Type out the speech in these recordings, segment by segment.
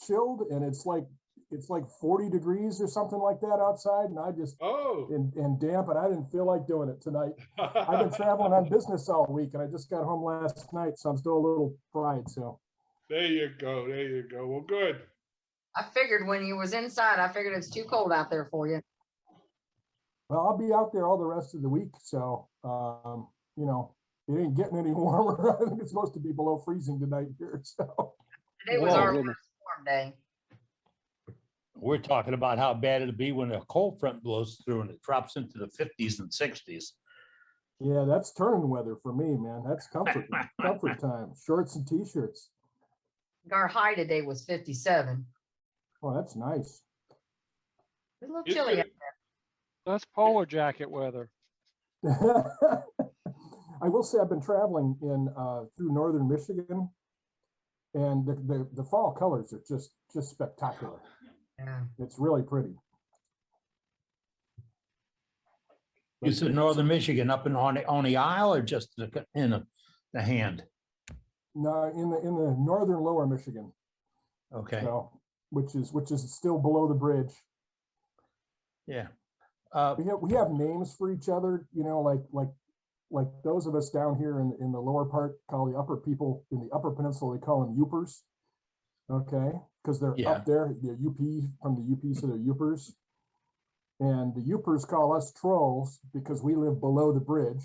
chilled, and it's like 40 degrees or something like that outside, and I just and damp, and I didn't feel like doing it tonight. I've been traveling on business all week, and I just got home last night, so I'm still a little fried. So there you go. There you go. Well, good. I figured when you was inside, I figured it's too cold out there for you. Well, I'll be out there all the rest of the week, so you know, it ain't getting any warmer. I think it's supposed to be below freezing tonight here. So today was our last warm day. We're talking about how bad it'll be when a cold front blows through and it drops into the 50s and 60s. Yeah, that's turning weather for me, man. That's comfort time. Shorts and t-shirts. Our high today was 57. Oh, that's nice. It's a little chilly out there. That's polo jacket weather. I will say I've been traveling in through northern Michigan, and the fall colors are just spectacular. Yeah. It's really pretty. You said northern Michigan, up in on the Isle, or just in the hand? No, in the northern lower Michigan. Okay. So, which is still below the bridge. Yeah. We have names for each other, you know, like those of us down here in the lower part call the upper people in the upper peninsula, they call them Yoopers. Okay, because they're up there, they're UP, from the UP, so they're Yoopers. And the Yoopers call us trolls because we live below the bridge.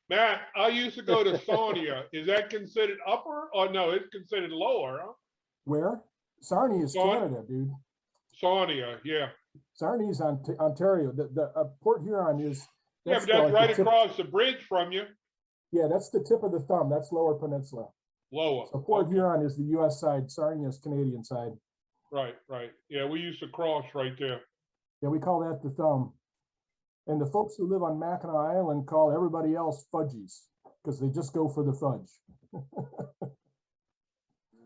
Matt, I used to go to Sarnia. Is that considered upper or no? It's considered lower, huh? Where? Sarnia is Canada, dude. Sarnia, yeah. Sarnia is Ontario. The Port Huron is. Yeah, but that's right across the bridge from you. Yeah, that's the tip of the thumb. That's Lower Peninsula. Lower. So Port Huron is the U.S. side. Sarnia is Canadian side. Right, right. Yeah, we used to cross right there. Yeah, we call that the thumb. And the folks who live on Mackinac Island call everybody else fudgies because they just go for the fudge.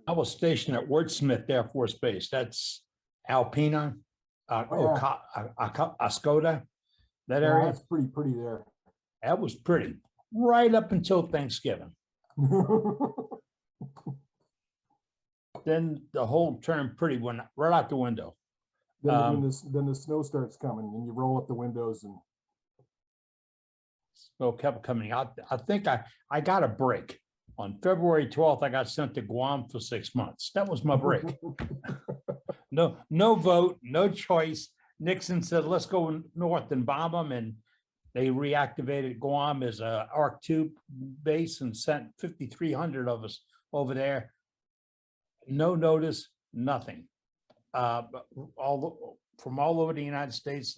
I was stationed at Wordsmith Air Force Base. That's Alpena, Oscoda, that area. That's pretty there. That was pretty, right up until Thanksgiving. Then the whole term pretty went right out the window. Then the snow starts coming and you roll up the windows and snow kept coming out. I think I got a break. On February 12th, I got sent to Guam for 6 months. That was my break. No vote, no choice. Nixon said, let's go north and bomb them. And they reactivated Guam as a ARC 2 base and sent 5,300 of us over there. No notice, nothing. From all over the United States,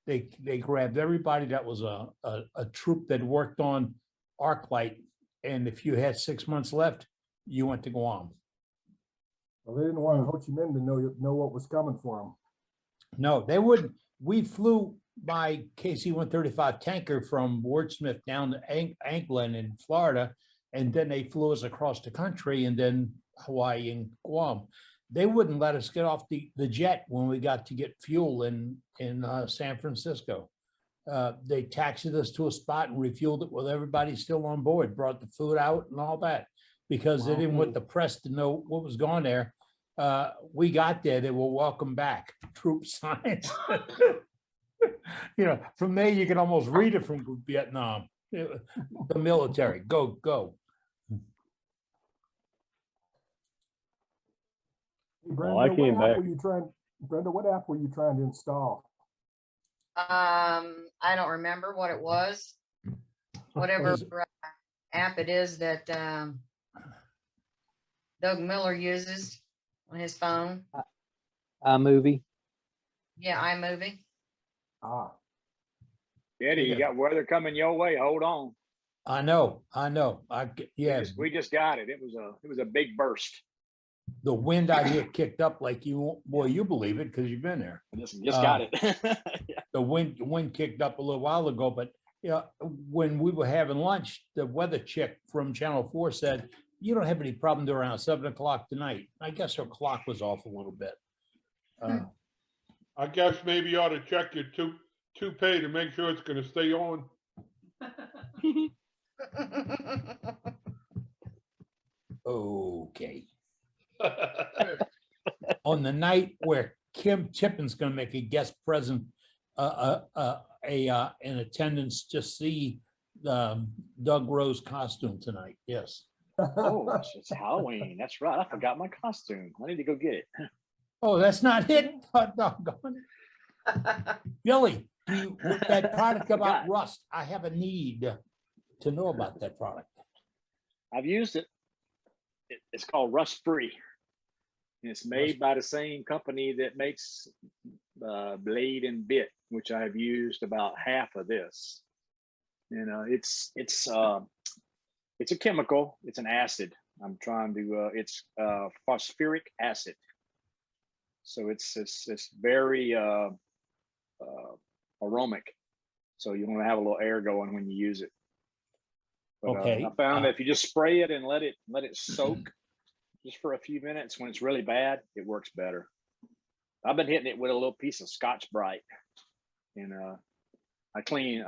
they grabbed everybody that was a troop that worked on arc light. And if you had 6 months left, you went to Guam. Well, they didn't want Ho Chi Minh to know what was coming for them. No, they wouldn't. We flew by KC-135 tanker from Wordsmith down to Anklin in Florida, and then they flew us across the country and then Hawaii and Guam. They wouldn't let us get off the jet when we got to get fuel in San Francisco. They taxied us to a spot and refueled it with everybody still on board, brought the food out and all that, because they didn't want the press to know what was going there. We got there, they were welcome back, troop signs. You know, from there you can almost read it from Vietnam. The military, go. Hey, Brenda, I came back. Brenda, what app were you trying to install? I don't remember what it was. Whatever app it is that Doug Miller uses on his phone. iMovie. Yeah, iMovie. Ah. Eddie, you got weather coming your way. Hold on. I know. We just got it. It was a big burst. The wind out here kicked up like you believe it because you've been there. Just got it. Yeah. The wind kicked up a little while ago, but when we were having lunch, the weather chick from Channel 4 said, you don't have any problem around 7 o'clock tonight. I guess her clock was off a little bit. I guess maybe you ought to check your toupee to make sure it's going to stay on. Okay. on the night where Kim Tippin's gonna make a guest present, in attendance to see Doug Rowe's costume tonight. Yes. Oh, it's Halloween. That's right. I forgot my costume. I need to go get it. Oh, that's not it. Oh, doggone it. Billy, with that product about Forgot. rust, I have a need to know about that product. I've used it. It's called Rust Free. And it's made by the same company that makes blade and bit, which I have used about half of this. And it's a chemical. It's an acid. I'm trying to. It's phosphoric acid. So it's very aromatic. So you want to have a little air going when you use it. But, Okay. I found that if you just spray it and let it soak just for a few minutes, when it's really bad, it works better. I've been hitting it with a little piece of Scotch Brite, and I clean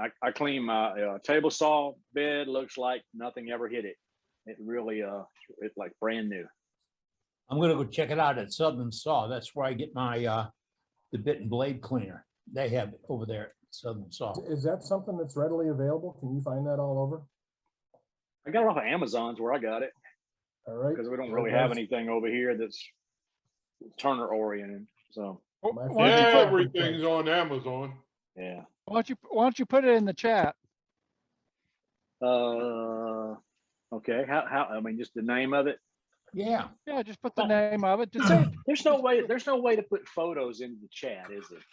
my table saw bed. Looks like nothing ever hit it. It really it's like brand new. I'm gonna go check it out at Southern Saw. That's where I get my the bit and blade cleaner. They have it over there at Southern Saw. Is that something that's readily available? Can you find that all over? I got it off of Amazon's where I got it, All right. because we don't really have anything over here that's Turner oriented. So My Yeah, favorite everything's on Amazon. yeah. Why don't you put it in the chat? Okay. How? I mean, just the name of it. Yeah, Yeah, just put the name of it. Just say, There's no way to put photos into the chat, is it?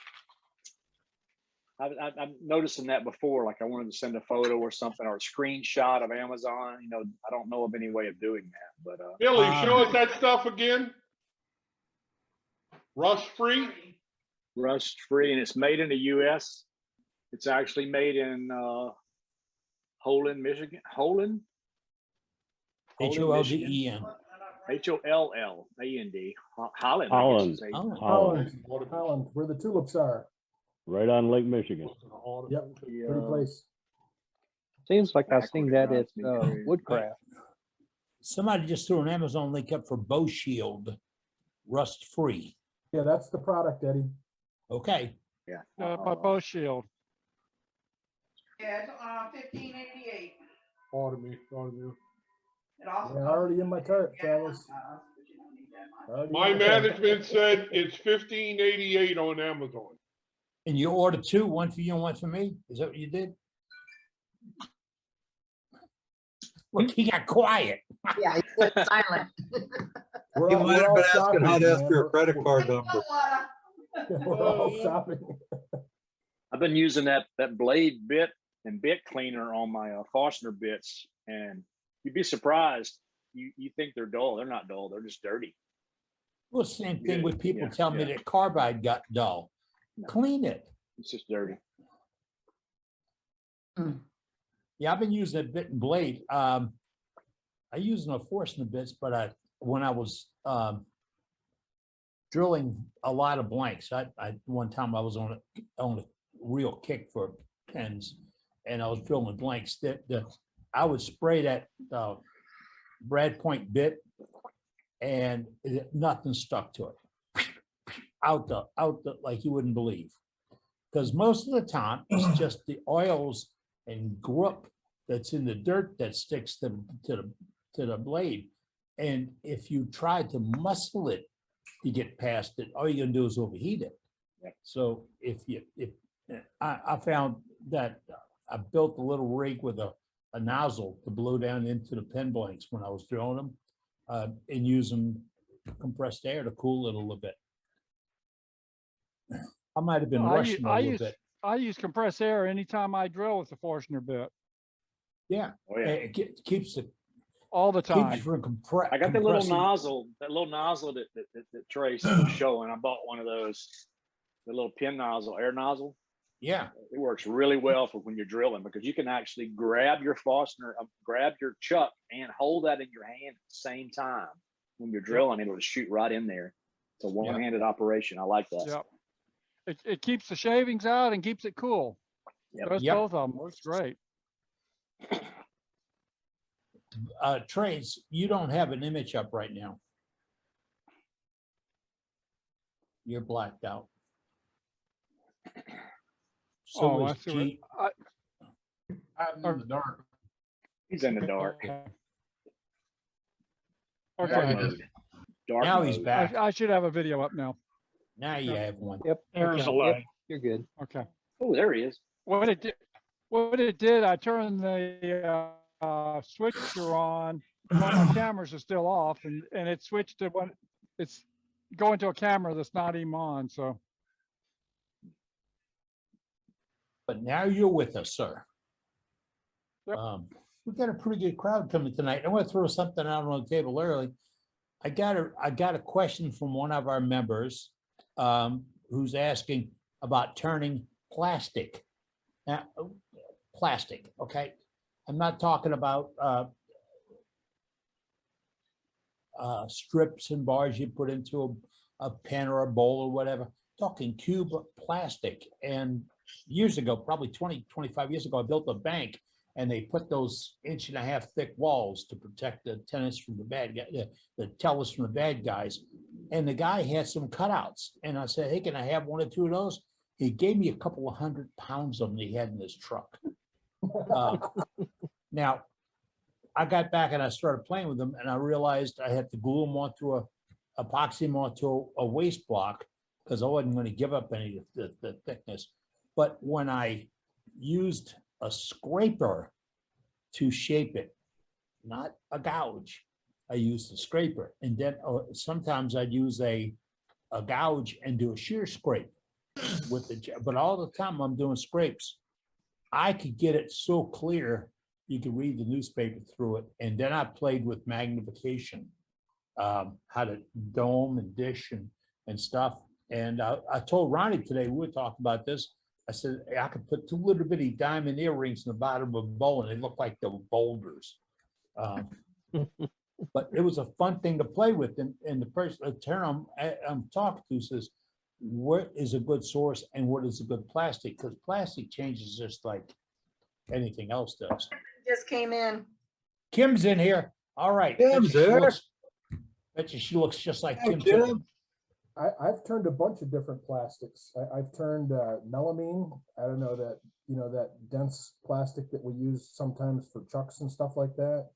I'm noticing that before. Like I wanted to send a photo or something or a screenshot of Amazon. You know, I don't know of any way of doing that. But Billy, show us that stuff again. Rust free. Rust free, and it's made in the U.S. It's actually made in Holland, Michigan. Holland. HOLDEN. HOLLAND. Holland. Holland. I guess it's Oh, Holland, where the tulips are. Right on Lake Michigan. Yep, pretty place. Seems like I've Backward seen that at announcement. Woodcraft. somebody just threw an Amazon link up for Bow Shield, rust free. Yeah, that's the product, Eddie. Okay, Yeah. by Bow Shield. Yeah, it's 1588. Pardon me. It also Yeah, already in my cart, fellas. but you don't need that much. Already in My my cart. management said it's 1588 on Amazon. and you ordered two, one for you and one for me? Is that what you did? Look, he got quiet. Yeah, he went silent. We're You all- might we're have all been asking shopping, how to ask man. for a credit card Hey, number. We're all shopping. I've been using that blade bit and bit cleaner on my Forstner bits, and you'd be surprised. You think they're dull? They're not dull. They're just dirty. Well, same thing Yeah, with people yeah, tell me yeah. that carbide got dull. No. Clean it. It's just dirty. Yeah, I've been using a bit and blade. I use no Forstner bits, but when I was drilling a lot of blanks, I one time I was on a real kick for pins, and I was drilling blanks. I would spray that Brad Point bit, and nothing stuck to it. Out the like you wouldn't believe, because most of the time it's just the oils and grip that's in the dirt that sticks to the blade. And if you try to muscle it to get past it, all you're gonna do is overheat it. Yep. So if I found that I built a little rig with a nozzle to blow down into the pen blanks when I was drilling them, and using compressed air to cool it a little bit. I might have been rushing a little bit. I use compressed air anytime I drill with the Forstner bit, Yeah, Oh yeah. it keeps it all the keeps time. from I got the little compressing. nozzle, that Trace was showing. I bought one of those, the little pin nozzle, air nozzle. Yeah, It works really well for when you're drilling, because you can actually grab your Forstner, grab your chuck, and hold that in your hand at the same time when you're drilling. It'll shoot right in there. It's a one-handed operation. I like that. Yep. It keeps the shavings out and keeps it cool. Yep. Does Yep. both of them. Works great. Trace, you don't have an image up right now. You're blacked out. Oh, So I is see what, G. I'm in the dark. He's in the dark. okay. Dark Okay, mode. Dark Now he's mode. back. I should have a video up now. Now you have one. Yep. There's okay, a light. Yep, you're good. Okay. Oh, there he is. What it did, I turned the switcher on while my cameras are still off, and it switched to when it's going to a camera that's not even on. So But now you're with us, sir. Yep. We got a pretty good crowd coming tonight. I want to throw something out on the table early. I got a question from one of our members who's asking about turning plastic. Now, plastic, okay? I'm not talking about strips and bars you put into a pen or a bowl or whatever. Talking cube plastic. And years ago, probably 20, 25 years ago, I built a bank and they put those 1.5 inch thick walls to protect the tenants from the bad guy, the tellers from the bad guys. And the guy had some cutouts. And I said, hey, can I have 1 or 2 of those? He gave me a couple of 100 pounds of them he had in his truck. Now, I got back and I started playing with them and I realized I had to glue them onto epoxy them onto a waste block because I wasn't going to give up any of the thickness. But when I used a scraper to shape it, not a gouge, I used a scraper. And then sometimes I'd use a gouge and do a shear scrape with but all the time I'm doing scrapes. I could get it so clear you could read the newspaper through it. And then I played with magnification, how to dome and dish and stuff. And I told Ronnie today, we were talking about this. I said, I could put 2 little bitty diamond earrings in the bottom of a bowl and they look like the boulders. But it was a fun thing to play with. And the person, the term I'm talking to says, what is a good source and what is a good plastic? Because plastic changes just like anything else does. Just came in. Kim's in here. All right. Kim's here. Bet you she looks just like Hey, Kim. Kim. too. I've turned a bunch of different plastics. I've turned melamine. I don't know that, that dense plastic that we use sometimes for trucks and stuff like that.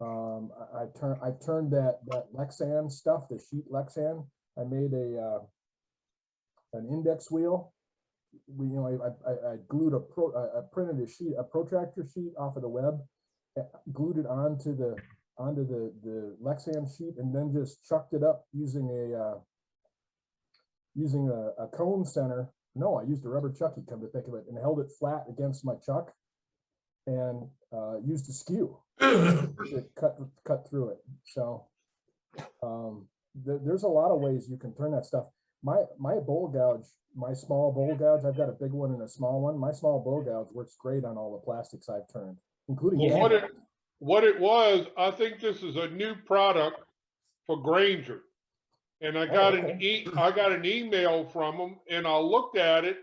I've turned that Lexan stuff, the sheet Lexan. I made an index wheel. I glued I printed a protractor sheet off of the web, glued it onto the Lexan sheet, and then just chucked it up using a cone center. No, I used a rubber chucky, come to think of it, and held it flat against my chuck and used a skew to cut through it. So there's a lot of ways you can turn that stuff. My bowl gouge, my small bowl gouge, I've got a big one and a small one. My small bowl gouge works great on all the plastics I've turned, including What it was, I think this is a new product for Granger. And I got an email from them and I looked at it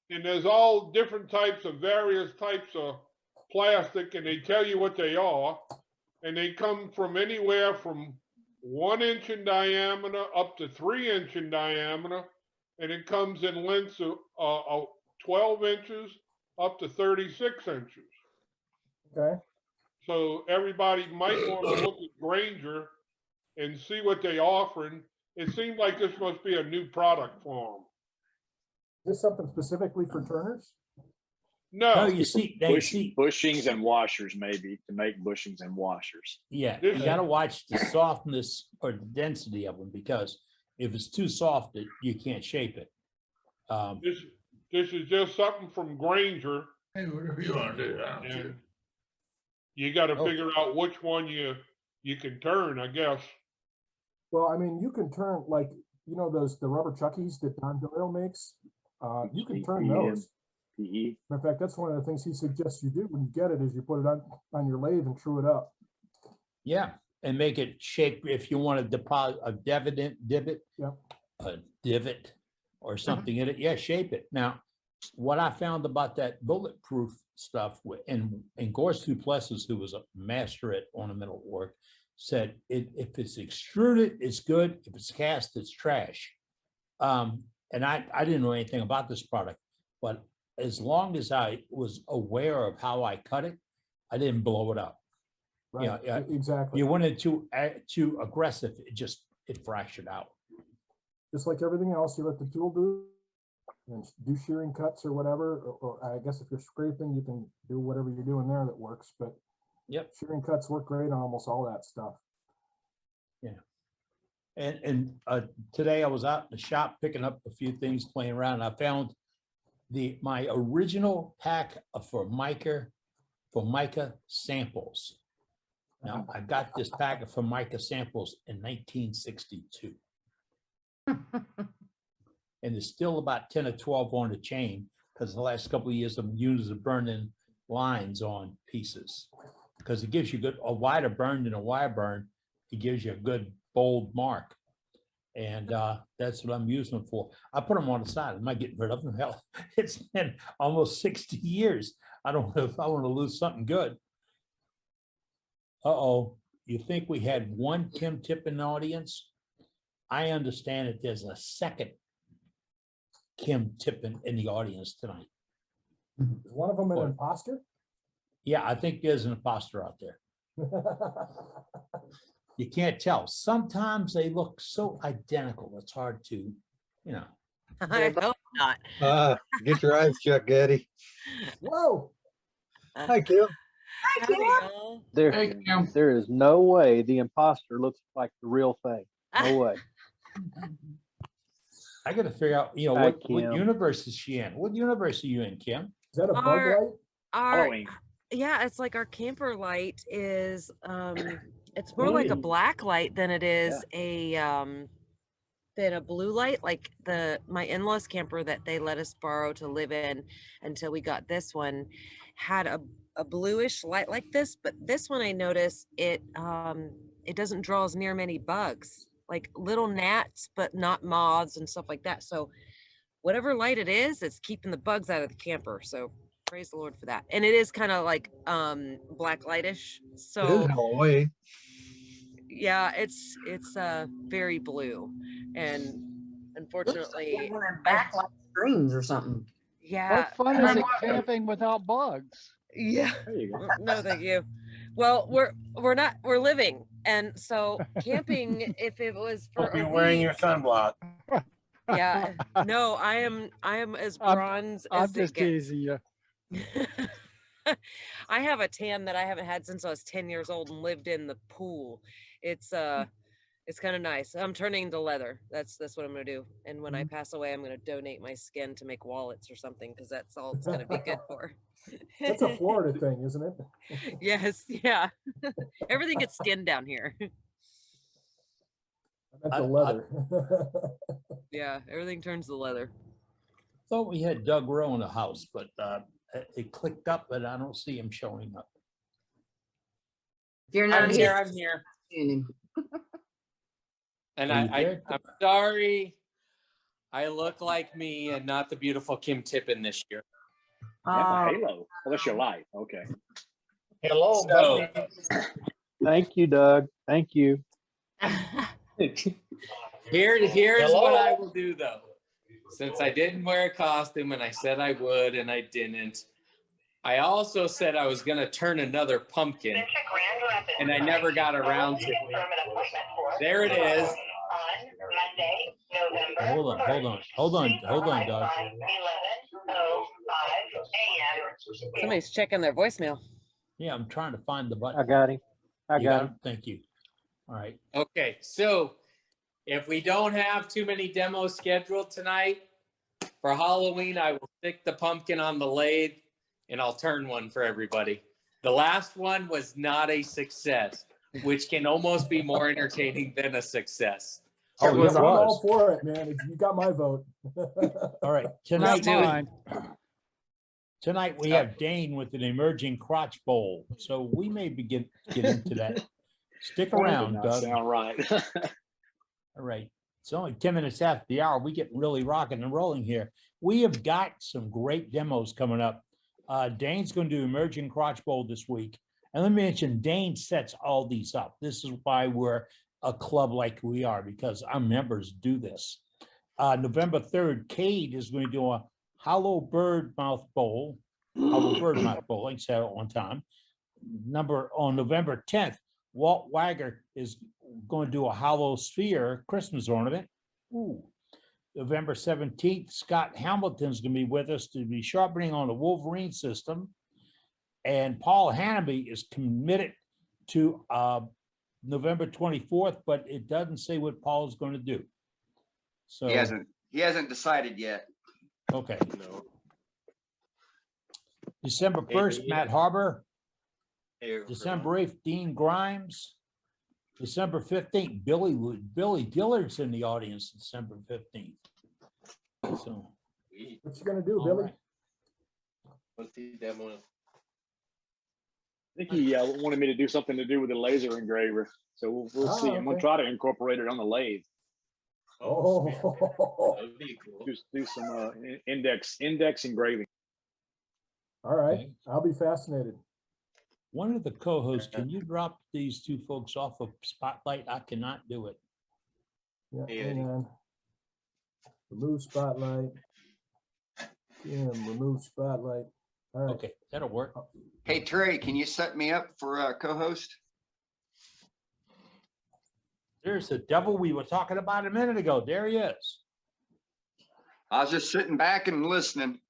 and there's all different types of various types of plastic and they tell you what they are. And they come from anywhere from 1 inch in diameter up to 3 inch in diameter. And it comes in lengths of 12 inches up to 36 inches. Okay. So everybody might want to look at Granger and see what they're offering. It seems like this must be a new product for them. Is this something specifically for turners? No, No, you see, Bushings and washers, maybe to make bushings and washers. yeah, This you is- gotta watch the softness or the density of them because if it's too soft, you can't shape it. this is just something from Granger, Hey, whatever you want to do. I don't care. and you got to Oh. figure out which one you can turn, I guess. Well, I mean, you can turn the rubber chuckies that Don Doyle makes. You can turn those. PE. In fact, that's one of the things he suggests you do when you get it is you put it on your lathe and true it up. Yeah, and make it shape if you want to deposit a divot, Yep. a divot or something in it. Yeah, shape it. Now, what I found about that bulletproof stuff, and Gorse Duplessis, who was a master at ornamental work, said if it's extruded, it's good. If it's cast, it's trash. And I didn't know anything about this product, but as long as I was aware of how I cut it, I didn't blow it up. Right, Yeah, exactly. You went into too aggressive, it fractured out. Just like everything else, you let the tool do and do shearing cuts or whatever, or I guess if you're scraping, you can do whatever you're doing there that works, but Yep. shearing cuts work great on almost all that stuff. And today I was out in the shop picking up a few things, playing around. And I found my original pack of Formica samples. Now I got this pack of Formica samples in 1962. And there's still about 10 or 12 on the chain because the last couple of years I'm using burning lines on pieces because it gives you a wider burn than a wire burn. It gives you a good bold mark. And that's what I'm using them for. I put them on the side. Am I getting rid of them? Hell, it's been almost 60 years. I don't know if I want to lose something good. Uh-oh, you think we had one Kim Tip in the audience? I understand that there's a second Kim Tippin in the audience tonight. Is one of them an What? imposter? Yeah, I think there's an imposter out there. You can't tell. Sometimes they look so identical. It's hard to, you know. I hope not. Get your eyes checked, Eddie. Whoa. Hi, Kim. Howdy, y'all. There is no way the imposter looks like the real thing. No way. I got to figure out, Hi, what Kim. universe is she in? What universe are you in, Kim? Is that a bug Our- light? Halloween. Yeah, it's like our camper light is it's more Oh, like yeah. a black light than it is than a blue light. Like my in-laws camper that they let us borrow to live in until we got this one had a bluish light like this, but this one I noticed it doesn't draw as near many bugs, like little gnats, but not moths and stuff like that. So whatever light it is, it's keeping the bugs out of the camper. So praise the Lord for that. And it is kind of like black lightish. It So is Halloween. yeah, it's very blue. And unfortunately One of them backlight screens or something. yeah. What fun is it camping without bugs? Yeah. There you go. No, thank you. Well, we're living. And so camping, if it was for Hope a you're wearing week, your sunblock. yeah. No, I am as bronze I'm as it just gets. teasing you. I have a tan that I haven't had since I was 10 years old and lived in the pool. It's kind of nice. I'm turning to leather. That's what I'm gonna do. And when I pass away, I'm gonna donate my skin to make wallets or something because that's all it's gonna be good for. That's a Florida thing, isn't it? Yes, yeah. Everything gets skinned down here. I meant the leather. Yeah, everything turns to leather. Thought we had Doug Rowe in the house, but it clicked up, but I don't see him showing up. If you're not I'm here, here. And Are you there? I'm sorry. I look like me and not the beautiful Kim Tippin this year. You have a halo. Oh, that's your light. Okay. Hello, So- buddy. Thank you, Doug. Thank you. Here's Hello? what I will do though. Since I didn't wear a costume and I said I would and I didn't, I also said I was gonna turn another pumpkin and I never got around to it. There it is. Hold on, Doug. Somebody's checking their voicemail. Yeah, I'm trying to find the button. I got him. I You got him. Thank you. All right. Okay, so if we don't have too many demos scheduled tonight, for Halloween, I will stick the pumpkin on the lathe and I'll turn one for everybody. The last one was not a success, which can almost be more entertaining than a success. Oh, I'm it all was. for it, man. You got my vote. All right. Not Tonight, mine. tonight we have Dane with an emerging crotch bowl. So we may get into that. Stick around, That does Doug. not sound right. All right. It's only 10 minutes after the hour. We get really rocking and rolling here. We have got some great demos coming up. Dane's going to do emerging crotch bowl this week. And let me mention, Dane sets all these up. This is why we're a club like we are, because our members do this. November 3rd, Cade is going to do a hollow bird mouth bowl, hollow bird mouth bowl, I said it one time. On November 10th, Walt Wagger is going to do a hollow sphere Christmas ornament. Ooh. November 17th, Scott Hamilton's going to be with us to be sharpening on the Wolverine system. And Paul Hannaby is committed to November 24th, but it doesn't say what Paul is going to do. So He hasn't decided yet. okay. December 1st, Matt Harbor. December 8th, Dean Grimes. December 15th, Billy Dillard's in the audience, December 15th. So What you gonna do, all Billy? right. I think he wanted me to do something to do with the laser engraver. So we'll see. I'm gonna Okay. try to incorporate it on the lathe. Oh, That'd be cool. Do some index engraving. all right. Okay. I'll be fascinated. One of the co-hosts, can you drop these two folks off of Spotlight? I cannot do it. Yeah, Hey, hang Eddie. on. Remove spotlight. Yeah, remove spotlight. All right. Okay, that'll work. Hey, Trey, can you set me up for a co-host? There's the devil we were talking about a minute ago. There he is. I was just sitting back and listening.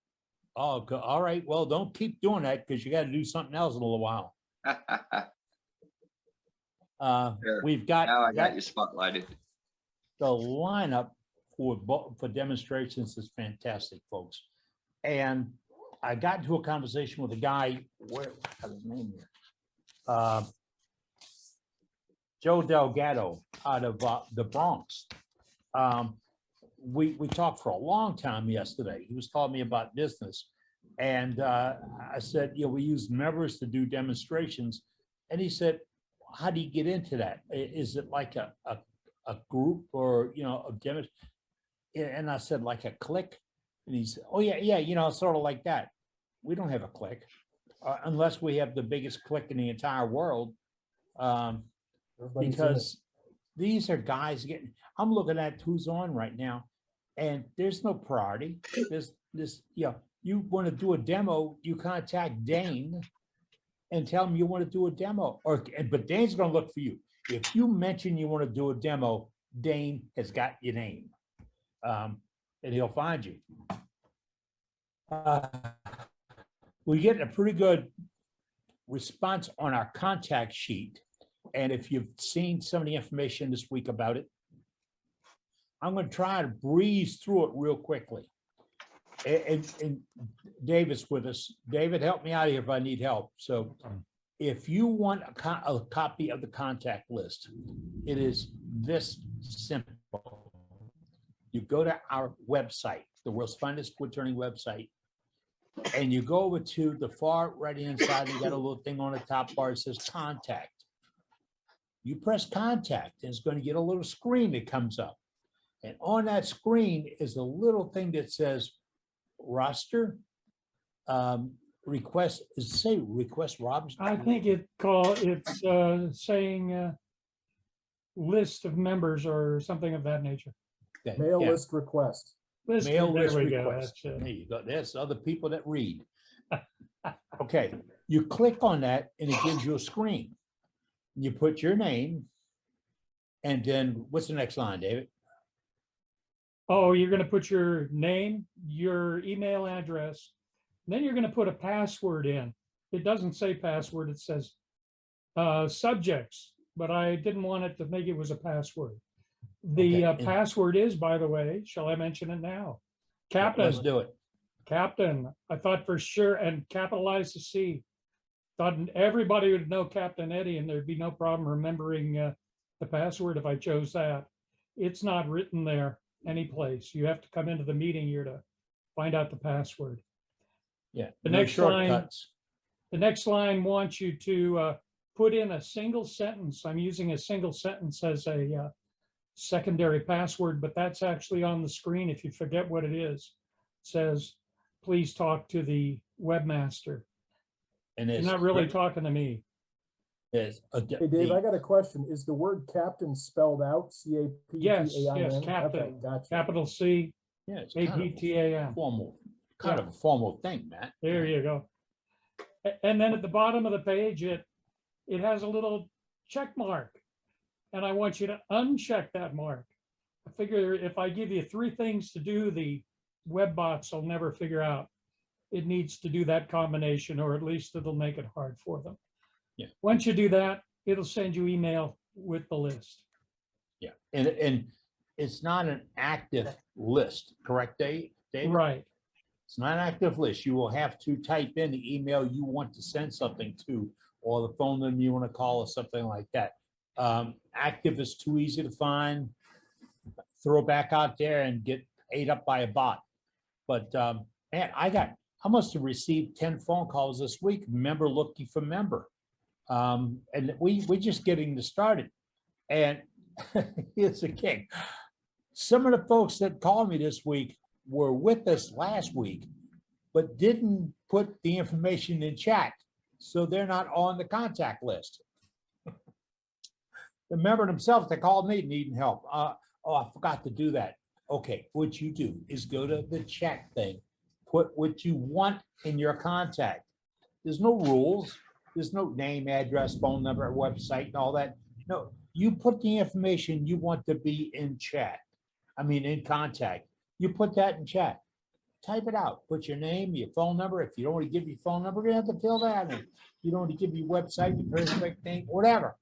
Oh, all right. Well, don't keep doing that because you got to do something else in a little while. There. We've got Now I got that- you spotlighted. the lineup for demonstrations is fantastic, folks. And I got into a conversation with a guy, where I have his name here? Joe Delgado out of the Bronx. We talked for a long time yesterday. He was telling me about business. And I said, we use members to do demonstrations. And he said, how do you get into that? Is it like a group or, a demo? And I said, like a clique? And he said, oh, yeah, sort of like that. We don't have a clique unless we have the biggest clique in the entire world. Everybody's in it. Because these are guys I'm looking at who's on right now, and there's no priority. You want to do a demo, you contact Dane and tell him you want to do a demo, but Dane's going to look for you. If you mention you want to do a demo, Dane has got your name, and he'll find you. We get a pretty good response on our contact sheet. And if you've seen some of the information this week about it, I'm going to try to breeze through it real quickly. And David's with us. David, help me out here if I need help. So if you want a copy of the contact list, it is this simple. You go to our website, the world's finest wood turning website, and you go over to the far right-hand side, you got a little thing on the top bar that says contact. You press contact, and it's going to get a little screen that comes up. And on that screen is a little thing that says roster, request, request Rob's? I think it's saying list of members or something of that nature. Okay, Mail yeah. list request. Mail there list we go. request. That's There you go. There's other people that read. Okay, you click on that and it gives you a screen. You put your name, and then what's the next line, David? Oh, you're going to put your name, your email address, then you're going to put a password in. It doesn't say password, it says subjects, but I didn't want it to think it was a password. The Okay, and- password is, by the way, shall I mention it now? Captain. Let's do it. Captain, I thought for sure, and capitalize the C. Thought everybody would know Captain Eddie and there'd be no problem remembering the password if I chose that. It's not written there anyplace. You have to come into the meeting here to find out the password. Yeah. The no next line, shortcuts. the next line wants you to put in a single sentence. I'm using a single sentence as a secondary password, but that's actually on the screen. If you forget what it is, it says, please talk to the webmaster. And You're it's not really talking to me. Is Hey, Dave, I got a question. Is the word captain spelled out? Yes, CAPTAIN? yes, Okay, captain, gotcha. capital C, yeah, it's A kind P of T A a N. formal, kind Yeah. of a formal thing, Matt. There you go. And then at the bottom of the page, it has a little check mark. And I want you to uncheck that mark. I figure if I give you 3 things to do, the web bots will never figure out it needs to do that combination, or at least it'll make it hard for them. Yeah. Once you do that, it'll send you email with the list. Yeah, and it's not an active list, correct, Dave? David? Right. It's not an active list. You will have to type in the email you want to send something to, or the phone number you want to call, or something like that. Active is too easy to find. Throw it back out there and get ate up by a bot. But man, I must have received 10 phone calls this week, member looking for member. And we're just getting this started. And here's the kick. Some of the folks that called me this week were with us last week, but didn't put the information in chat. So they're not on the contact list. The member themselves that called me needing help. Oh, I forgot to do that. Okay, what you do is go to the chat thing, put what you want in your contact. There's no rules. There's no name, address, phone number, website, and all that. No, you put the information you want to be in chat. I mean, in contact. You put that in chat. Type it out. Put your name, your phone number. If you don't want to give your phone number, you have to fill that in. You don't want to give your website, your Facebook name, whatever.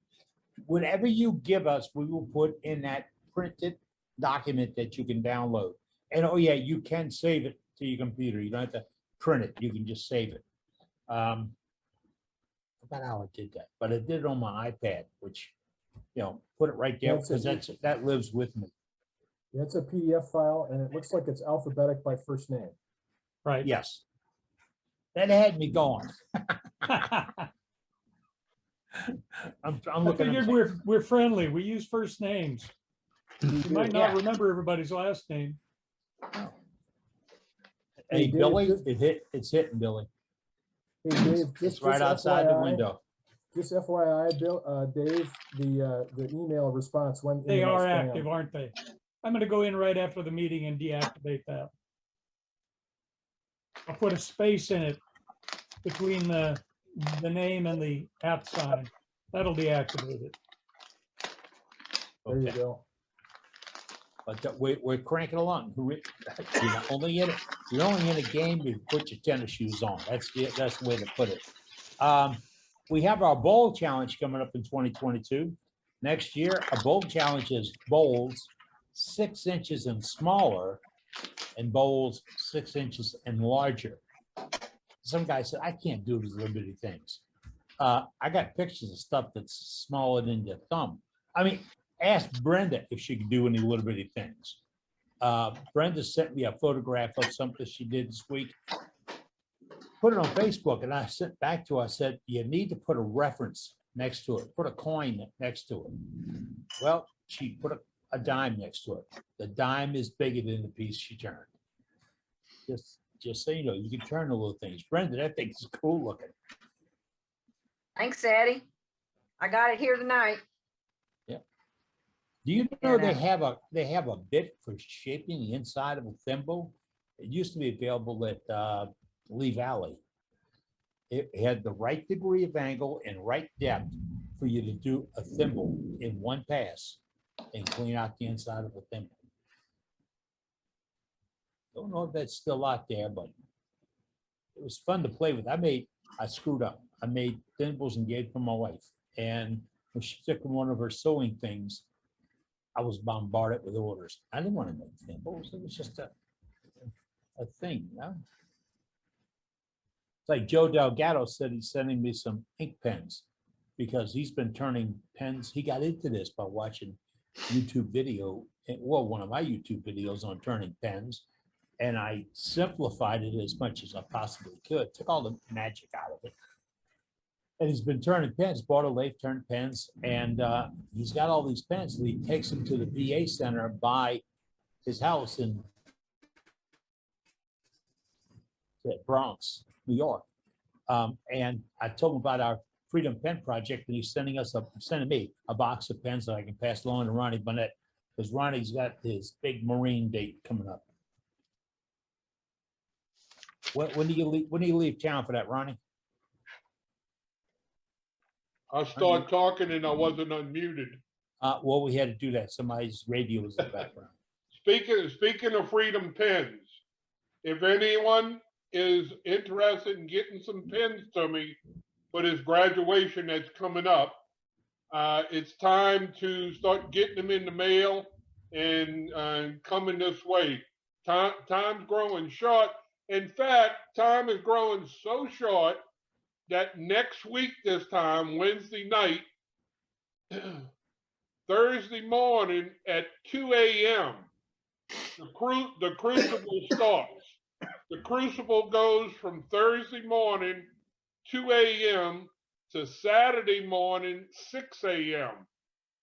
Whatever you give us, we will put in that printed document that you can download. And oh yeah, you can save it to your computer. You don't have to print it. You can just save it. I forgot how I did that, but I did it on my iPad, which, you know, put it right there because that lives with me. Yeah, it's a PDF file and it looks like it's alphabetic by first name. Right. Yes. That had me going. I'm I looking at figured we're friendly. We use first names. You might not Yeah. remember everybody's last name. Hey, Dave, Billy, just- it's hitting, Billy. Hey, Dave, It's right outside the FYI, window. Just FYI, Dave, the email response went. They into my are spam. active, aren't they? I'm gonna go in right after the meeting and deactivate that. I'll put a space in it between the name and the @ sign. That'll deactivate it. There you Okay. go. But we're cranking along. You're only in a game if you put your tennis shoes on. That's the way to put it. We have our bowl challenge coming up in 2022. Next year, our bowl challenge is bowls 6 inches and smaller and bowls 6 inches and larger. Some guy said, I can't do these little bitty things. I got pictures of stuff that's smaller than your thumb. I mean, ask Brenda if she could do any little bitty things. Brenda sent me a photograph of something she did this week. Put it on Facebook, and I sent back to her. I said, you need to put a reference next to it. Put a coin next to it. Well, she put a dime next to it. The dime is bigger than the piece she turned. Just so you know, you can turn the little things. Brenda, that thing's cool looking. Thanks, Eddie. I got it here tonight. Do you know And, they have a bit for shaping the inside of a thimble? It used to be available at Lee Valley. It had the right degree of angle and right depth for you to do a thimble in one pass and clean out the inside of a thimble. Don't know if that's still out there, but it was fun to play with. I screwed up. I made thimbles and gave them to my wife. And when she took one of her sewing things, I was bombarded with orders. I didn't want to make thimbles. It was just a thing, you know? It's like Joe Delgado said he's sending me some ink pens because he's been turning pens. He got into this by watching YouTube video, well, one of my YouTube videos on turning pens. And I simplified it as much as I possibly could, took all the magic out of it. And he's been turning pens, bought a lathe, turned pens, and he's got all these pens. And he takes them to the VA center by his house in Bronx, New York. And I told him about Freedom Pen Project, and he's sending me a box of pens that I can pass along to Ronnie Burnett, because Ronnie's got his big Marine date coming up. When do you leave town for that, Ronnie? I started talking and I wasn't unmuted. Well, we had to do that. Somebody's radio was in the background. Speaking of Freedom Pens, if anyone is interested in getting some pens to me for this graduation that's coming up, it's time to start getting them in the mail and coming this way. Time's growing short. In fact, time is growing so short that next week this time, Wednesday night, Thursday morning at 2 a.m., the crucible starts. The crucible goes from Thursday morning, 2 a.m. to Saturday morning, 6 a.m.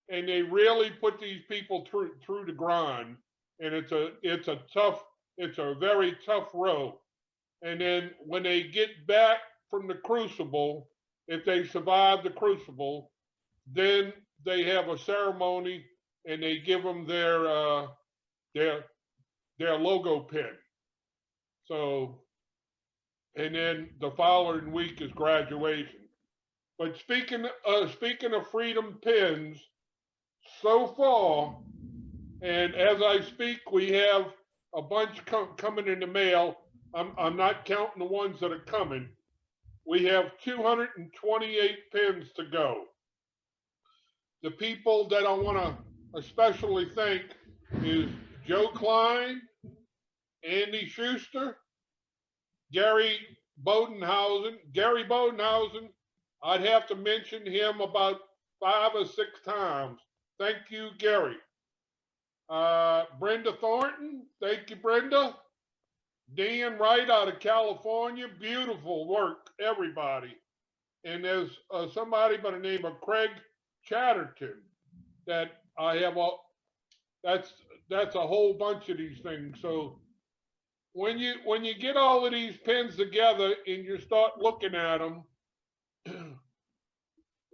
And they really put these people through the grind. And it's a very tough road. And then when they get back from the crucible, if they survive the crucible, then they have a ceremony and they give them their logo pin. So, and then the following week is graduation. But speaking of Freedom Pens, so far, and as I speak, we have a bunch coming in the mail. I'm not counting the ones that are coming. We have 228 pens to go. The people that I want to especially thank is Joe Klein, Andy Schuster, Gary Bodenhausen. Gary Bodenhausen, I'd have to mention him about 5 or 6 times. Thank you, Gary. Brenda Thornton, thank you, Brenda. Dan Wright out of California, beautiful work, everybody. And there's somebody by the name of Craig Chatterton that I have that's a whole bunch of these things. So when you get all of these pens together and you start looking at them,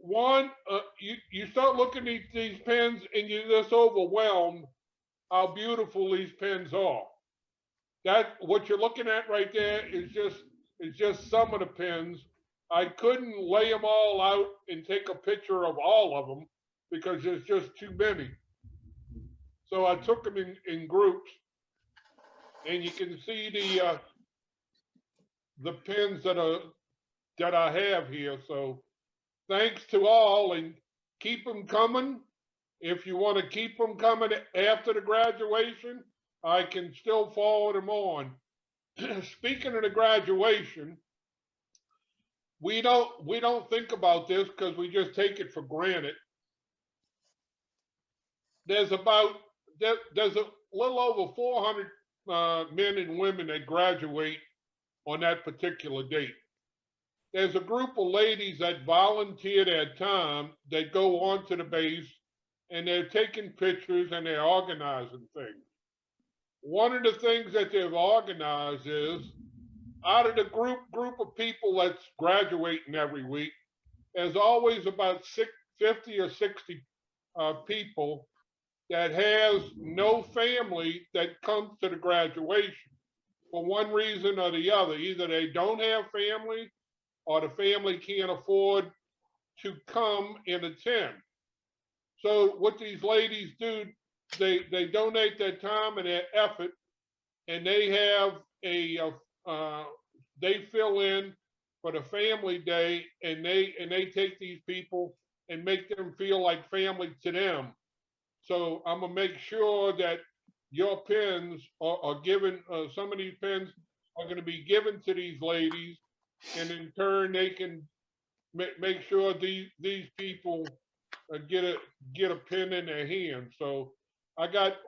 you start looking at these pens and you're just overwhelmed how beautiful these pens are. That what you're looking at right there is just some of the pens. I couldn't lay them all out and take a picture of all of them because there's just too many. So I took them in groups, and you can see the pens that I have here. So thanks to all, and keep them coming. If you want to keep them coming after the graduation, I can still forward them on. Speaking of the graduation, we don't think about this because we just take it for granted. There's a little over 400 men and women that graduate on that particular date. There's a group of ladies that volunteer their time that go onto the base and they're taking pictures and they're organizing things. One of the things that they've organized is, out of the group of people that's graduating every week, there's always about 50 or 60 people that has no family that comes to the graduation for one reason or the other. Either they don't have family or the family can't afford to come and attend. So what these ladies do, they donate their time and their effort, and they have they fill in for the family day, and they take these people and make them feel like family to them. So I'm gonna make sure that your pens are given. Some of these pens are going to be given to these ladies, and in turn they can make sure these people get a pen in their hand. So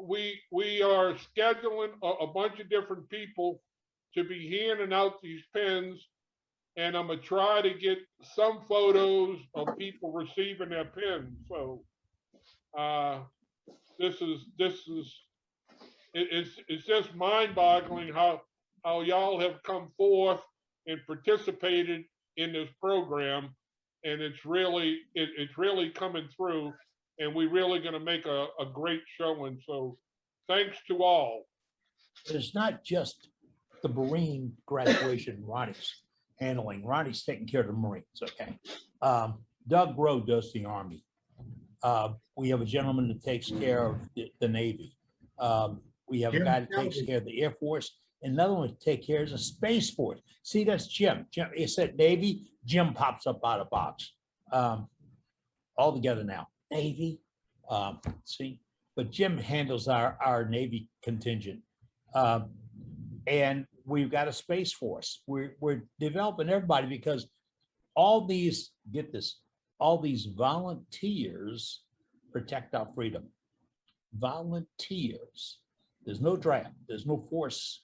we are scheduling a bunch of different people to be handing out these pens, and I'm gonna try to get some photos of people receiving their pens. So it's just mind-boggling how y'all have come forth and participated in this program. and it's really, it's really coming through, and we're really gonna make a great showing, so thanks to all. It's not just the Marine graduation Ronnie's handling. Ronnie's taking care of the Marines, okay? Doug Rowe does the Army. We have a gentleman that takes care of the Navy. We have a guy that takes care of the Air Force, and another one to take care of the Space Force. See, that's Jim. Jim, it said Navy, Jim pops up out of box. All together now. Navy, see, but Jim handles our Navy contingent. And we've got a Space Force. We're developing everybody because all these, get this, all these volunteers protect our freedom. Volunteers. There's no draft. There's no force.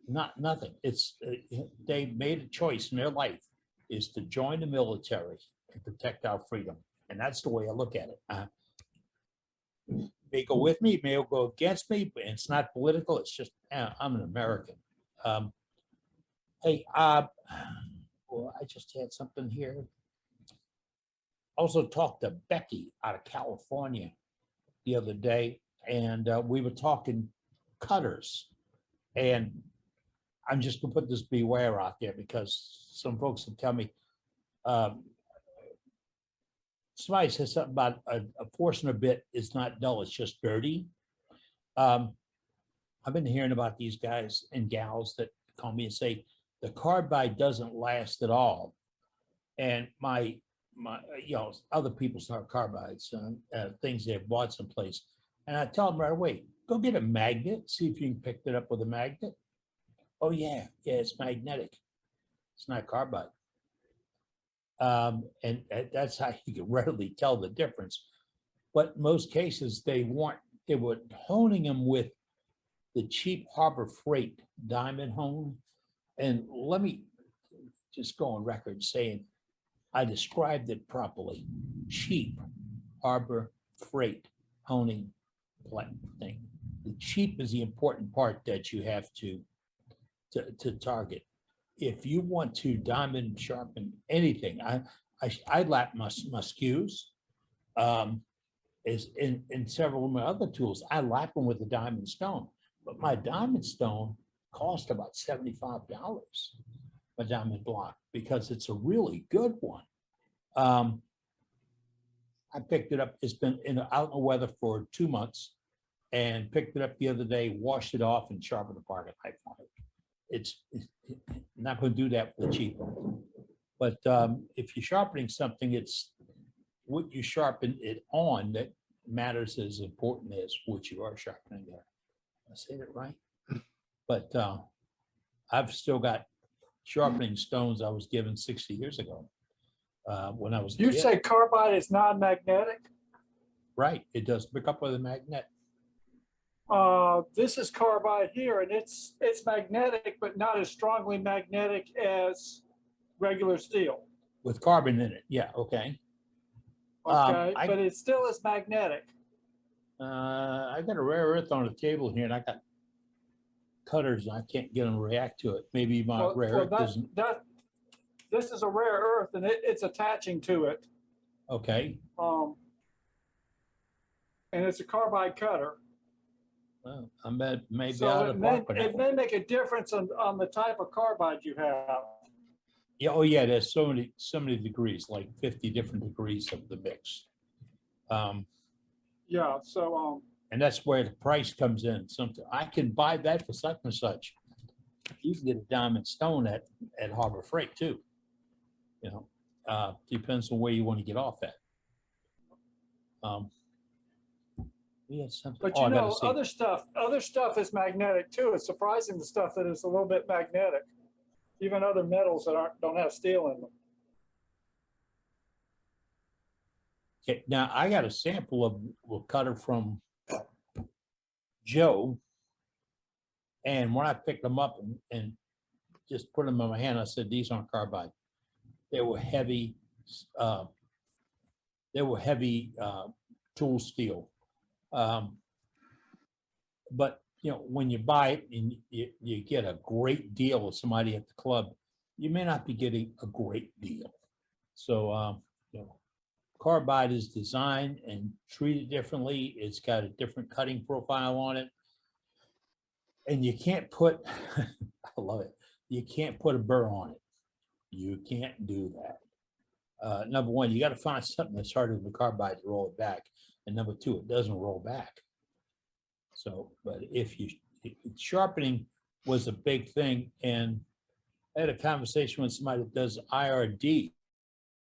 Nothing. It's they made a choice in their life is to join the military and protect our freedom, and that's the way I look at it. May go with me, may go against me, but it's not political. It's just I'm an American. Hey, well, I just had something here. Also talked to Becky out of California the other day, and we were talking cutters. And I'm just gonna put this beware out there because some folks will tell me, somebody says something about a portion of bit is not dull, it's just dirty. I've been hearing about these guys and gals that call me and say the carbide doesn't last at all. And my other people start carbides, things they've bought someplace. And I tell them right away, go get a magnet, see if you can pick it up with a magnet. Oh yeah, it's magnetic. It's not carbide. And that's how you can readily tell the difference. But in most cases, they were honing them with the cheap Harbor Freight diamond hone. And let me just go on record saying I described it properly. Cheap Harbor Freight honing thing. The cheap is the important part that you have to target. If you want to diamond sharpen anything, I lap my skews. Is in several of my other tools, I lap them with a diamond stone. But my diamond stone cost about $75. My diamond block, because it's a really good one. I picked it up. It's been out in the weather for 2 months, and picked it up the other day, washed it off, and sharpened the pocket knife on it. It's not going to do that for the cheap one. But if you're sharpening something, it's what you sharpen it on that matters as important as what you are sharpening there. I said it right? But I've still got sharpening stones I was given 60 years ago when I was a You kid. say carbide is non-magnetic? Right, it does pick up with a magnet. This is carbide here, and it's magnetic, but not as strongly magnetic as regular steel. With carbon in it, yeah, okay. Okay, but it still is magnetic. I got a rare earth on the table here, and I got cutters, and I can't get them to react to it. Maybe my rare earth isn't. This is a rare earth, and it's attaching to it. Okay. And it's a carbide cutter. Well, I bet maybe So out of the park. it may make a difference on the type of carbide you have. Yeah, oh yeah, there's so many degrees, like 50 different degrees of the mix. Yeah, so and that's where the price comes in. Something I can buy that for such and such. You can get a diamond stone at Harbor Freight too. You know, depends on where you want to get off at. We had something. but you know, other stuff is magnetic too. It's surprising the stuff that is a little bit magnetic. Even other metals that don't have steel in them. Okay, now I got a sample of a cutter from Joe, and when I picked them up and just put them in my hand, I said, "These aren't carbide." They were heavy. Tool steel. But you know, when you buy it and you get a great deal with somebody at the club, you may not be getting a great deal. So, you know, carbide is designed and treated differently. It's got a different cutting profile on it. And you can't put, I love it, you can't put a burr on it. You can't do that. Number one, you got to find something that's harder than the carbide to roll it back. And number two, it doesn't roll back. So, but sharpening was a big thing. And I had a conversation with somebody that does IRDs.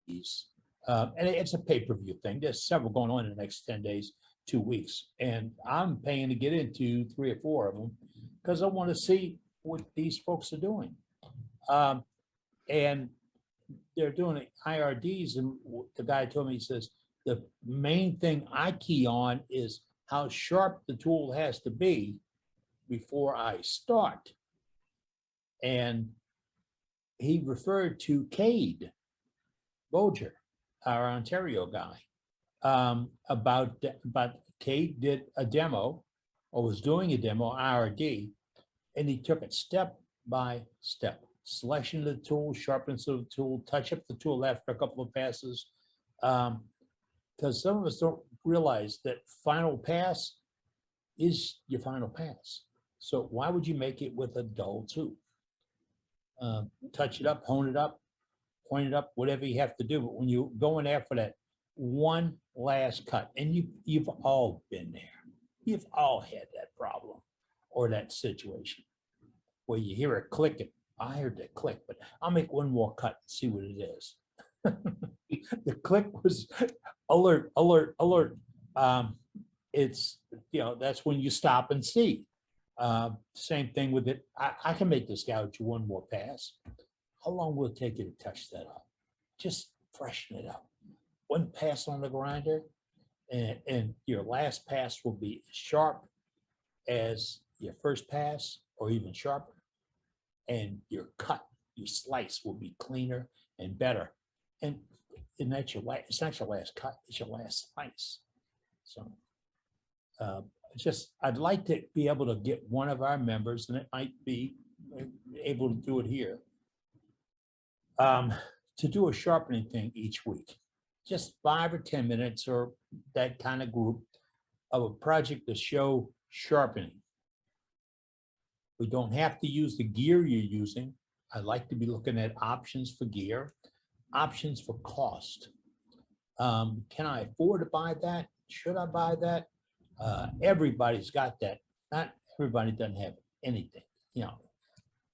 And it's a pay-per-view thing. There's several going on in the next 10 days, 2 weeks. And I'm paying to get into 3 or 4 of them because I want to see what these folks are doing. And they're doing IRDs. And the guy told me, he says, the main thing I key on is how sharp the tool has to be before I start. And he referred to Cade Boger, our Ontario guy, about Cade did a demo or was doing a demo IRD, and he took it step by step. Selection of the tool, sharpness of the tool, touch up the tool after a couple of passes. Because some of us don't realize that final pass is your final pass. So why would you make it with a dull tool? Touch it up, hone it up, point it up, whatever you have to do. But when you're going after that one last cut, and you've all been there. You've all had that problem or that situation where you hear a click and I heard that click, but I'll make one more cut and see what it is. The click was alert, alert, alert. It's, you know, that's when you stop and see. Same thing with it. I can make this gouge one more pass. How long will it take you to touch that up? Just freshen it up. One pass on the grinder, and your last pass will be as sharp as your first pass or even sharper. And your cut, your slice will be cleaner and better. And that's your last, it's not your last cut, it's your last slice. So I'd like to be able to get one of our members, and it might be able to do it here, to do a sharpening thing each week. Just 5 or 10 minutes or that kind of group of a project to show sharpening. We don't have to use the gear you're using. I'd like to be looking at options for gear, options for cost. Can I afford to buy that? Should I buy that? Everybody's got that. Not everybody doesn't have anything, you know,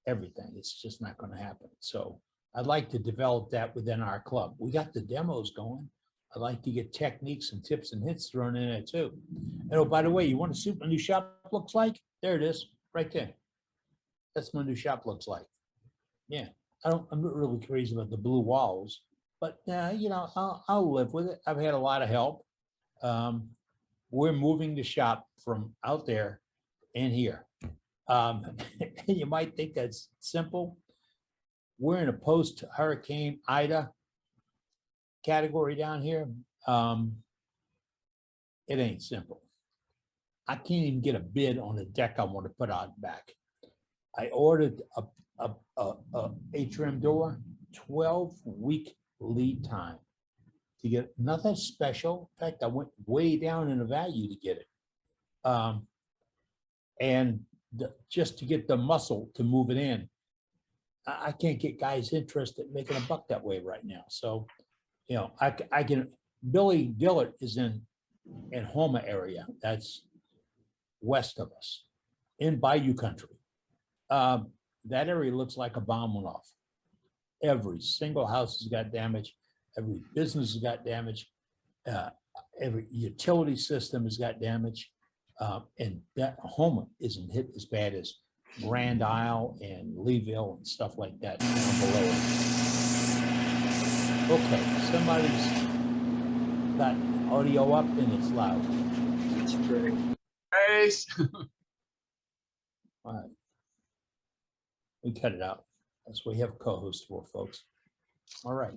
everything. It's just not going to happen. So I'd like to develop that within our club. We got the demos going. I'd like to get techniques and tips and hints thrown in there too. And oh, by the way, you want to see what my new shop looks like? There it is, right there. That's what my new shop looks like. Yeah, I'm not really crazy about the blue walls, but you know, I'll live with it. I've had a lot of help. We're moving the shop from out there in here. You might think that's simple. We're in a post-Hurricane Ida category down here. It ain't simple. I can't even get a bid on the deck I want to put out back. I ordered a atrium door, 12-week lead time to get nothing special. In fact, I went way down in the value to get it. And just to get the muscle to move it in. I can't get guys interested in making a buck that way right now. So, you know, I can, Billy Dillard is in Houma area. That's west of us in Bayou country. That area looks like a bomb went off. Every single house has got damage. Every business has got damage. Every utility system has got damage. And that Houma isn't hit as bad as Grand Isle and Leeville and stuff like that down below. Okay, somebody's got audio up and it's loud. That's great. Nice. All right. We cut it out. That's what we have co-hosts for, folks. All right.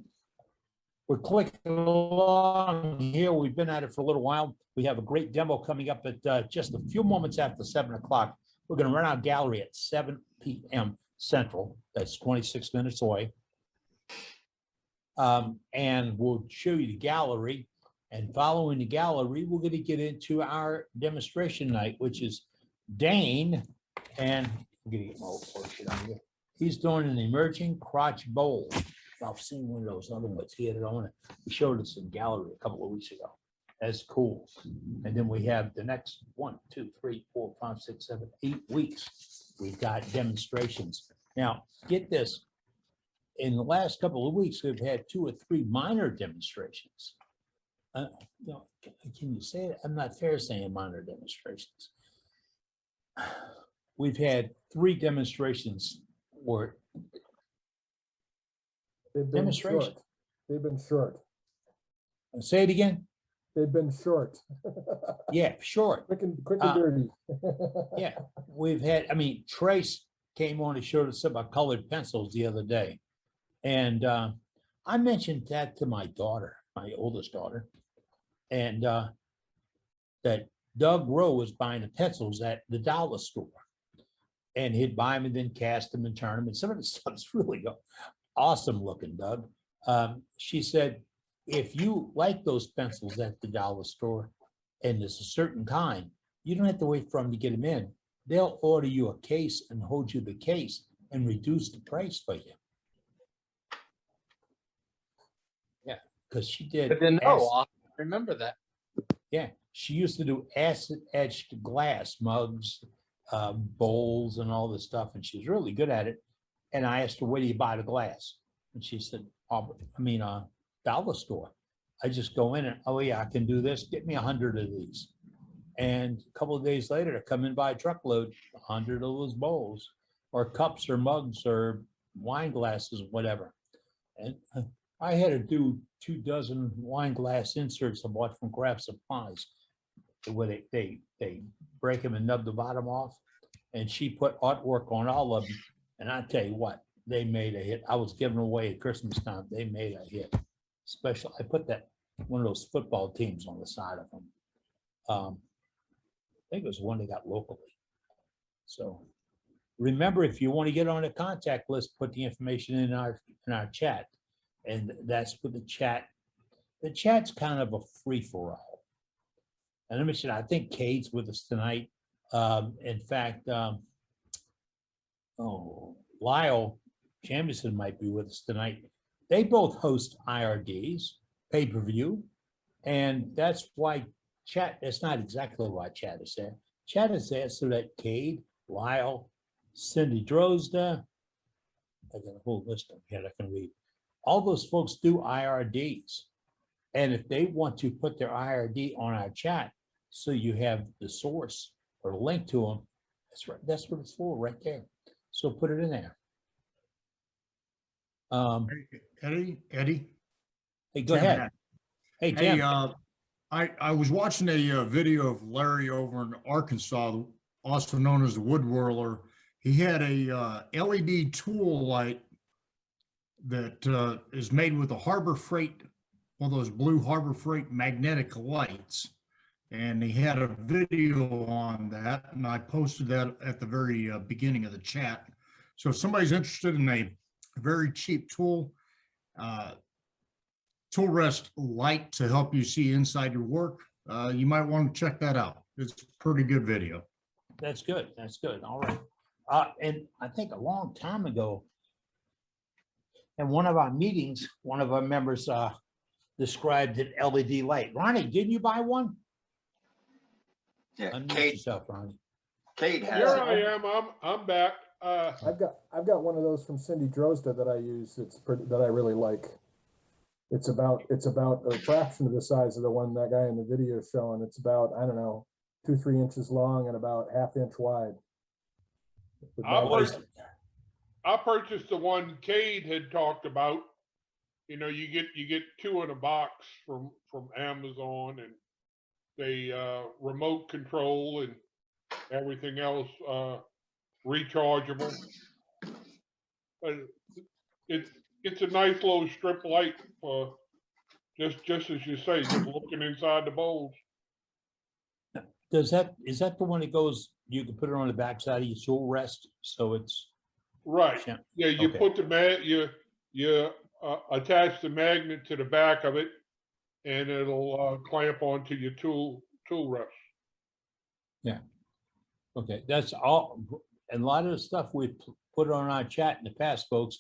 We're clicking along here. We've been at it for a little while. We have a great demo coming up at just a few moments after 7 o'clock. We're going to run our gallery at 7 p.m. Central. That's 26 minutes away. And we'll show you the gallery. And following the gallery, we're going to get into our demonstration night, which is Dane. And I'm going to get my old portrait on here. He's doing an emerging crotch bowl. I've seen one of those other ones. He had it on. He showed us in gallery a couple of weeks ago. That's cool. And then we have the next 1, 2, 3, 4, 5, 6, 7, 8 weeks. We've got demonstrations. Now, get this. In the last couple of weeks, we've had 2 or 3 minor demonstrations. Can you say it? I'm not fair saying minor demonstrations. We've had 3 demonstrations or They've been demonstration. short. They've been short. Say it again. They've been short. Yeah, short. Quick and dirty. Yeah, we've had, I mean, Trace came on and showed us about colored pencils the other day. And I mentioned that to my daughter, my oldest daughter, and that Doug Rowe was buying the pencils at the dollar store. And he'd buy them and then cast them and turn them. And some of the stuff's really awesome looking, Doug. She said, if you like those pencils at the dollar store and there's a certain kind, you don't have to wait for them to get them in. They'll order you a case and hold you the case and reduce the price for you. Yeah, because she did. I didn't know. I'll remember that. Yeah, she used to do acid etched glass mugs, bowls and all this stuff, and she's really good at it. And I asked her, where do you buy the glass? And she said, dollar store. I just go in and, oh yeah, I can do this. Get me 100 of these. And a couple of days later, to come in by a truckload, 100 of those bowls or cups or mugs or wine glasses, whatever. And I had to do 24 wine glass inserts I bought from Craft Supplies, where they break them and nub the bottom off. And she put artwork on all of them. And I tell you what, they made a hit. I was giving away at Christmas time. They made a hit. Special. I put that one of those football teams on the side of them. I think it was one they got locally. So remember, if you want to get on the contact list, put the information in our chat. And that's for the chat. The chat's kind of a free-for-all. And let me say, I think Cade's with us tonight. In fact, Lyle Jamison might be with us tonight. They both host IRDs, pay-per-view, and that's why chat, that's not exactly why chat is there. Chat is there so that Cade, Lyle, Cindy Drozda, I got a whole list of here I can read. All those folks do IRDs. And if they want to put their IRD on our chat, so you have the source or link to them, that's right. That's what it's for right there. So put it in there. Eddie. Hey, go ahead. Hey, Tim. Hey, I was watching a video of Larry over in Arkansas, also known as the Wood Whirler. He had a LED tool light that is made with a Harbor Freight, one of those blue Harbor Freight magnetic lights. And he had a video on that, and I posted that at the very beginning of the chat. So if somebody's interested in a very cheap tool rest light to help you see inside your work, you might want to check that out. It's a pretty good video. That's good. That's good. All right. And I think a long time ago, in one of our meetings, one of our members described an LED light. Ronnie, didn't you buy one? Yeah, Unmute yourself, Ronnie. Cade has Here it. I am. I'm back. I've got one of those from Cindy Drozda that I use. It's pretty, that I really like. It's about a fraction of the size of the one that guy in the video is showing. It's about, I don't know, 2-3 inches long and about ½ inch wide. I purchased the one Cade had talked about. You know, you get 2 in a box from Amazon, and they remote control and everything else rechargeable. But it's a nice little strip light for just as you say, just looking inside the bowls. Is that the one that goes, you can put it on the backside of your tool rest, so it's right. Yeah, you okay. put the mat, your attach the magnet to the back of it, and it'll clamp onto your tool rest. Yeah. Okay, that's all. And a lot of the stuff we put on our chat in the past, folks,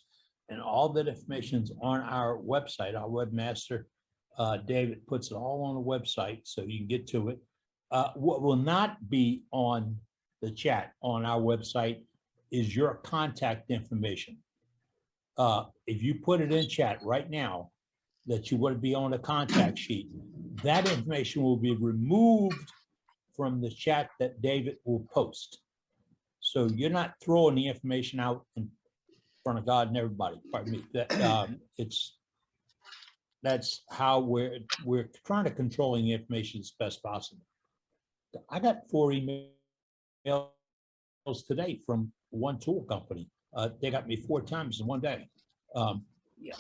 and all that information's on our website. Our webmaster, David, puts it all on the website so you can get to it. What will not be on the chat on our website is your contact information. If you put it in chat right now, that you want to be on a contact sheet, that information will be removed from the chat that David will post. So you're not throwing the information out in front of God and everybody, pardon me, that that's how we're trying to control the information as best possible. I got 4 emails today from one tool company. They got me 4 times in one day. Yeah,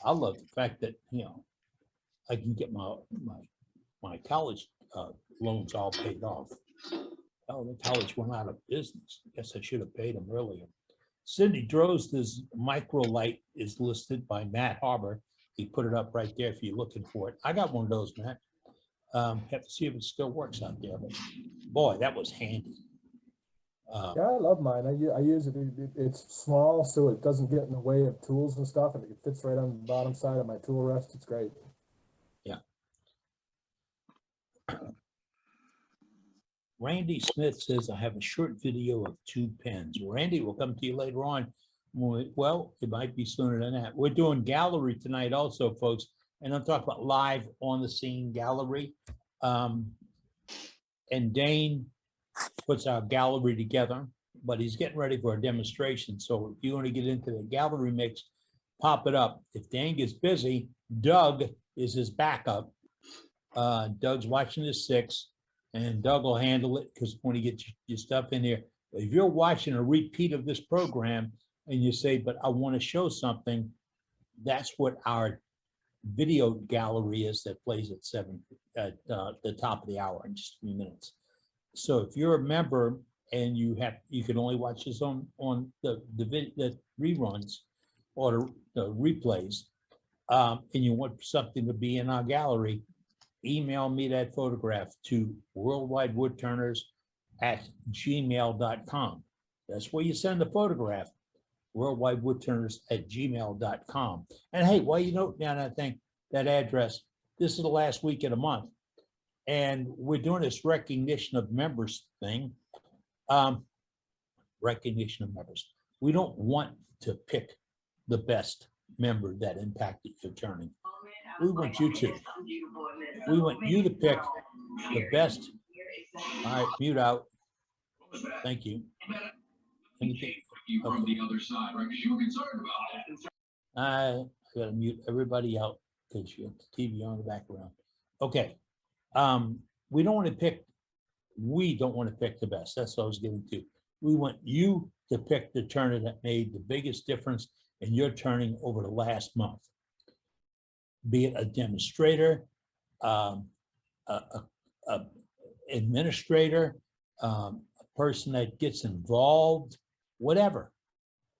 I love the fact that, you know, I can get my college loans all paid off. Oh, the college went out of business. Guess I should have paid them earlier. Cindy Drozda's micro light is listed by Matt Harbor. He put it up right there if you're looking for it. I got one of those, Matt. Have to see if it still works out there. But boy, that was handy. Yeah, I love mine. I use it. It's small, so it doesn't get in the way of tools and stuff, and it fits right on the bottom side of my tool rest. It's great. Yeah. Randy Smith says, I have a short video of 2 pens. Randy, we'll come to you later on. Well, it might be sooner than that. We're doing gallery tonight also, folks. And I'm talking about live on the scene gallery. And Dane puts our gallery together, but he's getting ready for a demonstration. So if you want to get into the gallery mix, pop it up. If Dane gets busy, Doug is his backup. Doug's watching the 6. And Doug will handle it because when he gets your stuff in here, if you're watching a repeat of this program and you say, but I want to show something, that's what our video gallery is that plays at 7 at the top of the hour in just a few minutes. So if you're a member and you can only watch this on the reruns or the replays, and you want something to be in our gallery, email me that photograph to worldwidewoodturners@gmail.com. That's where you send the photograph, worldwidewoodturners@gmail.com. And hey, while you note down that address, this is the last week of the month, and we're doing this recognition of members thing. Recognition of members. We don't want to pick the best member that impacted your turning. We want you to. We want you to pick the best. All right, mute out. Thank you. Anything? Okay. I gotta mute everybody out because you have the TV on in the background. Okay. We don't want to pick the best. That's what I was getting to. We want you to pick the turner that made the biggest difference in your turning over the last month. Be it a demonstrator, a administrator, a person that gets involved, whatever.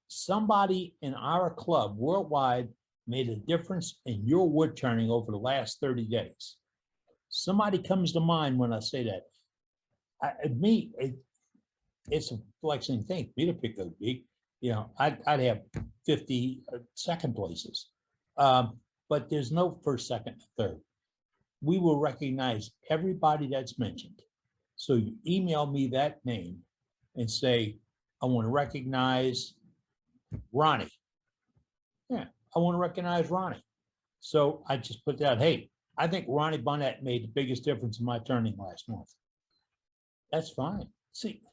Somebody in our club worldwide made a difference in your wood turning over the last 30 days. Somebody comes to mind when I say that. It's a flexing thing. Me to pick a big, you know, I'd have 50 second places. But there's no first, second, and third. We will recognize everybody that's mentioned. So you email me that name and say, I want to recognize Ronnie. Yeah, I want to recognize Ronnie. So I just put that, hey, I think Ronnie Bonnet made the biggest difference in my turning last month. That's fine. See,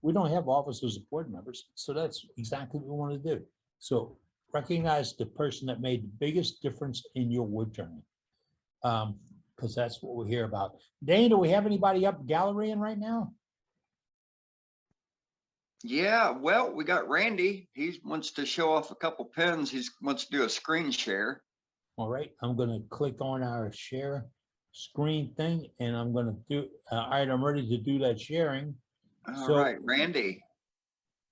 we don't have officers or board members, so that's exactly what we want to do. So recognize the person that made the biggest difference in your wood turning, because that's what we're here about. Dane, do we have anybody up gallerying right now? Yeah, well, we got Randy. He wants to show off a couple pens. He wants to do a screen share. All right, I'm going to click on our share screen thing, and I'm going to do. All right, I'm ready to do that sharing. All So, right, Randy.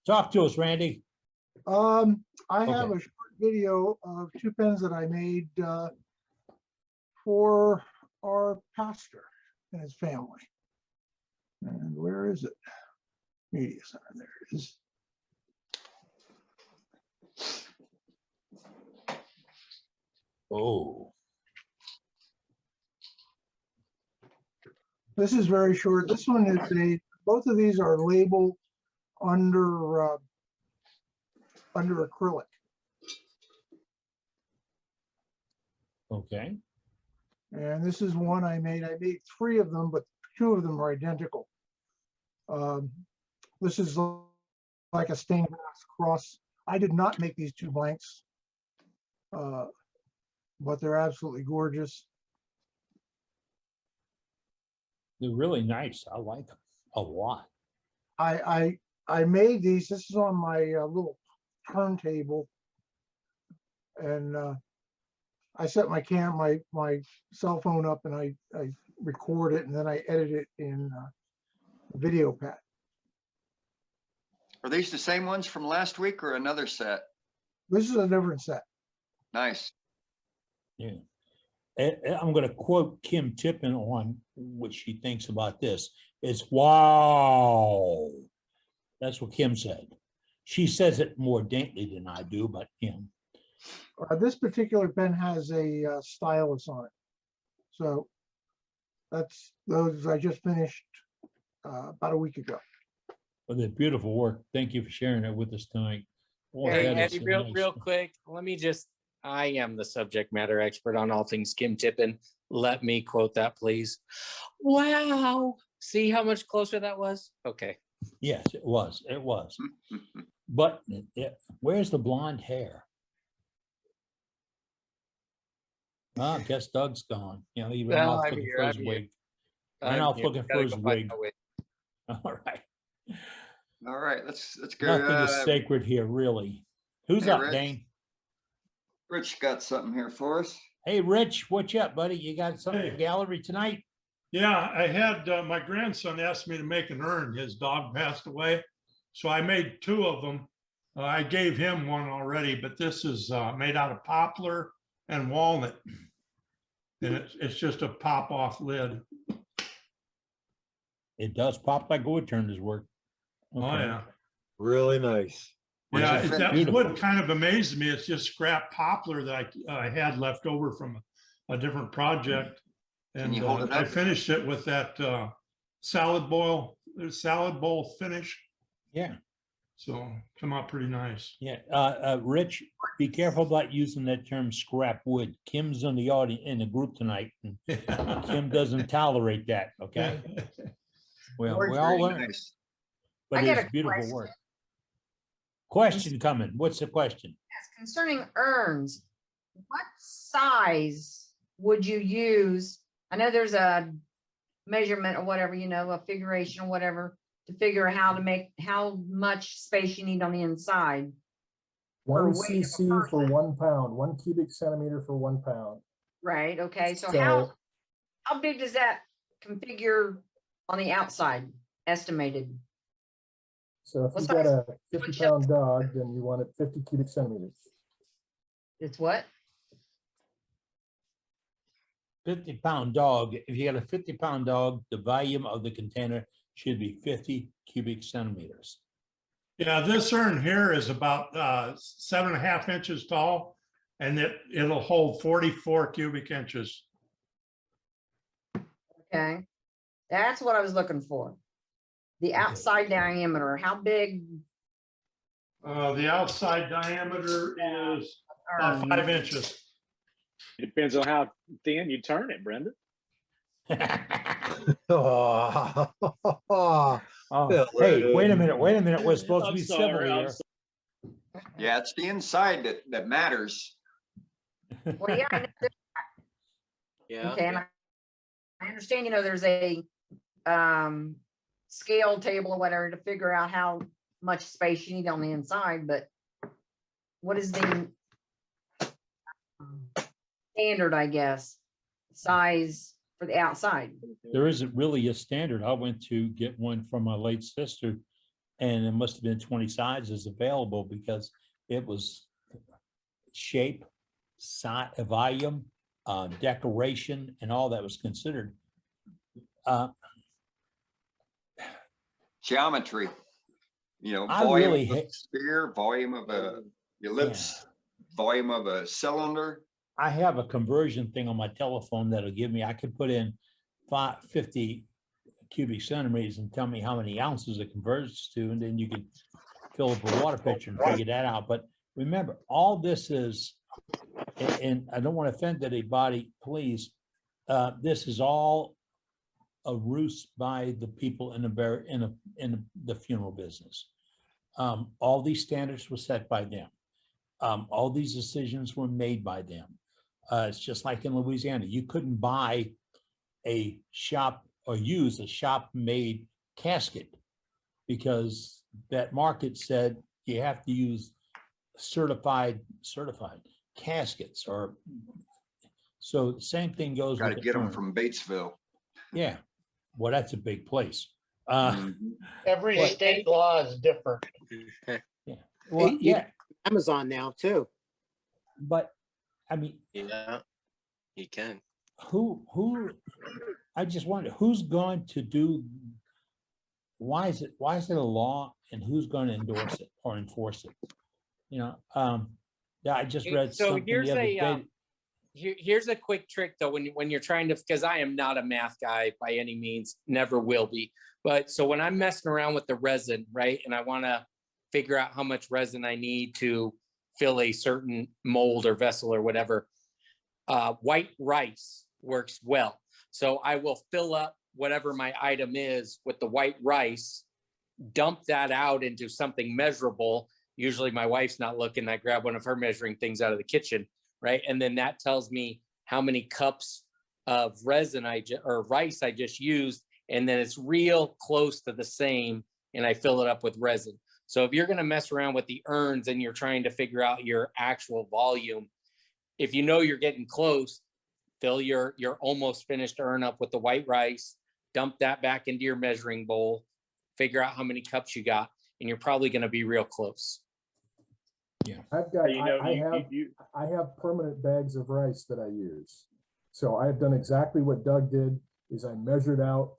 Talk to us, Randy. I have a short video of two pens that I made for our pastor and his family. And where is it? Media Center, there it is. Oh, This is very short. This one is both of these are labeled under acrylic. okay. And this is one I made. I made 3 of them, but 2 of them are identical. This is like a stained glass cross. I did not make these 2 blanks, but they're absolutely gorgeous. They're really nice. I like them a lot. I made these. This is on my little turntable, and I set my my cell phone up, and I record it, and then I edit it in Video Pad. Are these the same ones from last week or another set? This is a different set. Nice. Yeah. I'm going to quote Kim Tippin on what she thinks about this. It's wow. That's what Kim said. She says it more daintily than I do, but This particular pen has a stylus on it. So that's those I just finished about a week ago. Well, they're beautiful work. Thank you for sharing it with us tonight. Boy, Hey, that is Eddie, so real, nice. real quick, I am the subject matter expert on all things Kim Tippin. Let me quote that, please. Wow. See how much closer that was? Okay. Yes, it was. It was. But where's the blonde hair? Well, I guess Doug's gone. He went Well, off I'm looking here, for his I'm here. wig. Went off looking for Gotta his go find wig. my wig. All right. All right, let's go. Nothing is sacred here, really. Who's Hey, up, Rich. Dane? Rich got something here for us. Hey, Rich, what's up, buddy? You got something in the gallery tonight? Yeah, I had my grandson asked me to make an urn. His dog passed away. So I made 2 of them. I gave him one already, but this is made out of poplar and walnut. And it's just a pop off lid. It does pop like wood turners work. Oh, yeah. Really nice. Yeah, What'd you that finish? wood kind of amazed me. It's just scrap poplar that I had left over from a different project. Can And you hold it I up? finished it with that salad bowl finish. Yeah. So come out pretty nice. Yeah. Rich, be careful about using that term scrap wood. Kim's in the audience in the group tonight. And Kim doesn't tolerate that. Okay. Well, we all Very learn, nice. but I got it's a beautiful question. work. Question coming. What's the question? Yes, concerning urns, what size would you use? I know there's a measurement or whatever, a figuration or whatever to figure out how much space you need on the inside. 1 weight of a cc for person. 1 pound, 1 cubic centimeter for 1 pound. Right, okay, so So- how big does that configure on the outside, estimated? So if What you got size? a 50-pound dog, then you want it 50 cubic centimeters. It's what? 50-pound dog. If you got a 50-pound dog, the volume of the container should be 50 cubic centimeters. Yeah, this urn here is about 7.5 inches tall, and it'll hold 44 cubic inches. Okay, that's what I was looking for. The outside diameter, how big? The outside diameter is about 5 inches. It depends on how thin you turn it, Brenda. Oh, Hey, wait a minute. We're supposed to I'm be sorry, civil I'm here. Yeah, it's the inside that matters. Well, yeah, I know that. Yeah. Okay, and I understand, there's a scale table or whatever to figure out how much space you need on the inside, but what is the standard, I guess, size for the outside? There isn't really a standard. I went to get one from my late sister, and it must have been 20 sizes available because it was shape, volume, decoration, and all that was considered. Geometry, you know, I volume really of a hate- sphere, volume of a ellipse, volume of a cylinder. I have a conversion thing on my telephone that'll give me, I could put in 50 cubic centimeters and tell me how many ounces it converts to, and then you can fill up a water pitcher and figure that out. But remember, all this is, and I don't want to offend anybody, please, this is all a ruse by the people in the funeral business. All these standards were set by them. All these decisions were made by them. It's just like in Louisiana, you couldn't buy a shop or use a shop-made casket because that market said you have to use certified caskets, or so the same thing goes Got with to the get them urn. from Batesville. Yeah, well, that's a big place. Every But- state law is different. Well, yeah, Amazon now too. but I mean, Yeah, you can. who I just wonder who's going to do, why is it a law, and who's going to endorse it or enforce it? Yeah, I just read So something here's the other a day. here's a quick trick though when you're trying to, because I am not a math guy by any means, never will be. But so when I'm messing around with the resin, right, and I want to figure out how much resin I need to fill a certain mold or vessel or whatever, white rice works well. So I will fill up whatever my item is with the white rice, dump that out into something measurable. Usually my wife's not looking, I grab one of her measuring things out of the kitchen, right? And then that tells me how many cups of resin or rice I just used. And then it's real close to the same, and I fill it up with resin. So if you're going to mess around with the urns and you're trying to figure out your actual volume, if you know you're getting close, fill your almost finished urn up with the white rice, dump that back into your measuring bowl, figure out how many cups you got, and you're probably going to be real close. I've got, I have permanent bags of rice that I use. So I've done exactly what Doug did, is I measured out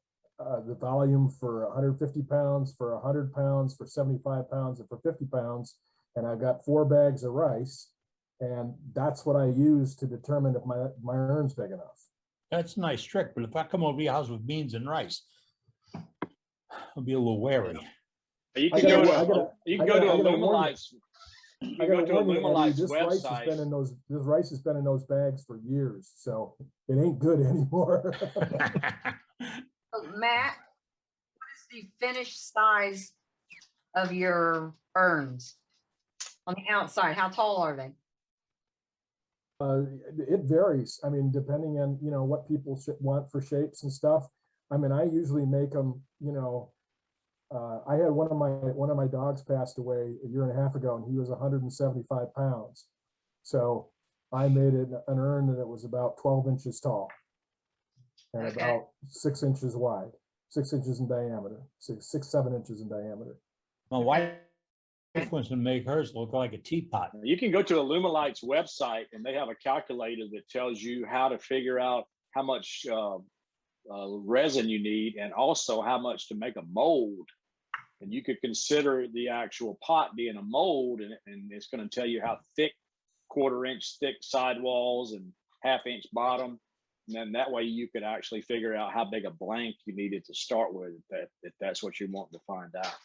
the volume for 150 pounds, for 100 pounds, for 75 pounds, and for 50 pounds. And I've got 4 bags of rice. And that's what I use to determine if my urn's big enough. That's a nice trick, but if I come over to your house with beans and rice, I'll be a little wary. You can go to Illumilites. You I can go gotta to warn you, Eddie, Illumilites this rice has website. been in those, this rice has been in those bags for years, so it ain't good anymore. So, Matt, what is the finished size of your urns on the outside? How tall are they? It varies. I mean, depending on, you know, what people want for shapes and stuff. I mean, I usually make them, you know, I had one of my dogs passed away a year and a half ago, and he was 175 pounds. So I made it an urn that was about 12 inches tall and about 6 inches wide, 6 inches in diameter, 7 inches in diameter. My wife wants to make hers look like a teapot. You can go to Illumilites website, and they have a calculator that tells you how to figure out how much resin you need, and also how much to make a mold. And you could consider the actual pot being a mold, and it's going to tell you how thick, 1/4 inch thick sidewalls and 1/2 inch bottom. And then that way you could actually figure out how big a blank you needed to start with, if that's what you want to find out.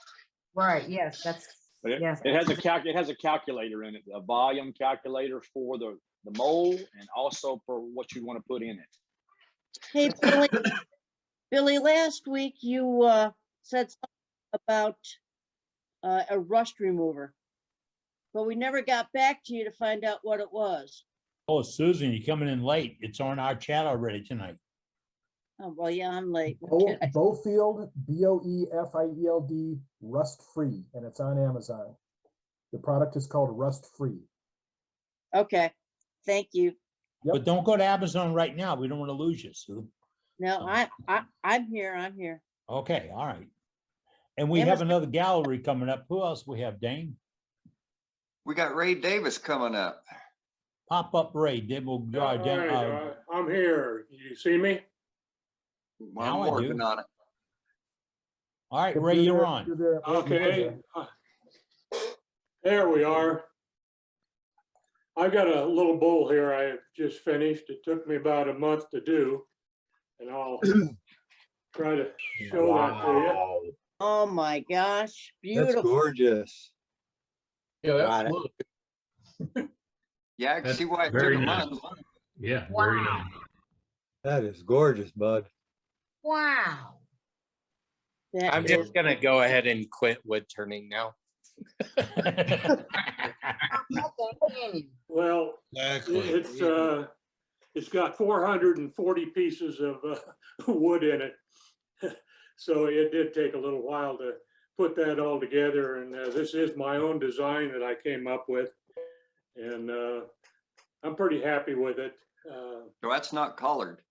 Right, yes, that's, But it, yes. it has a calculator in it, a volume calculator for the mold, and also for what you want to put in it. Hey, Billy, Billy, last week you said something about a rust remover, but we never got back to you to find out what it was. Oh, Susan, you're coming in late. It's on our chat already tonight. Oh, well, yeah, I'm late. Bofield, Boefield, rust free, and it's on Amazon. The product is called Rust Free. Okay, thank you. But don't go to Amazon right now. We don't want to lose you, Sue. No, I'm here. I'm here. Okay, all right. And we have another gallery coming up. Who else we have, Dane? We got Ray Davis coming up. Pop up, Ray. Then we'll go. All right, I'm here. You see me? Now I do. working on it. All right, If Ray, you're you're there, on. you're there. Okay. There we are. I've got a little bowl here I have just finished. It took me about a month to do, and I'll try to show that to you. Oh my gosh, That's beautiful. gorgeous. Yeah, Got it. look. Yeah, I can That's see why it took very a nice. month. Yeah, very Wow. nice. That is gorgeous, bud. Wow. That I'm is- just gonna go ahead and quit wood turning now. Well, it's got 440 pieces of wood in it. So it did take a little while to put that all together. And this is my own design that I came up with. And I'm pretty happy with it. So that's not colored.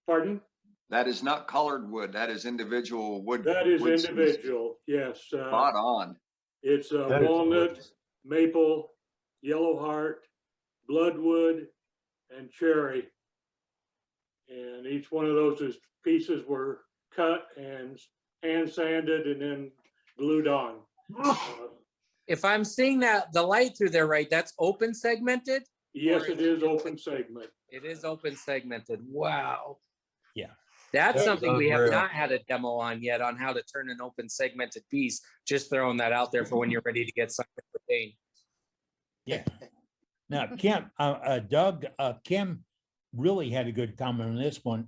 Pardon? That is not colored wood. That is individual wood. That is wood species. individual, yes. Spot on. It's That is walnut, gorgeous. maple, yellow heart, bloodwood, and cherry. And each one of those pieces were cut and hand sanded and then glued on. If I'm seeing that the light through there right, that's open segmented? Yes, Or it is open segment. It is open segmented. Wow. Yeah. That's That's something we have unreal. not had a demo on yet on how to turn an open segmented piece. Just throwing that out there for when you're ready to get something for Dane. Yeah. Now, Kim, Doug, Kim really had a good comment on this one.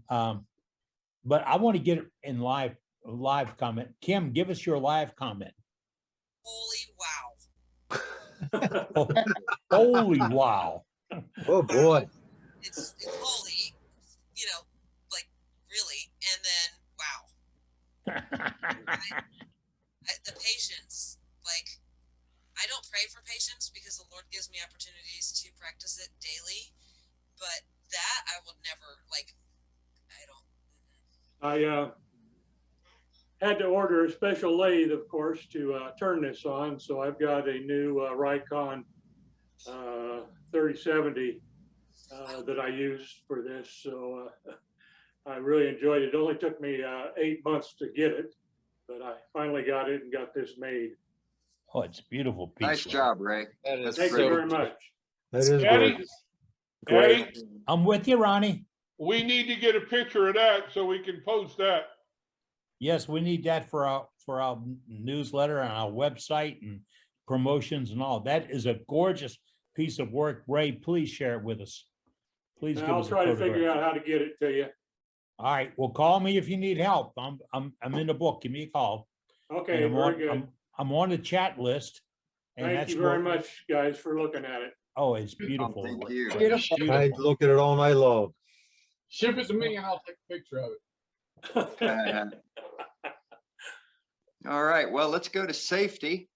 But I want to get it in live comment. Kim, give us your live comment. Oh, holy wow. Oh, boy. It's holy, you know, like really, and then wow. The patience, like I don't pray for patience because the Lord gives me opportunities to practice it daily, but that I will never like. I had to order a special lathe, of course, to turn this on. So I've got a new Rikon 3070 that I use for this. So I really enjoyed it. It only took me 8 months to get it, but I finally got it and got this made. Oh, it's a beautiful piece. Nice job, Ray. That Thank you very much. That is Eddie, gorgeous. Eddie, I'm with you, Ronnie. we need to get a picture of that so we can post that. Yes, we need that for our newsletter and our website and promotions and all. That is a gorgeous piece of work. Ray, please share it with us. Please And give I'll us a try to figure photograph. out how to get it to you. All right, well, call me if you need help. I'm in the book. Give me a call. Okay, And very good. I'm on the chat list. And Thank that's you very what- much, guys, for looking at it. Oh, it's beautiful. Thank you. Beautiful. I look at it all night long. Ship it to me and I'll take a picture of it. All right, well, let's go to safety.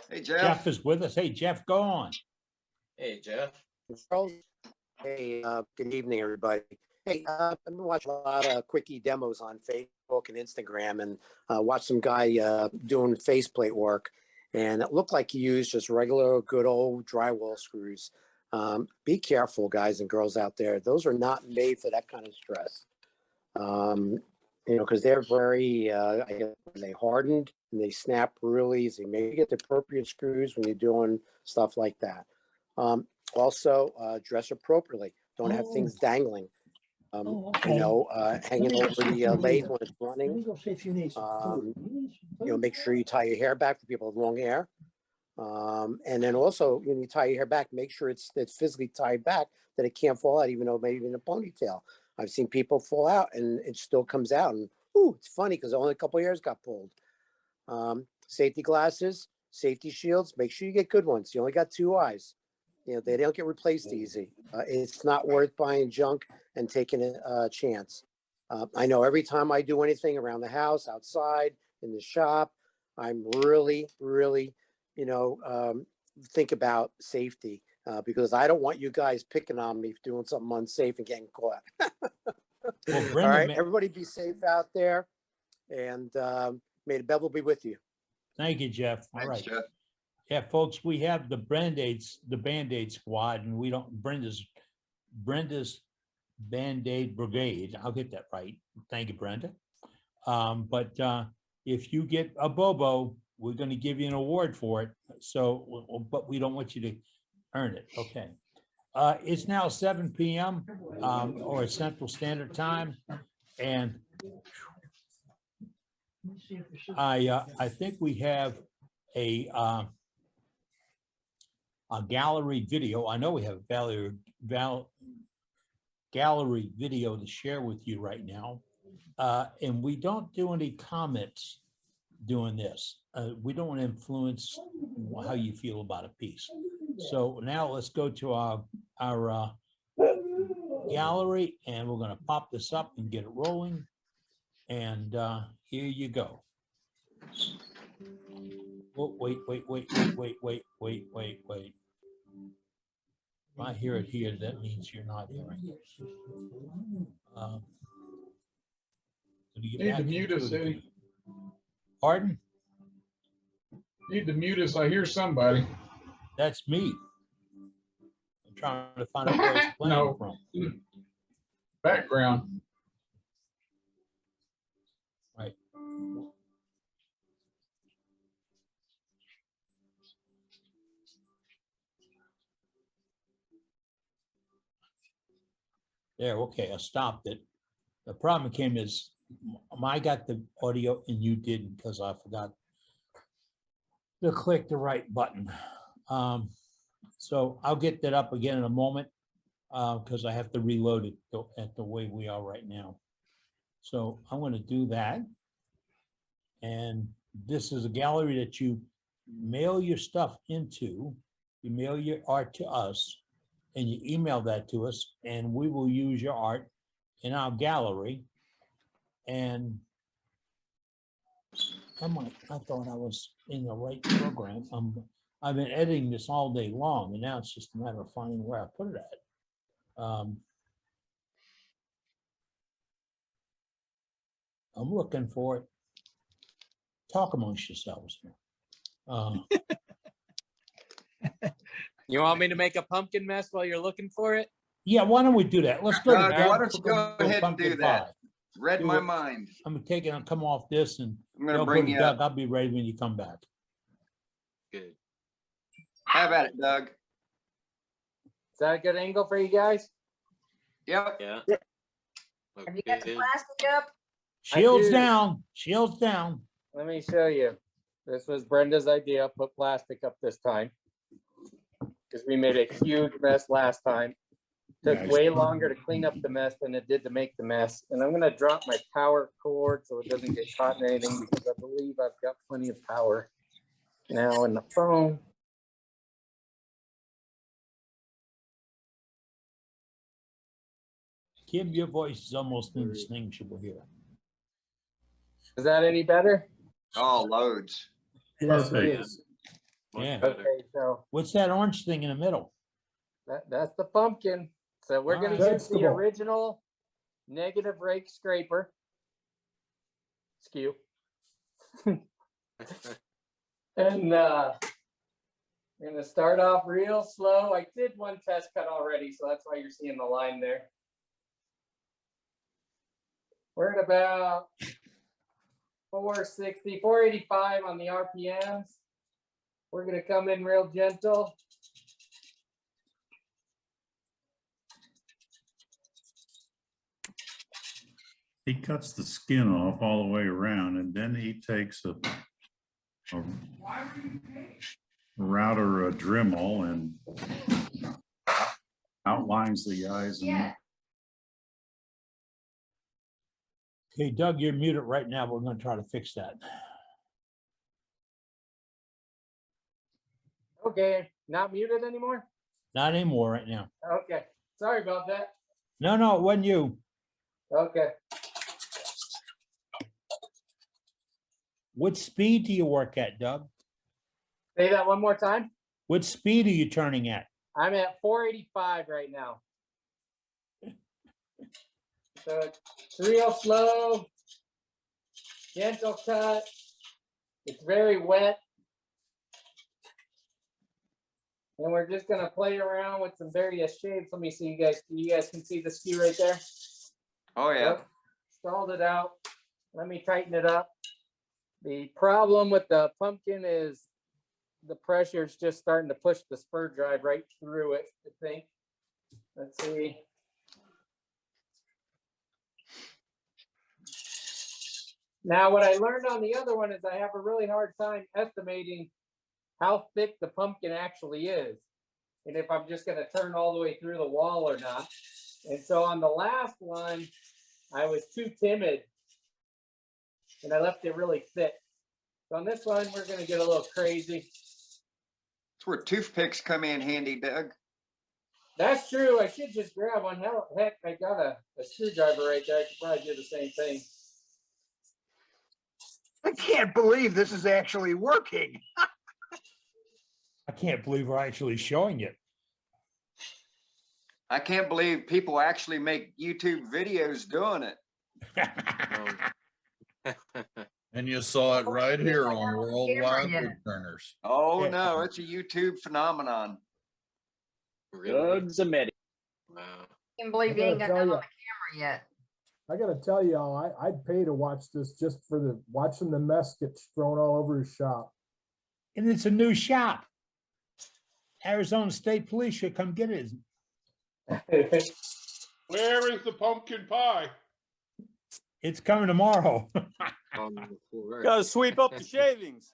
Hey, Jeff. Jeff is with us. Hey, Jeff, go on. Hey, Jeff. Hey, good evening, everybody. Hey, I've been watching a lot of quickie demos on Facebook and Instagram, and watched some guy doing faceplate work, and it looked like he used just regular, good old drywall screws. Be careful, guys and girls out there. Those are not made for that kind of stress. You know, because they're very, I guess they hardened and they snap really easy. Maybe get the appropriate screws when you're doing stuff like that. Also, dress appropriately. Don't have things dangling. You know, hanging over the lathe when it's running. You know, make sure you tie your hair back for people with long hair. And then also, when you tie your hair back, make sure it's physically tied back that it can't fall out, even though maybe in a ponytail. I've seen people fall out and it still comes out. And ooh, it's funny because only a couple of hairs got pulled. Safety glasses, safety shields. Make sure you get good ones. You only got 2 eyes. You know, they don't get replaced easy. It's not worth buying junk and taking a chance. I know every time I do anything around the house, outside, in the shop, I'm really, you know, think about safety because I don't want you guys picking on me for doing something unsafe and getting caught. Well, All Brenda, right, everybody be safe out there, and may the devil be with you. Thank you, Jeff. All Thanks, right. Jeff. Yeah, folks, we have the Band-Aids, the Band-Aid squad, and we don't, Brenda's Band-Aid Brigade. I'll get that right. Thank you, Brenda. But if you get a Bobo, we're going to give you an award for it. So, but we don't want you to earn it. Okay. It's now 7 p.m. Or Central Standard Time, and I think we have a gallery video. I know we have a gallery video to share with you right now. And we don't do any comments doing this. We don't want to influence how you feel about a piece. So now let's go to our gallery, and we're going to pop this up and get it rolling. And here you go. Oh, wait. If I hear it here, that means you're not hearing it. You need to mute us, Eddie. Pardon? You need to mute us. I hear somebody. That's me. I'm trying to find out where it's playing No. from. Background. Right. There, okay, I stopped it. The problem came is I got the audio and you didn't because I forgot to click the right button. So I'll get that up again in a moment because I have to reload it at the way we are right now. So I'm going to do that. And this is a gallery that you mail your stuff into. You mail your art to us and you email that to us, and we will use your art in our gallery. And I thought I was in the right program. I've been editing this all day long, and now it's just a matter of finding where I put it at. I'm looking for it. Talk amongst yourselves here. You want me to make a pumpkin mess while you're looking for it? Yeah, why don't we do that? Let's go to Doug, Doug. why don't you We'll go ahead and do pumpkin that? pie. Read Do my it. mind. I'm gonna take it and come off this, and I'm gonna you'll bring go to you Doug. up. I'll be ready when you come back. Good. Have at it, Doug. Is that a good angle for you guys? Yep. Yeah. Have you got the Good. plastic up? Shields do. down, shields down. Let me show you. This was Brenda's idea, put plastic up this time. Because we made a huge mess last time. Took Nice. way longer to clean up the mess than it did to make the mess. And I'm gonna drop my power cord so it doesn't get caught in anything because I believe I've got plenty of power now in the phone. Kim, your voice is almost indistinguishable here. Is that any better? Oh, loads. Perfect. Yeah. Much Yeah. better. Okay, so What's that orange thing in the middle? that's the pumpkin. So we're gonna Alright. use the Vegetable. original negative rake scraper. Skew. And I'm gonna start off real slow. I did one test cut already, so that's why you're seeing the line there. We're at about 460, 485 on the RPMs. We're gonna come in real gentle. He cuts the skin off all the way around, and then he takes a router or a Dremel and outlines the eyes. And Okay, Doug, you're muted right now. We're gonna try to fix that. Okay, not muted anymore? Not anymore right now. Okay, sorry about that. No, it wasn't you. Okay. What speed do you work at, Doug? Say that one more time. What speed are you turning at? I'm at 485 right now. So it's real slow, gentle cut. It's very wet. And we're just gonna play around with some various shapes. Let me see, you guys can see the skew right there? Oh, yeah. Yep. Stalled it out. Let me tighten it up. The problem with the pumpkin is the pressure is just starting to push the spur drive right through it, I think. Let's see. Now, what I learned on the other one is I have a really hard time estimating how thick the pumpkin actually is, and if I'm just going to turn all the way through the wall or not. And so on the last one, I was too timid, and I left it really thick. So on this one, we're going to get a little crazy. That's where toothpicks come in handy, Doug. That's true. I should just grab one. Heck, I got a screwdriver right there. I could probably do the same thing. I can't believe this is actually working. I can't believe we're actually showing it. I can't believe people actually make YouTube videos doing it. And you saw it right here on Worldwide Woodturners. Oh, no, it's a YouTube phenomenon. Doug's a medic. I can't believe you ain't got that on the camera yet. I gotta tell y'all, I'd pay to watch this just for watching the mess get thrown all over his shop. And it's a new shop. Arizona State Police should come get it. Where is the pumpkin pie? It's coming tomorrow. Gotta sweep up the shavings.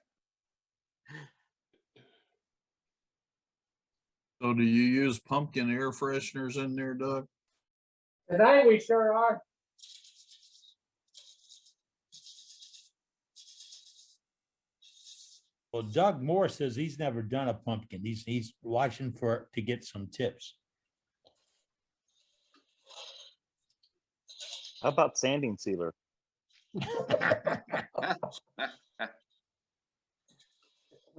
So do you use pumpkin air fresheners in there, Doug? Tonight we sure are. Well, Doug Moore says he's never done a pumpkin. He's watching to get some tips. How about sanding sealer? With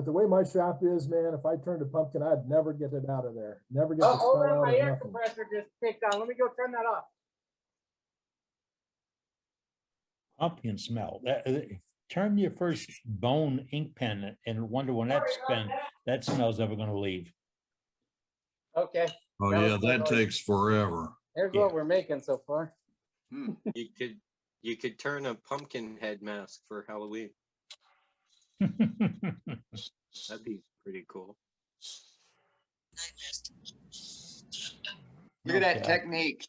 the way my shop is, man, if I turned a pumpkin, I'd never get it out of there. Never get the Hold smell on, out my of air nothing. compressor just kicked on. Let me go turn that off. Pumpkin smell. Turn your first bone ink pen and wonder when that smell's ever going to leave. Okay. Oh yeah, that takes forever. Here's what we're making so far. You could turn a pumpkin head mask for Halloween. That'd be pretty cool. Look at that technique.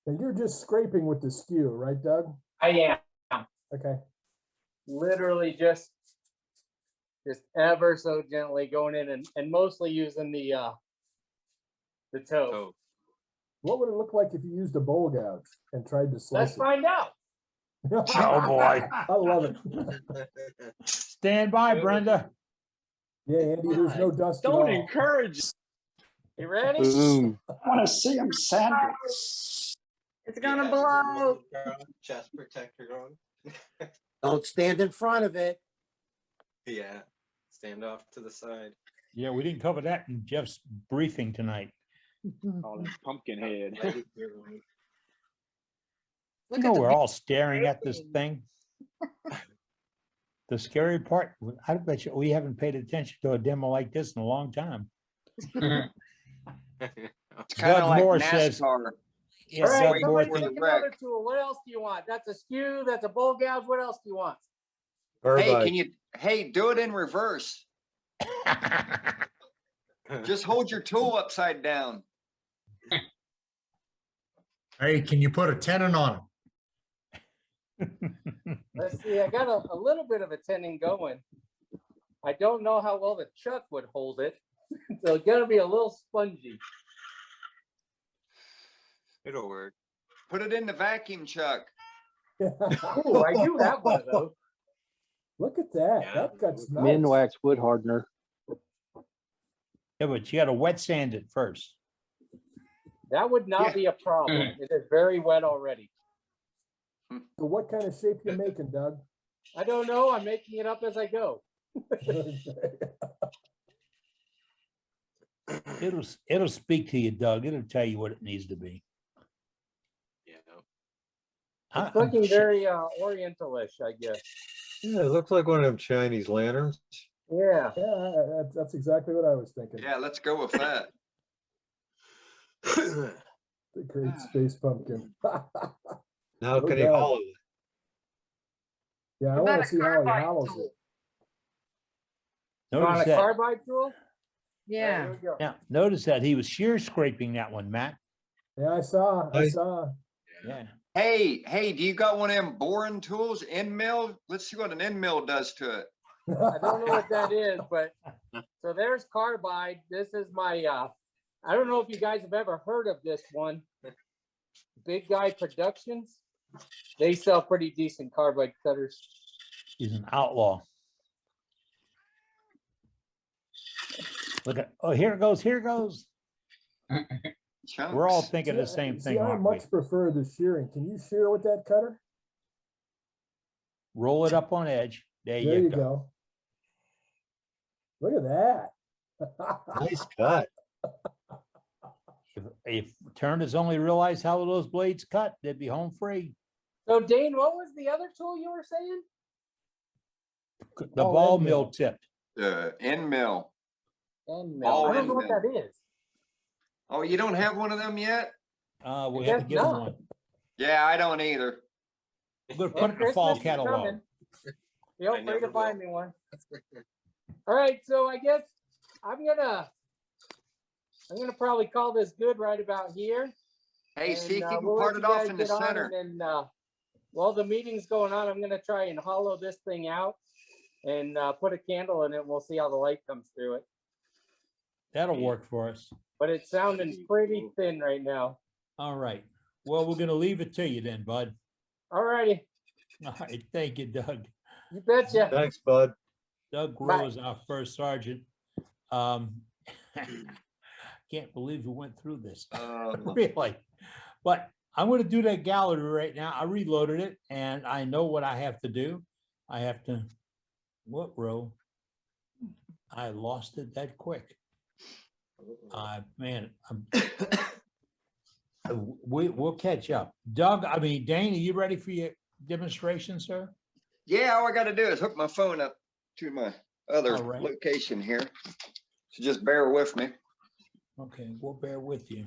And you're just scraping with the skew, right, Doug? I am. Okay. Literally just ever so gently going in and mostly using the toe. What would it look like if you used a bowl gouge and tried to slice Let's find out. Oh boy. I love it. Stand by, Brenda. Yeah, Andy, there's no dust. Don't at all. encourage. You ready? Boom. I want to see them sandwich. It's gonna blow. Chest protector on. Don't stand in front of it. Yeah. Stand off to the side. Yeah, we didn't cover that in Jeff's briefing tonight. Call it pumpkin head. You know, we're all staring at this thing. The scary part, I bet you we haven't paid attention to a demo like this in a long time. It's kind of Doug like Moore NASCAR. says, All yes, right, Doug Moore somebody thinks- take another tool. What else do you want? That's a skew, that's a bowl gouge. What else do you want? Hey, do it in reverse. Just hold your tool upside down. Hey, can you put a tenon on it? Let's see, I got a little bit of a tenon going. I don't know how well the chuck would hold it. So it's gonna be a little spongy. It'll work. Put it in the vacuum chuck. Ooh, I do have one of those. Look at that. Yeah. That gut's nice. Minwax wood hardener. Yeah, but you got to wet sand it first. That would not be a problem. It is very wet already. So what kind of shape you making, Doug? I don't know. I'm making it up as I go. It'll speak to you, Doug. It'll tell you what it needs to be. Yeah. It's looking very orientalish, I guess. Yeah, it looks like one of them Chinese lanterns. Yeah. Yeah, that's exactly what I was thinking. Yeah, let's go with that. The great space pumpkin. Now No can he doubt. hollow it? Yeah, I What want about to a see how he carbide hollows tool? it. You want Notice a that. carbide tool? Yeah. Here we go. Now, notice that he was shear scraping that one, Matt. Yeah, I saw. Yeah. Hey, do you got one of them boring tools, end mill? Let's see what an end mill does to it. I don't know what that is, but so there's carbide. This is my I don't know if you guys have ever heard of this one. Big Guy Productions. They sell pretty decent carbide cutters. He's an outlaw. Look at, oh, here it goes, here it goes. We're all thinking the same thing, I aren't we? much prefer the shearing. Can you shear with that cutter? Roll it up on edge. There There you you go. go. Look at that. Nice cut. If turners only realized how those blades cut, they'd be home free. So Dane, what was the other tool you were saying? The Oh, ball end mill mill. tip. The end mill. End mill. All I don't end know what mill. that is. Oh, you don't have one of them yet? We I have to guess get him not. one. Yeah, I don't either. We're gonna Well, put it in the fall Christmas is catalog. coming. Feel I free never to buy will. me one. All right, so I guess I'm gonna probably call this good right about here. Hey, see, keep them we'll let parted you off guys in the get on, center. and then while the meeting's going on, I'm gonna try and hollow this thing out and put a candle in it. We'll see how the light comes through it. That'll work for us. But it's sounding pretty thin right now. All right. Well, we're gonna leave it to you then, bud. All righty. All right. Thank you, Doug. You betcha. Thanks, bud. Doug Bye. Rowe is our first sergeant. Can't believe we went through this. Really. But I'm going to do that gallery right now. I reloaded it and I know what I have to do. I have to, what row? I lost it that quick. Man, we'll catch up. Doug, Dane, are you ready for your demonstration, sir? Yeah, all I gotta do is hook my phone up to my other All right. location here. So just bear with me. Okay, we'll bear with you.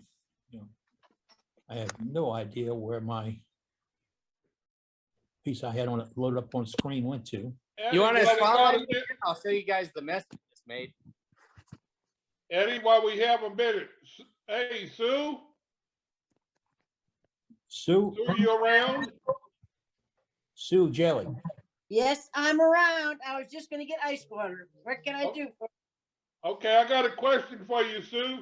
I have no idea where my piece I had on it loaded up on the screen went to. You want to Eddie, while we spotlight? got it- I'll show you guys the mess I just made. Eddie, while we have a minute, hey, Sue, Sue, you around? Sue Jelly. Yes, I'm around. I was just gonna get ice water. What can I do? Okay, I got a question for you, Sue.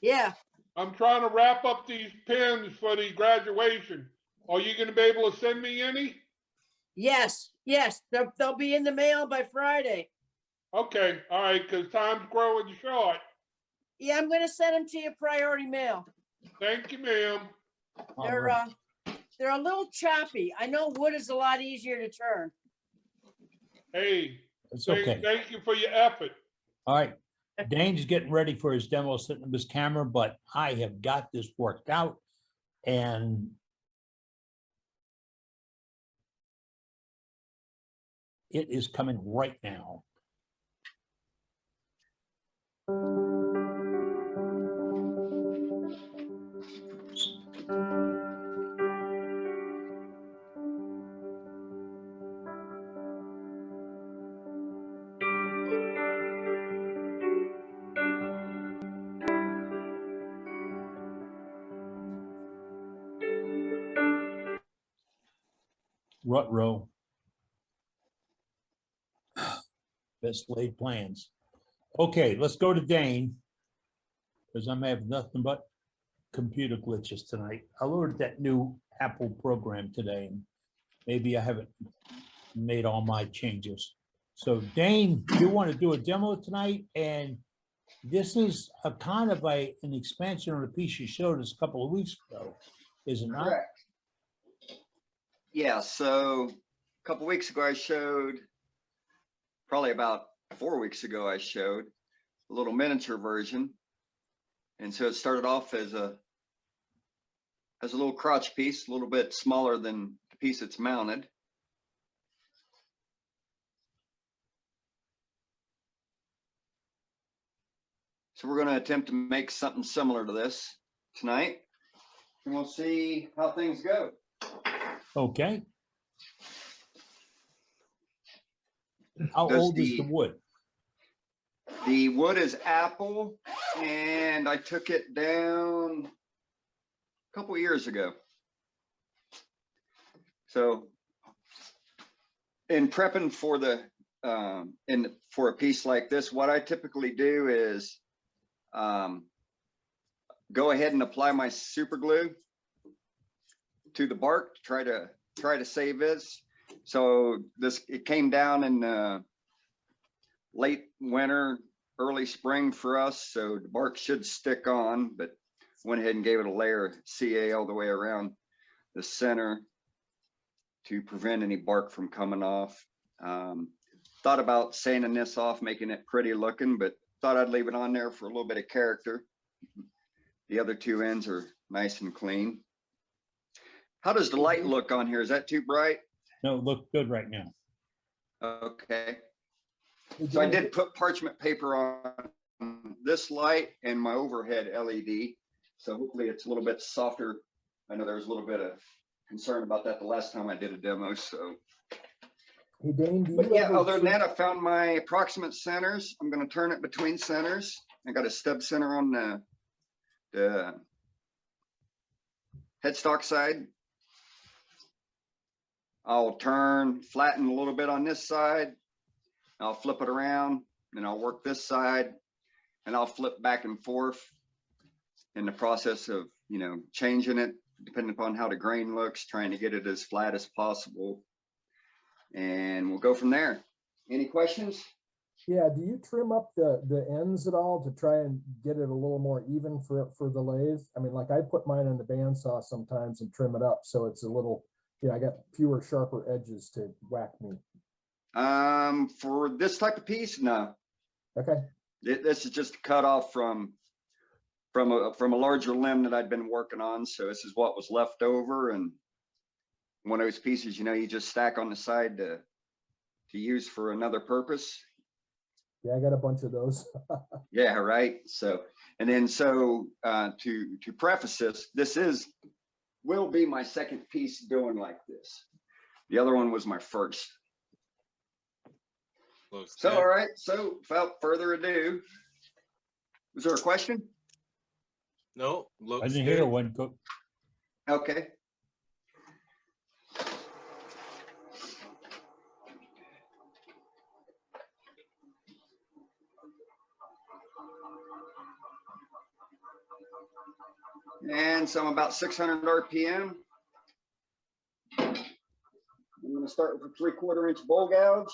Yeah, I'm trying to wrap up these pins for the graduation. Are you gonna be able to send me any? yes. They'll be in the mail by Friday. Okay, all right, because time's growing short. Yeah, I'm gonna send them to you priority mail. Thank you, ma'am. They're a little choppy. I know wood is a lot easier to turn. Hey, It's okay. thank you for your effort. All right. Dane's getting ready for his demo sitting with his camera, but I have got this worked out and it is coming right now. Rut row. Best laid plans. Okay, let's go to Dane. Because I'm having nothing but computer glitches tonight. I loaded that new Apple program today. And maybe I haven't made all my changes. So Dane, you want to do a demo tonight? And this is a kind of an expansion of a piece you showed us a couple of weeks ago, is it not? Correct. Yeah, so a couple weeks ago I showed, probably about 4 weeks ago I showed a little miniature version. And so it started off as a little crotch piece, a little bit smaller than the piece it's mounted. So we're going to attempt to make something similar to this tonight, and we'll see how things go. Okay. How Does old is the wood? The wood is apple, and I took it down a couple years ago. So in prepping for the for a piece like this, what I typically do is go ahead and apply my super glue to the bark to try to save this. So it came down in late winter, early spring for us, so the bark should stick on, but went ahead and gave it a layer of CA all the way around the center to prevent any bark from coming off. Thought about sanding this off, making it pretty looking, but thought I'd leave it on there for a little bit of character. The other two ends are nice and clean. How does the light look on here? Is that too bright? No, it looked good right now. Okay. So I did put parchment paper on this light and my overhead LED. So hopefully it's a little bit softer. I know there was a little bit of concern about that the last time I did a demo. So, Hey Dane, do but you yeah, ever other than trim- that, I found my approximate centers. I'm going to turn it between centers. I got a stub center on the headstock side. I'll turn, flatten a little bit on this side. I'll flip it around and I'll work this side and I'll flip back and forth in the process of, changing it depending upon how the grain looks, trying to get it as flat as possible. And we'll go from there. Any questions? Yeah, do you trim up the ends at all to try and get it a little more even for the lathe? I mean, like I put mine on the bandsaw sometimes and trim it up so it's a little, I got fewer sharper edges to whack me. For this type of piece, no. Okay. This is just cut off from a larger limb that I'd been working on. So this is what was left over, and one of those pieces, you just stack on the side to use for another purpose. Yeah, I got a bunch of those. Yeah, right. So, and then to preface this, will be my second piece doing like this. The other one was my first. So, all right. So without further ado, was there a question? No, looks I didn't good. hear one. Go. Okay. And so I'm about 600 RPM. I'm going to start with a 3/4 inch bowl gouge.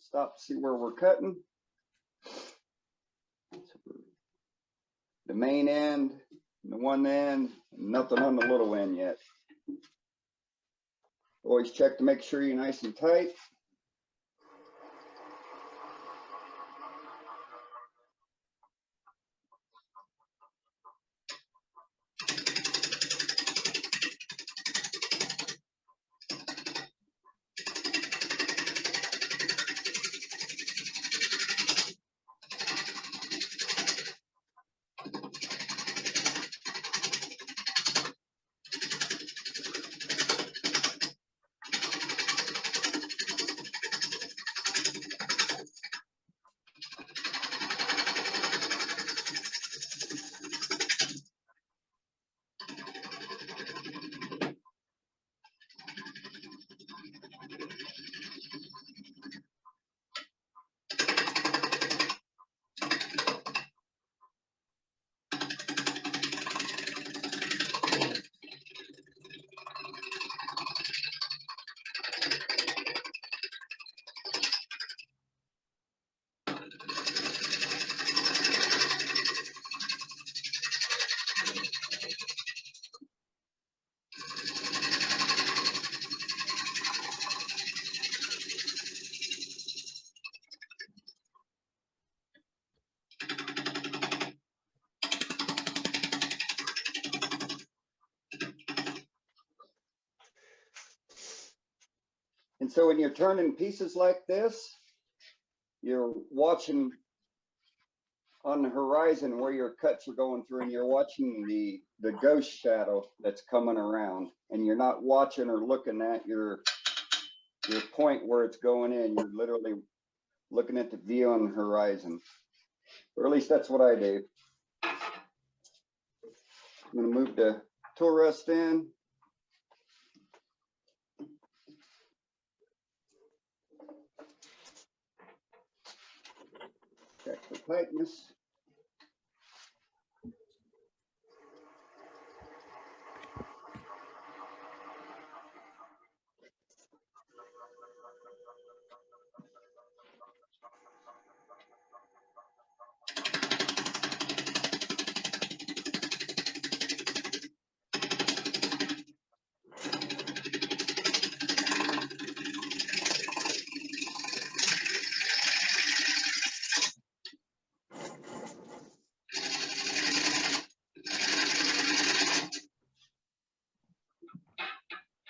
Stop to see where we're cutting. The main end, the one end, nothing on the little end yet. Always check to make sure you're nice and tight. And so when you're turning pieces like this, you're watching on the horizon where your cuts are going through, and you're watching the ghost shadow that's coming around, and you're not watching or looking at your point where it's going in. You're literally looking at the view on the horizon, or at least that's what I do. I'm going to move the tool rest in. Check for tightness.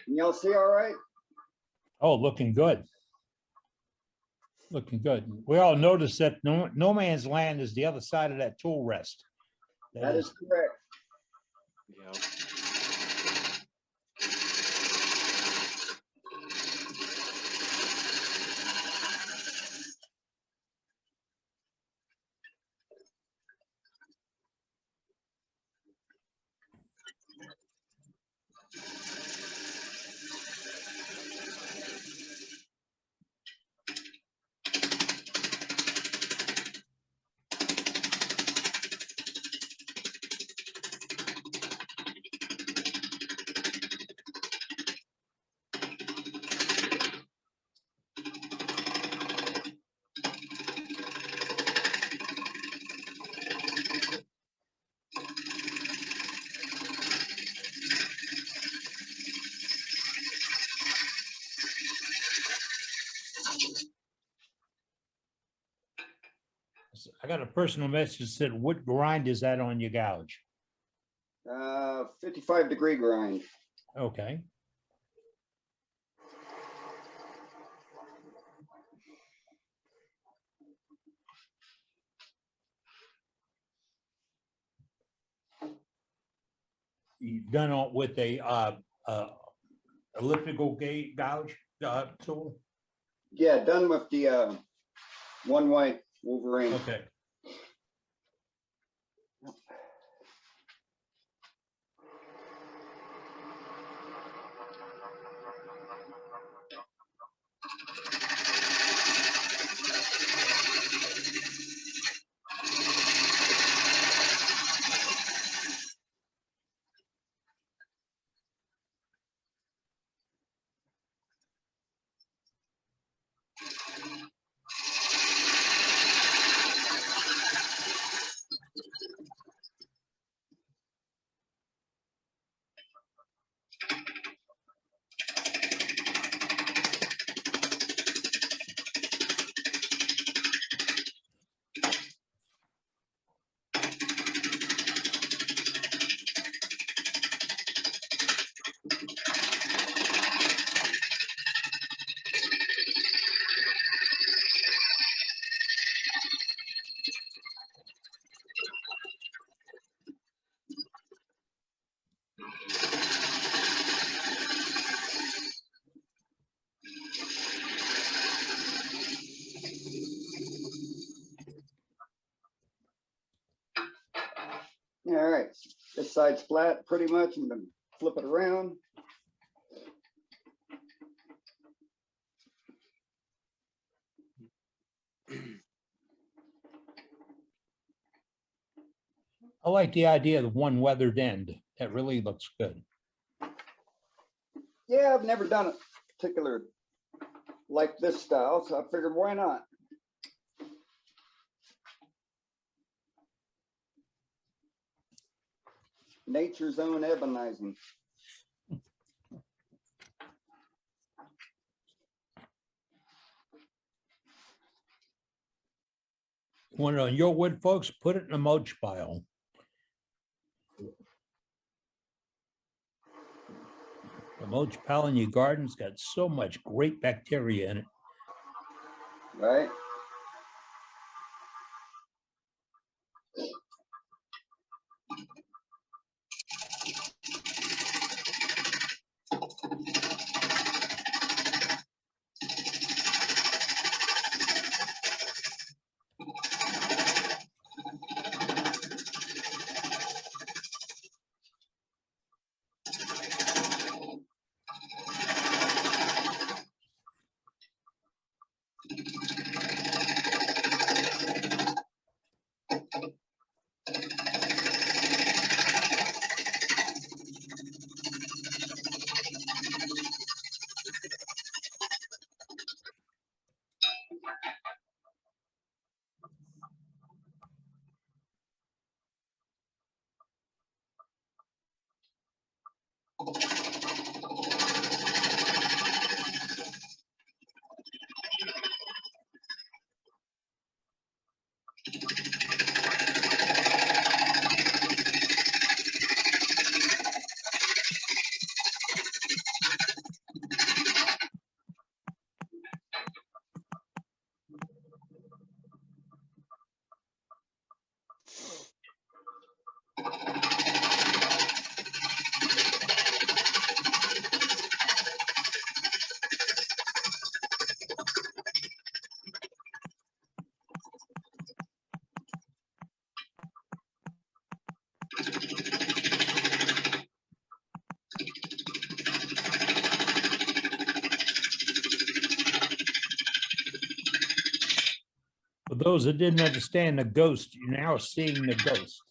Can y'all see all right? Oh, looking good. Looking good. We all noticed that no man's land is the other side of that tool rest. That is correct. Yeah. I got a personal message that said, what grind is that on your gouge? 55-degree grind. Okay. You've done it with a elliptical gouge tool? Yeah, done with the one-way Wolverine. Okay. All right, this side's flat pretty much. I'm gonna flip it around. I like the idea of the one weathered end. That really looks good. Yeah, I've never done a particular like this style, so I figured why not? Nature's own ebonizing. When on your wood, folks, put it in a mulch pile. The mulch pile in your garden's got so much great bacteria in it. Right? For those that didn't understand the ghost, you're now seeing the ghost.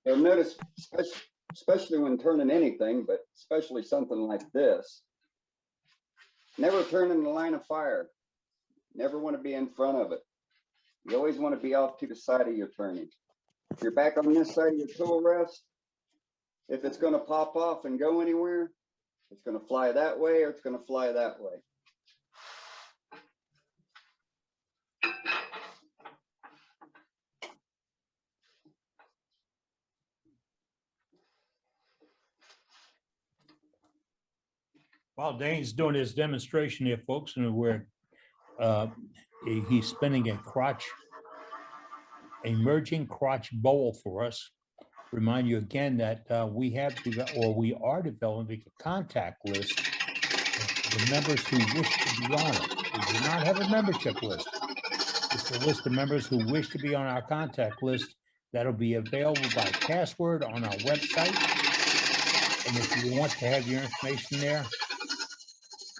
You'll notice, especially when turning anything, but especially something like this, never turn in the line of fire. Never want to be in front of it. You always want to be off to the side of your turning. If you're back on this side of your tool rest, if it's going to pop off and go anywhere, it's going to fly that way or it's going to fly that way. While Dane's doing his demonstration here, folks, and he's spinning a crotch, a merging crotch bowl for us. Remind you again that we are developing a contact list of the members who wish to be on it. We do not have a membership list. It's a list of members who wish to be on our contact list that'll be available by password on our website. And if you want to have your information there,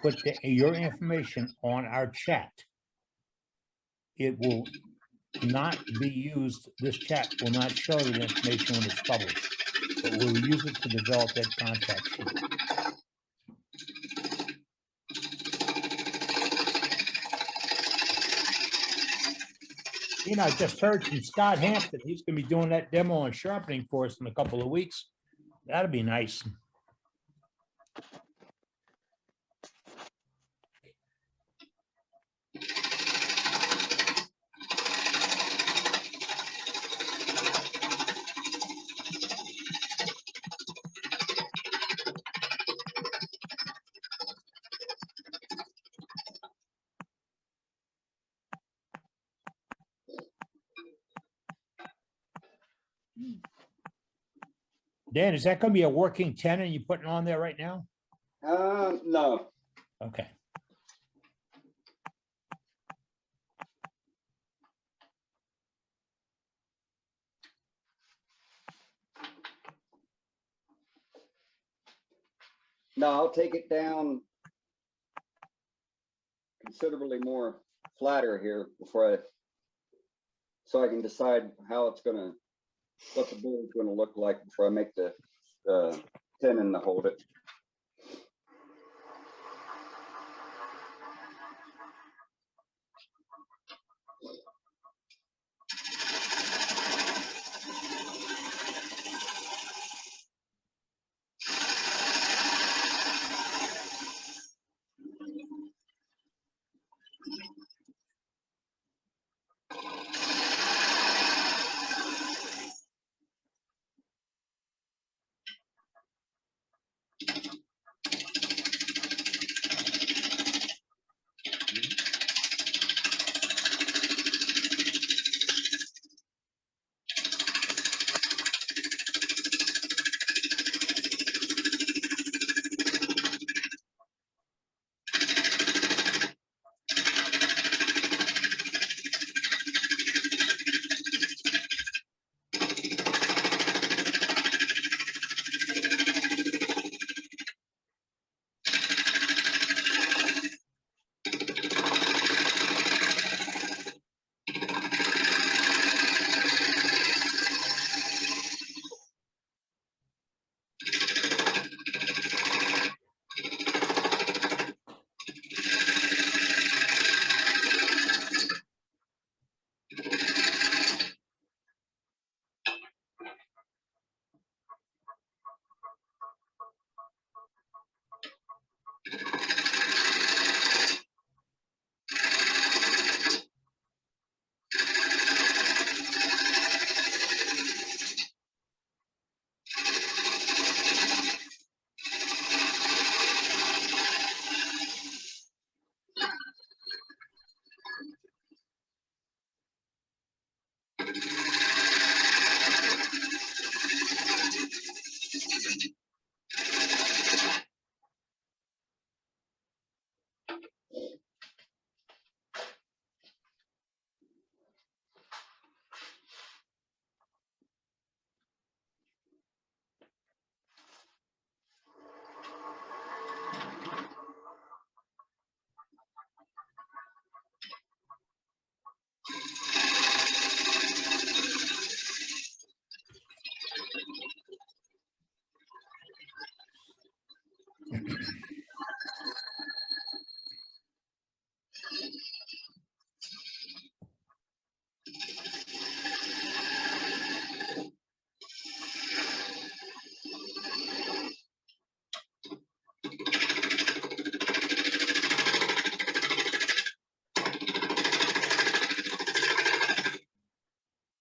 put your information on our chat. It will not be used, this chat will not show the information when it's published, but we'll use it to develop that contact sheet. You know, I just heard from Scott Hampton, he's gonna be doing that demo and sharpening for us in a couple of weeks. That'd be nice. Dan, is that going to be a working tenon you're putting on there right now? No. Okay. No, I'll take it down considerably more flatter here so I can decide how it's gonna, what the board is gonna look like before I make the tenon to hold it.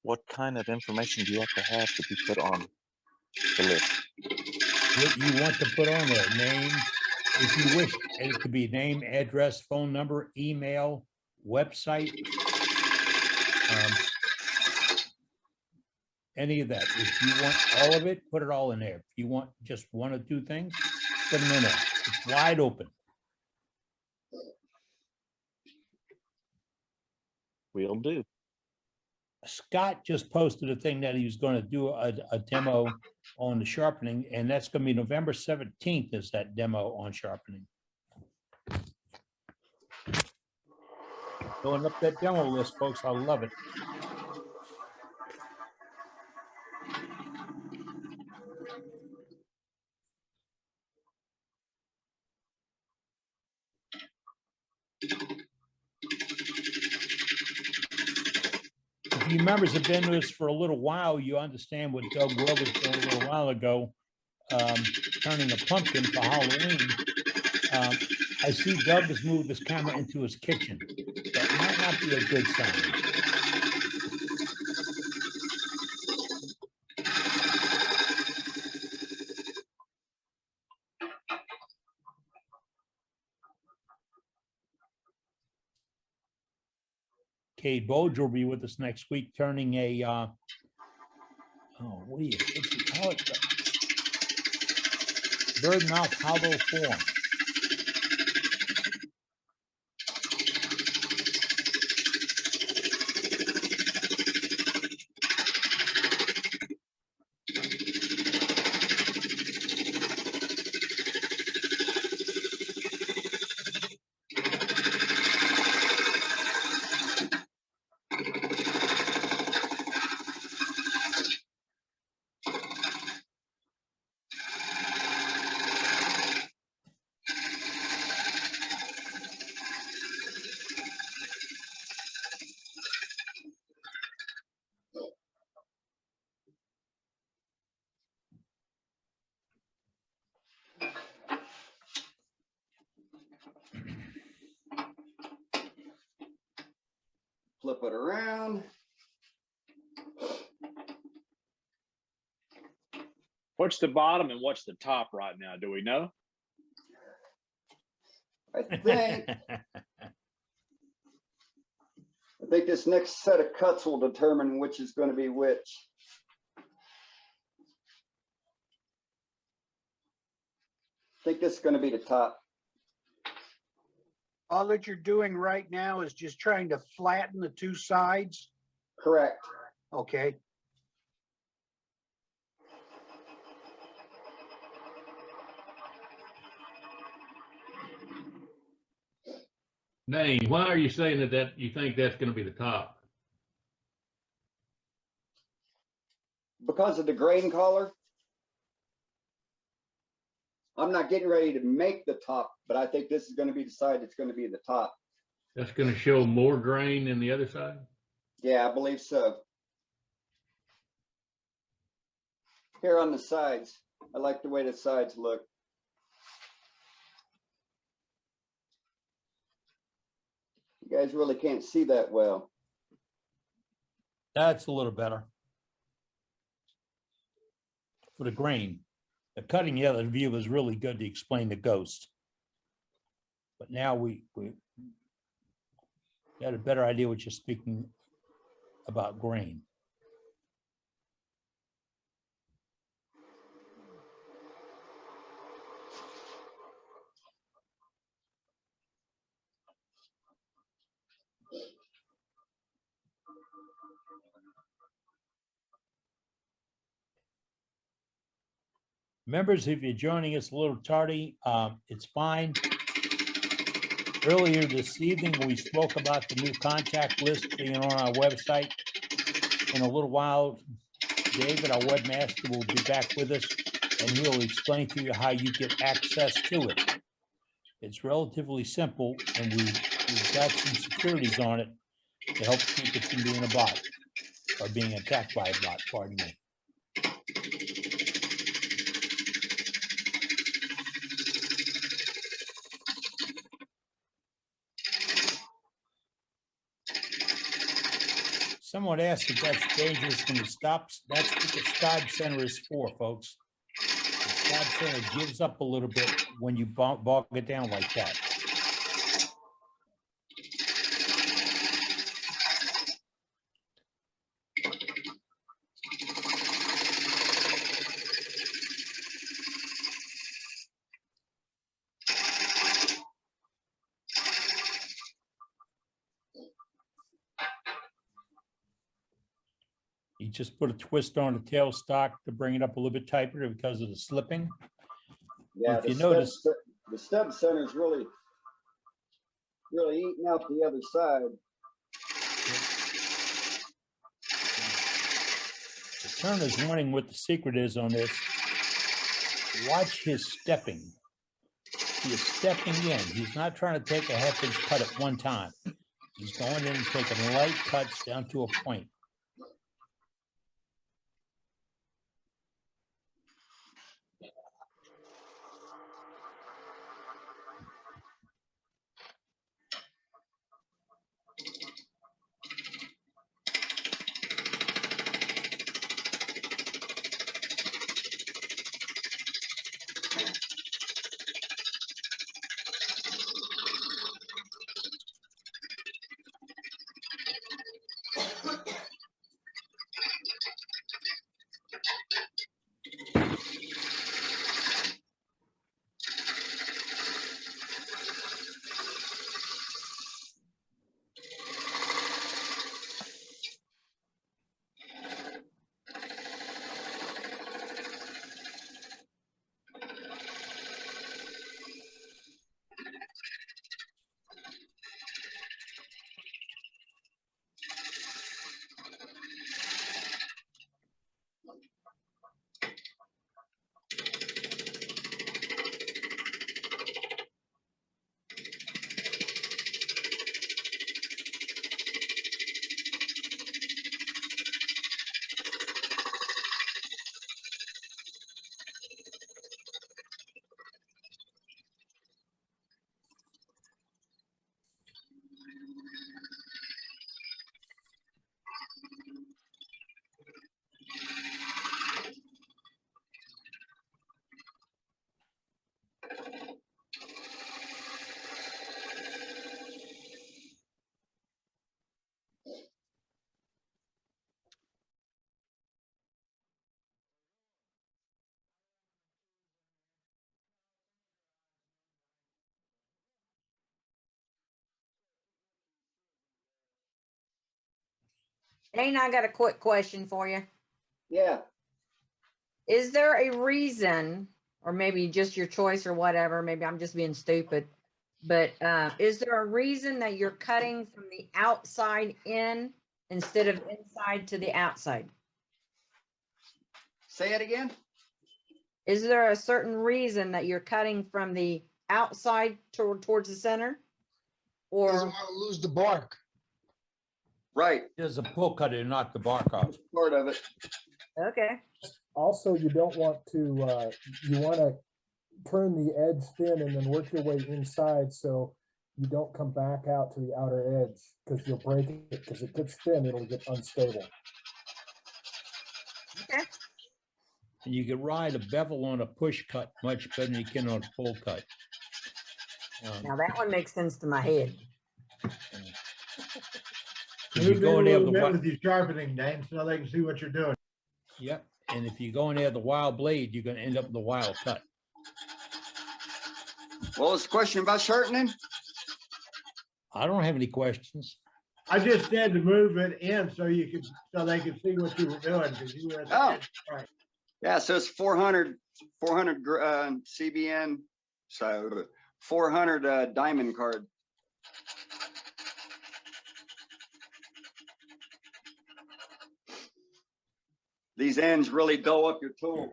What kind of information do you have to be put on the list? What you want to put on there, name, if you wish, and it could be name, address, phone number, email, website. Any of that. If you want all of it, put it all in there. If you want just one or two things, put them in there. It's wide open. Will do. Scott just posted a thing that he was going to do a demo on the sharpening, and that's going to be November 17th is that demo on sharpening. Filling up that demo list, folks. I love it. If you members have been to us for a little while, you understand what Doug Rowe was doing a little while ago, turning a pumpkin for Halloween. I see Doug has moved his camera into his kitchen. That might not be a good sign. Cade Bolger will be with us next week, turning a, what do you call it? Bird mouth hollow form. Flip it around. What's the bottom and what's the top right now? Do we know? I think this next set of cuts will determine which is going to be which. I think this is going to be the top. All that you're doing right now is just trying to flatten the two sides? Correct. Okay. Dane, why are you saying that you think that's going to be the top? Because of the grain collar. I'm not getting ready to make the top, but I think this is going to be the side that's going to be the top. That's going to show more grain than the other side? Yeah, I believe so. Here on the sides, I like the way the sides look. You guys really can't see that well. That's a little better. For the grain. The cutting the other view was really good to explain the ghost. But now we got a better idea what you're speaking about grain. Members, if you're joining us a little tardy, it's fine. Earlier this evening, we spoke about the new contact list being on our website. In a little while, David, our webmaster, will be back with us, and he'll explain to you how you get access to it. It's relatively simple, and we've got some securities on it to help keep it from being a bot or being attacked by a bot, pardon me. Someone asked if that's dangerous when it stops. That's what the SCOD center is for, folks. The SCOD center gives up a little bit when you bog it down like that. You just put a twist on the tailstock to bring it up a little bit tighter because of the slipping. Yeah, If you notice, the stub center is really eating out the other side. the turner's wondering what the secret is on this. Watch his stepping. He is stepping in. He's not trying to take a half-inch cut at one time. He's going in and taking light cuts down to a point. Dane, I got a quick question for you. Yeah. Is there a reason, or maybe just your choice or whatever, maybe I'm just being stupid, but is there a reason that you're cutting from the outside in instead of inside to the outside? Say it again. Is there a certain reason that you're cutting from the outside towards the center? Or Doesn't want to lose the bark. Right. There's a pull cutter to knock the bark off. Part of it. Okay. Also, you don't want to, you want to turn the edge thin and then work your way inside so you don't come back out to the outer edge because you'll break it. Because it gets thin, it'll get unstable. Okay. And you can ride a bevel on a push cut much better than you can on a pull cut. Now that one makes sense to my head. If you go in there with with your sharpening, Dane, so they can see what you're doing. Yep, and if you go in there with the wild blade, you're gonna end up with a wild cut. What was the question about sharpening? I don't have any questions. I just said to move it in so you could, so they could see what you were doing, because you were at the Oh. end. Right. Yeah, so it's 400 CBN, so 400 diamond card. These ends really dull up your tool.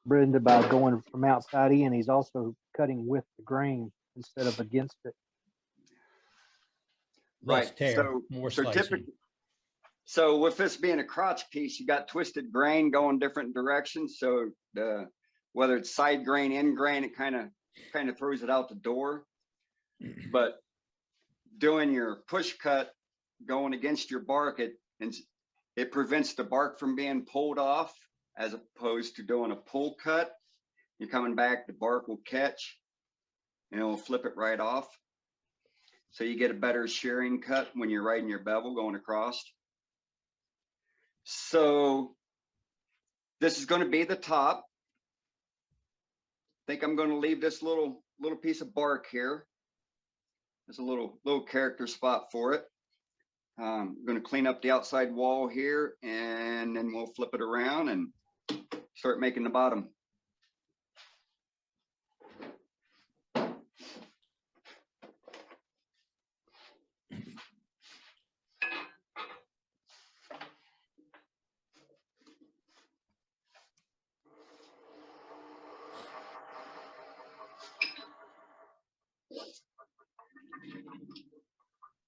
Brenda, by going from outside in, he's also cutting with the grain instead of against it. Less Right, tear, so, more so slicing. typically, so with this being a crotch piece, you got twisted grain going different directions. So the, whether it's side grain, end grain, it kind of throws it out the door. But doing your push cut going against your bark, it prevents the bark from being pulled off, as opposed to doing a pull cut. You're coming back, the bark will catch and it will flip it right off. So you get a better shearing cut when you're riding your bevel going across. So this is going to be the top. I think I'm going to leave this little piece of bark here. There's a little character spot for it. I'm going to clean up the outside wall here, and then we'll flip it around and start making the bottom.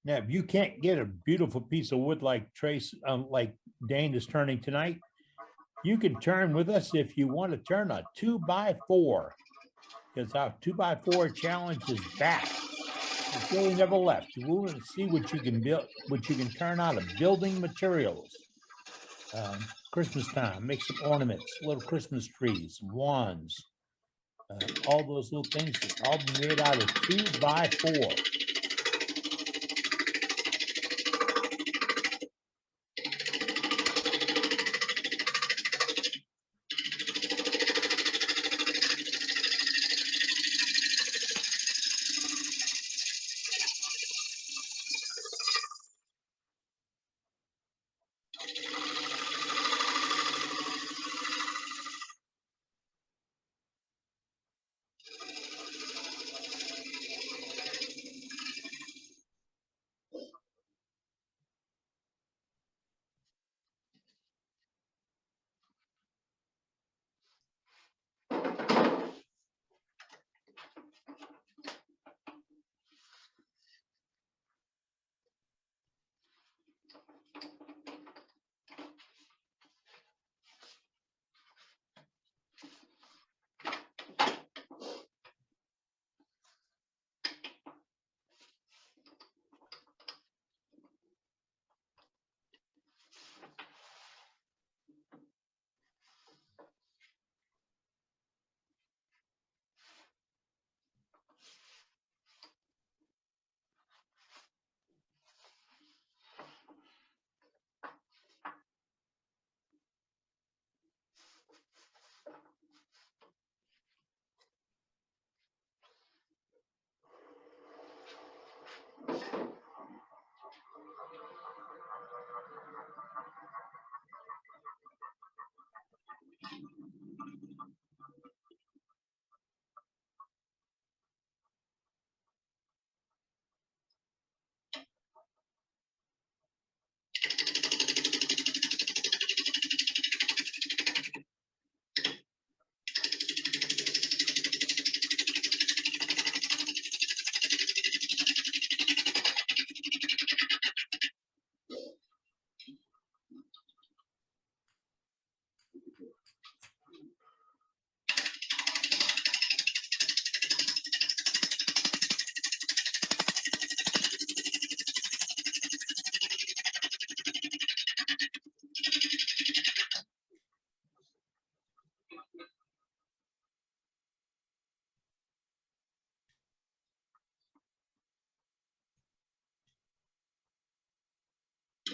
Now, if you can't get a beautiful piece of wood like like Dane is turning tonight, you can turn with us if you want to turn a 2x4, because our 2x4 challenge is back. It's really never left. We want to see what you can build, what you can turn out of building materials. Christmas time, make some ornaments, little Christmas trees, wands, all those little things that all made out of 2x4.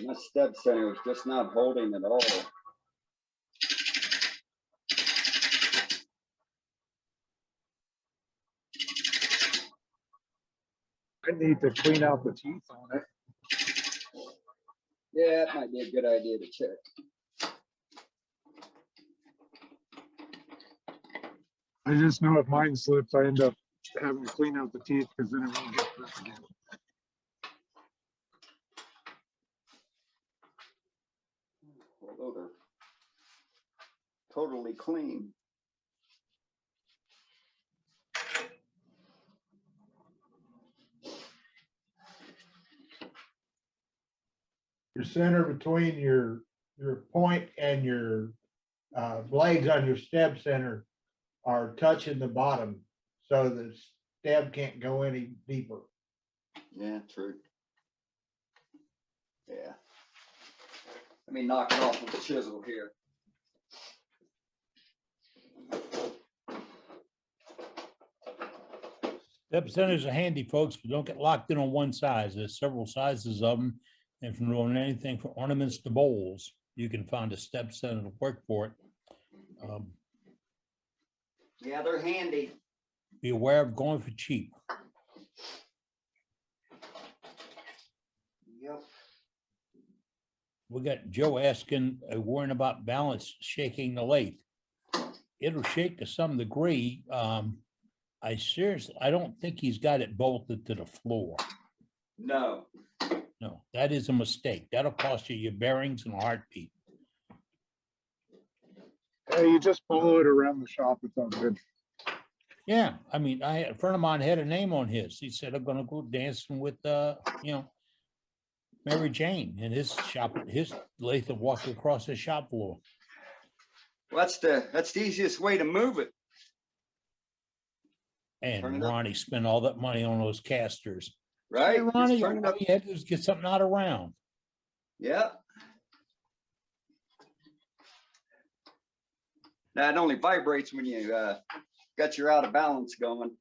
My step center is just not holding at all. I need to clean out the teeth on it. Yeah, that might be a good idea to check. I just know if mine slips, I end up having to clean out the teeth because then it won't get through again. Although they're totally clean. Your center between your point and your blades on your stem center are touching the bottom, so the stem can't go any deeper. Yeah, true. Yeah. Let me knock it off with the chisel here. Step centers are handy, folks, but don't get locked in on one size. There's several sizes of them. And from doing anything from ornaments to bowls, you can find a step center to work for it. Yeah, they're handy. Be aware of going for cheap. Yep. We got Joe asking, worrying about balance shaking the lathe. It'll shake to some degree. I don't think he's got it bolted to the floor. No. No, that is a mistake. That'll cost you your bearings and a heartbeat. Hey, you just follow it around the shop. It's all good. Yeah, I mean, a friend of mine had a name on his. He said, I'm gonna go dancing with, Mary Jane in his shop, his lathe to walk across the shop floor. Well, that's the easiest way to move it. And Ronnie spent all that money on those casters. Right? Hey, Ronnie, Just turn it all up. you had to do is get something out of round. Yeah. Now it only vibrates when you got your out of balance going.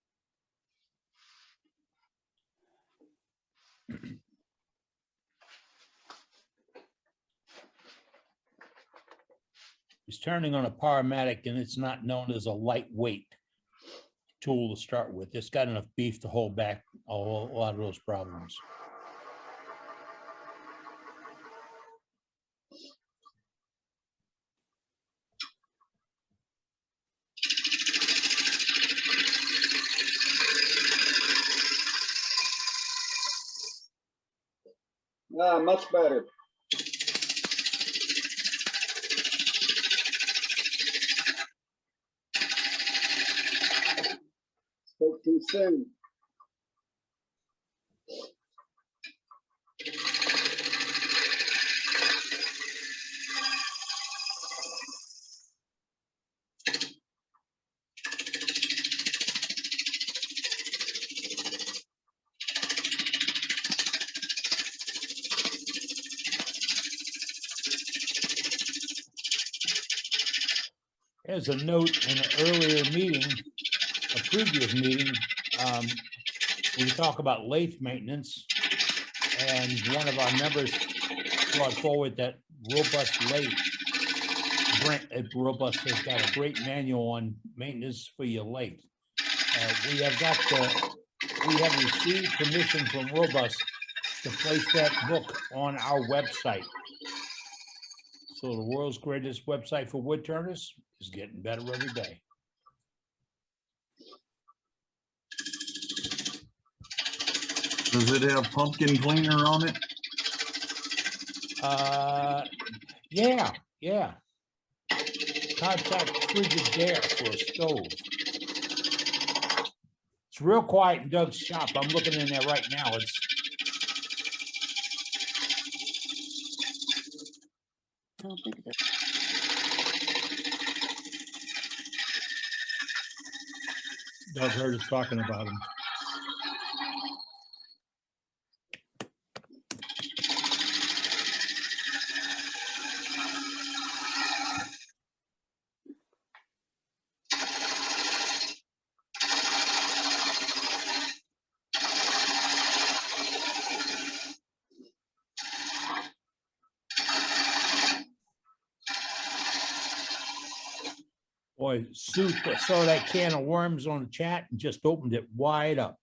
He's turning on a Powermatic, and it's not known as a lightweight tool to start with. It's got enough beef to hold back a lot of those problems. Much better. Spoke too soon. There's a note in an earlier meeting, a previous meeting, we talk about lathe maintenance, and one of our members brought forward that Robust lathe. Robust has got a great manual on maintenance for your lathe. We have received permission from Robust to place that book on our website. So the world's greatest website for wood turners is getting better every day. Does it have pumpkin cleaner on it? Yeah. Contact Frigidaire for a stove. It's real quiet in Doug's shop. I'm looking in there right now. Doug heard us talking about him. Boy, Sue saw that can of worms on the chat and just opened it wide up.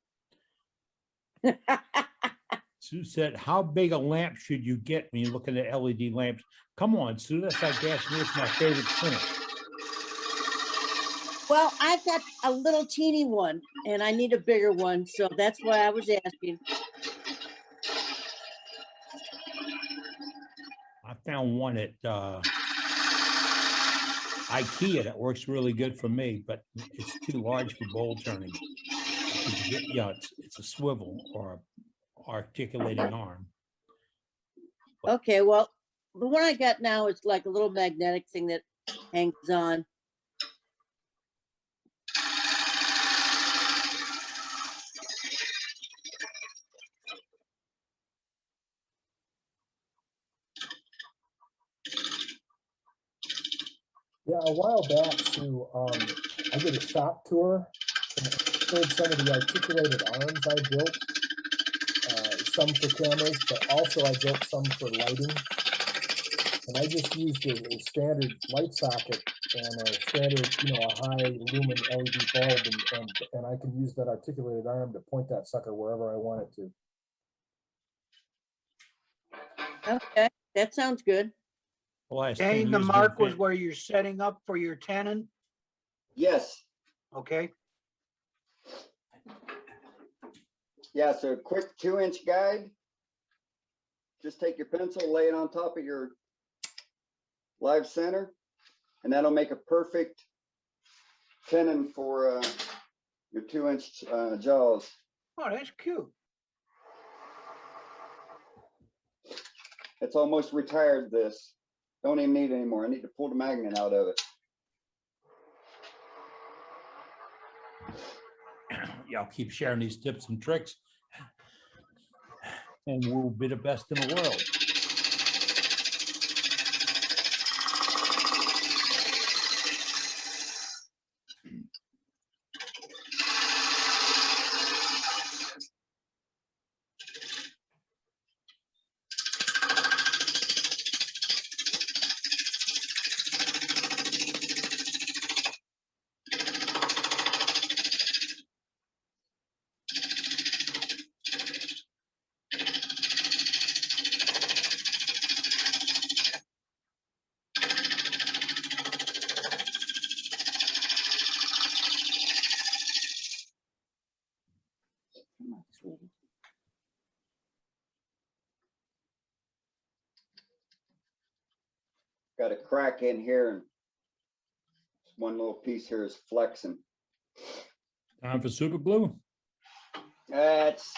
Sue said, how big a lamp should you get when you're looking at LED lamps? Come on, Sue, that's like asking me, it's my favorite finish. Well, I've got a little teeny one and I need a bigger one, so that's why I was asking. I found one at IKEA that works really good for me, but it's too large for bowl turning. Yeah, it's a swivel or a articulating arm. Okay, well, the one I got now is like a little magnetic thing that hangs on. Yeah, a while back, Sue, I did a shop tour and I showed some of the articulated arms I built, some for cameras, but also I built some for lighting. And I just used a standard light socket and a standard, a high lumen LED bulb, and I can use that articulated arm to point that sucker wherever I want it to. Okay, that sounds good. Dane, the mark was where you're setting up for your tenon? Yes. Okay. Yeah, so a quick 2-inch guide. Just take your pencil, lay it on top of your live center, and that'll make a perfect tenon for your 2-inch jaws. Oh, that's cute. It's almost retired this. Don't even need it anymore. I need to pull the magnet out of it. Y'all keep sharing these tips and tricks, and we'll be the best in the world. Got a crack in here, and one little piece here is flexing. Time for super glue. That's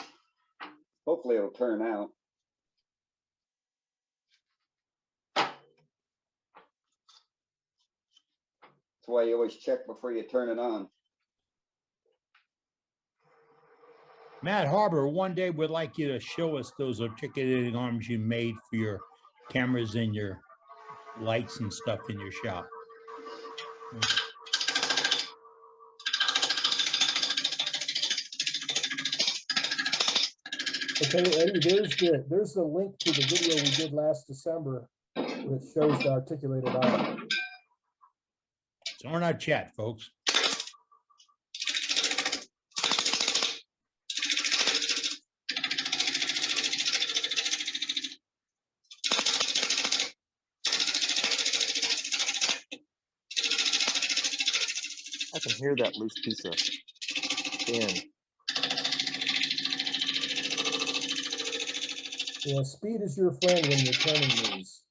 hopefully it'll turn out. That's why you always check before you turn it on. Matt Harbor, one day we'd like you to show us those articulating arms you made for your cameras and your lights and stuff in your shop. Okay, Eddie, there's the link to the video we did last December that shows the articulated arm. It's on our chat, folks. I can hear that loose piece of skin. Yeah, speed is your friend when you're turning these.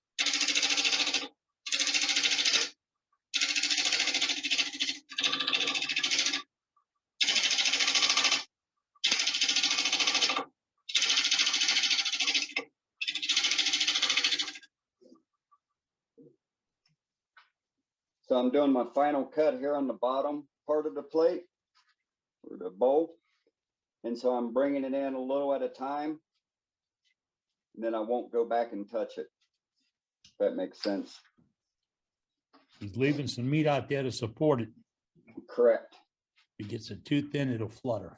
So I'm doing my final cut here on the bottom part of the plate or the bowl. And so I'm bringing it in a little at a time. And then I won't go back and touch it. If that makes sense. He's leaving some meat out there to support it. Correct. If it gets it too thin, it'll flutter.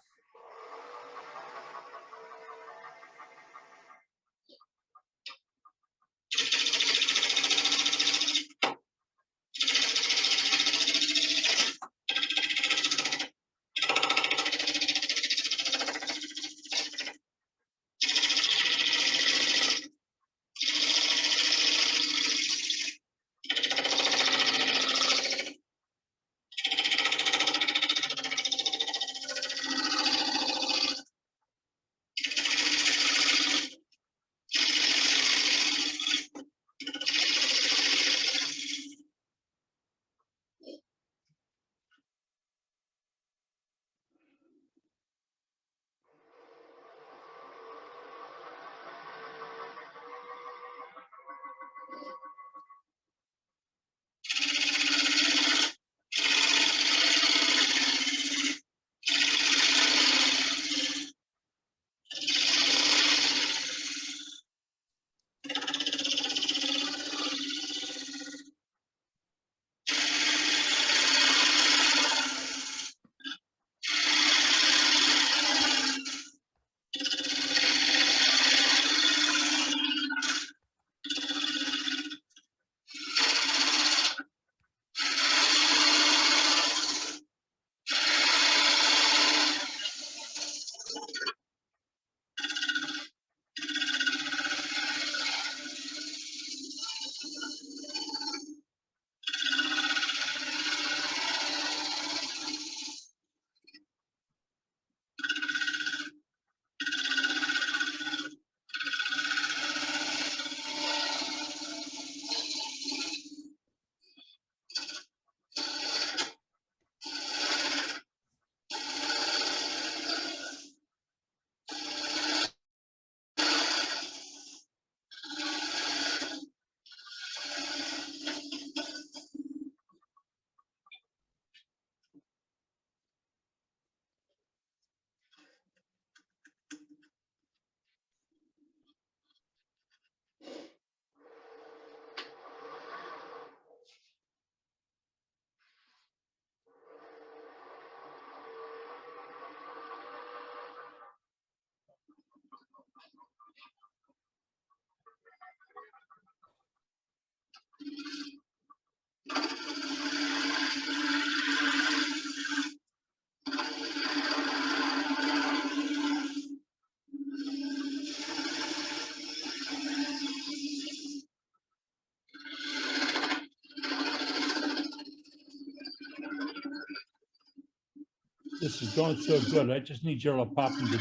This is going so good. I just need you to pop into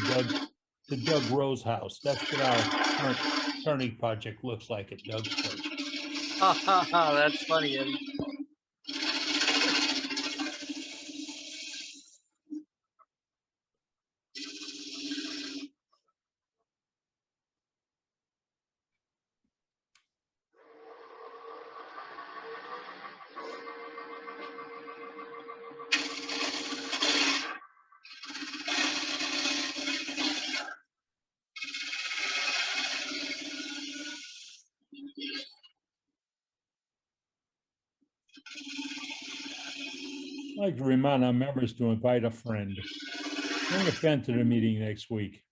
Doug Rowe's house. That's what our current turning project looks like at Doug's place. That's funny. Eddie. I'd like to remind our members to invite a friend. Bring a friend to the meeting next week.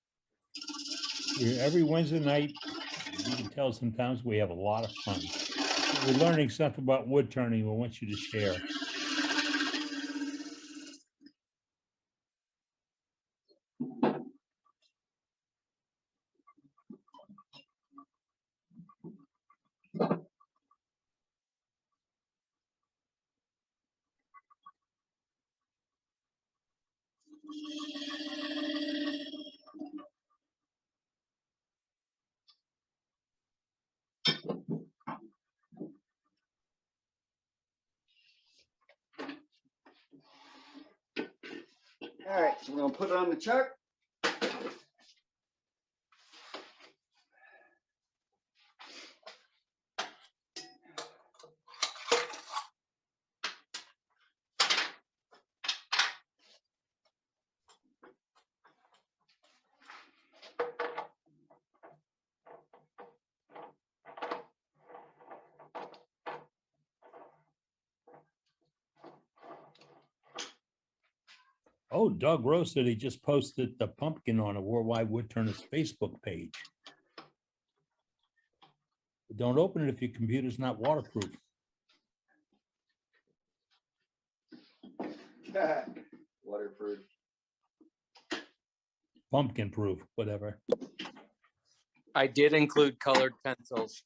Every Wednesday night, you can tell sometimes we have a lot of fun. We're learning something about wood turning we want you to share. All right, so we're gonna put it on the chuck. Oh, Doug Rowe said he just posted the pumpkin on a Worldwide Woodturners Facebook page. Don't open it if your computer's not waterproof. Waterproof. Pumpkin proof, whatever. I did include colored pencils.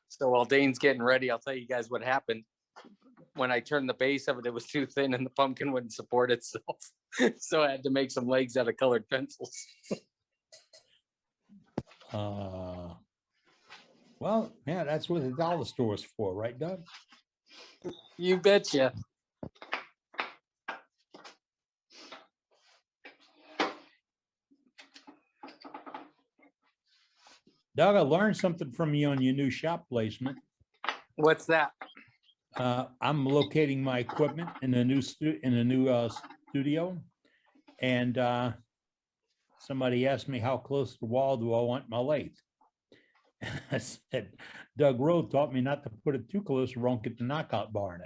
So while Dane's getting ready, I'll tell you guys what happened. When I turned the base of it, it was too thin and the pumpkin wouldn't support itself. So I had to make some legs out of colored pencils. Well, yeah, that's what the dollar store is for, right, Doug? You betcha. Doug, I learned something from you on your new shop placement. What's that? I'm locating my equipment in a new studio, and somebody asked me how close to the wall do I want my lathe. I said, Doug Rowe taught me not to put it too close or won't get the knockout bar in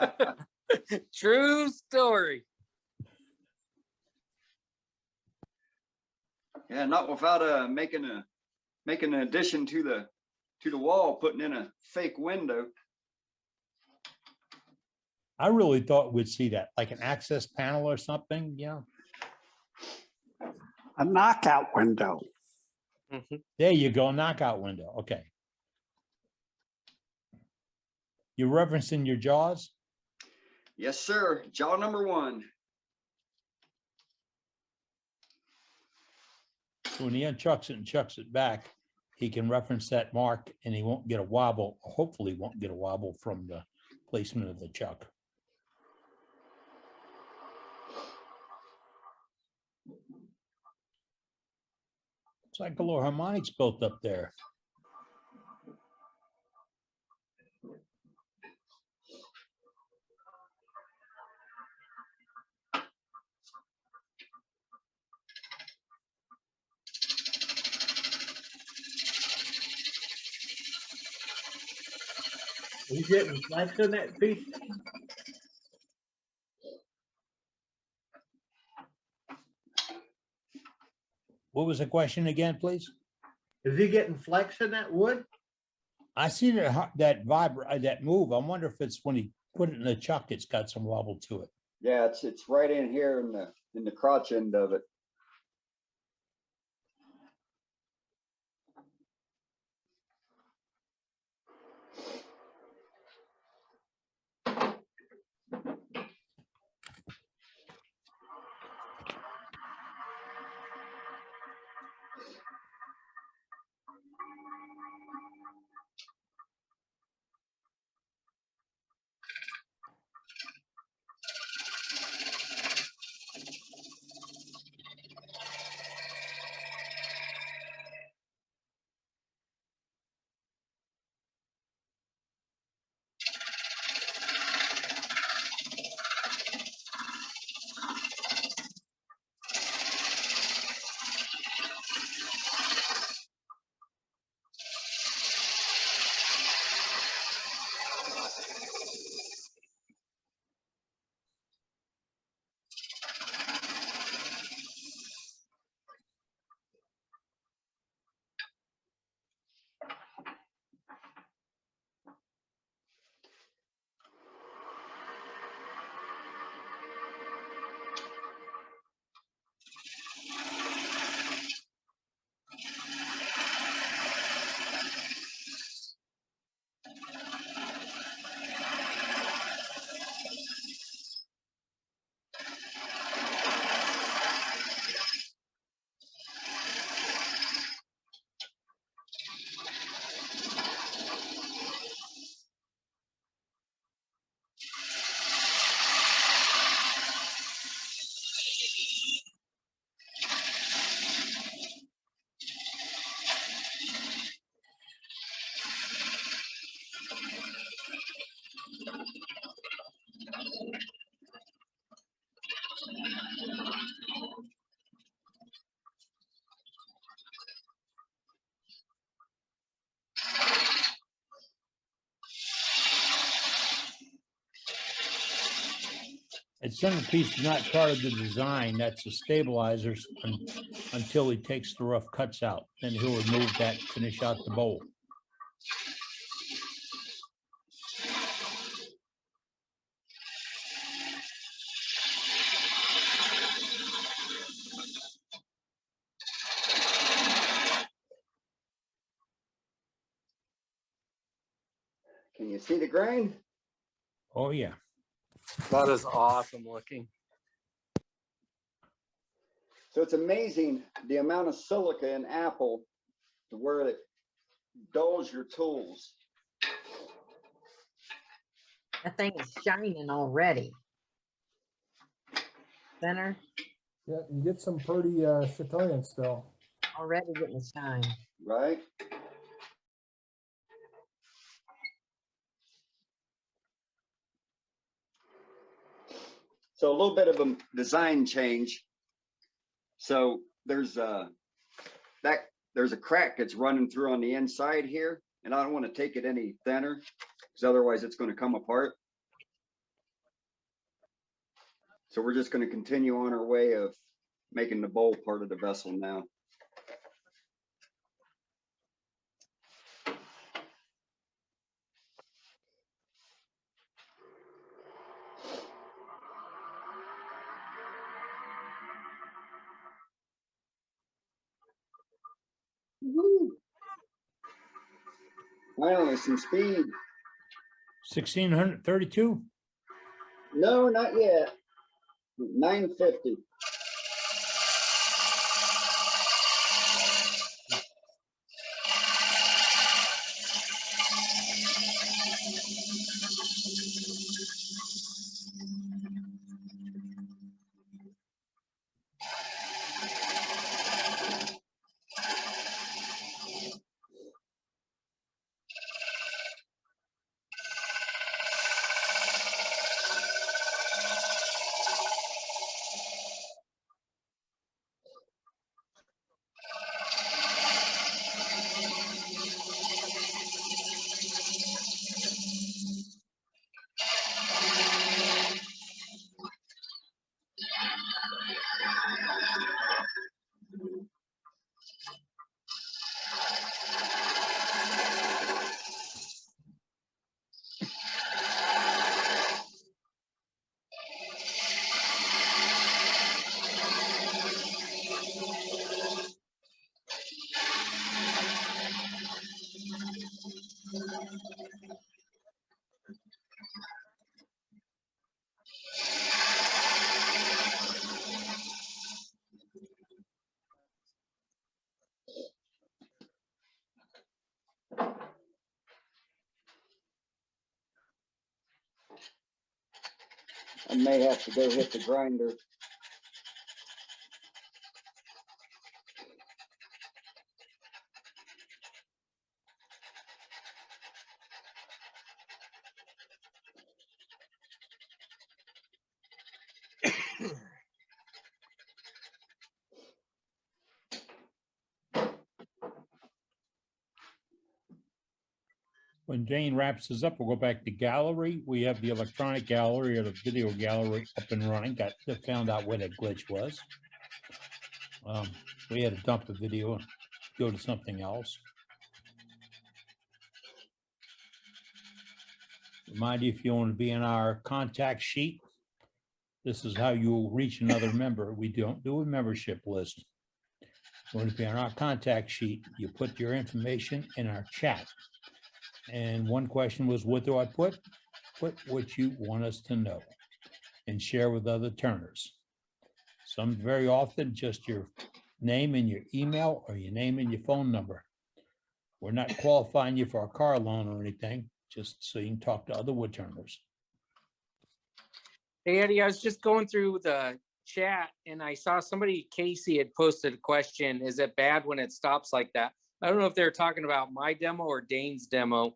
it. True story. Yeah, not without making an addition to the wall, putting in a fake window. I really thought we'd see that, like an access panel or something, yeah. A knockout window. There you go, knockout window, okay. You're referencing your jaws? Yes, sir. Jaw number 1. So when he unchucks it and chucks it back, he can reference that mark and he won't get a wobble, hopefully won't get a wobble from the placement of the chuck. It's like a little harmonics built up there. Are you getting flex on that piece? What was the question again, please? Is he getting flex in that wood? I see that move. I wonder if it's when he put it in the chuck, it's got some wobble to it. Yeah, it's right in here in the crotch end of it. And centerpiece is not part of the design. That's the stabilizers until he takes the rough cuts out. Then he'll remove that, finish out the bowl. Can you see the grain? Oh, yeah. That is awesome looking. So it's amazing the amount of silica in apple to where it dulls your tools. That thing is shining already. Center, Yeah, you get some pretty chatillon still. already getting the shine. Right? So a little bit of a design change. So there's a crack that's running through on the inside here, and I don't want to take it any thinner because otherwise it's going to come apart. So we're just going to continue on our way of making the bowl part of the vessel now. Woo. Finally, some speed. 1632. No, not yet. 950. I may have to go hit the grinder. When Dane wraps this up, we'll go back to gallery. We have the electronic gallery or the video gallery up and running. Found out what that glitch was. We had to dump the video and go to something else. Remind you, if you want to be in our contact sheet, this is how you'll reach another member. We don't do a membership list. You want to be on our contact sheet, you put your information in our chat. And one question was, what do I put? Put what you want us to know and share with other Turners. Some very often just your name and your email or your name and your phone number. We're not qualifying you for a car loan or anything, just so you can talk to other wood turners. Hey, Eddie, I was just going through the chat and I saw somebody, Casey, had posted a question. Is it bad when it stops like that? I don't know if they're talking about my demo or Dane's demo.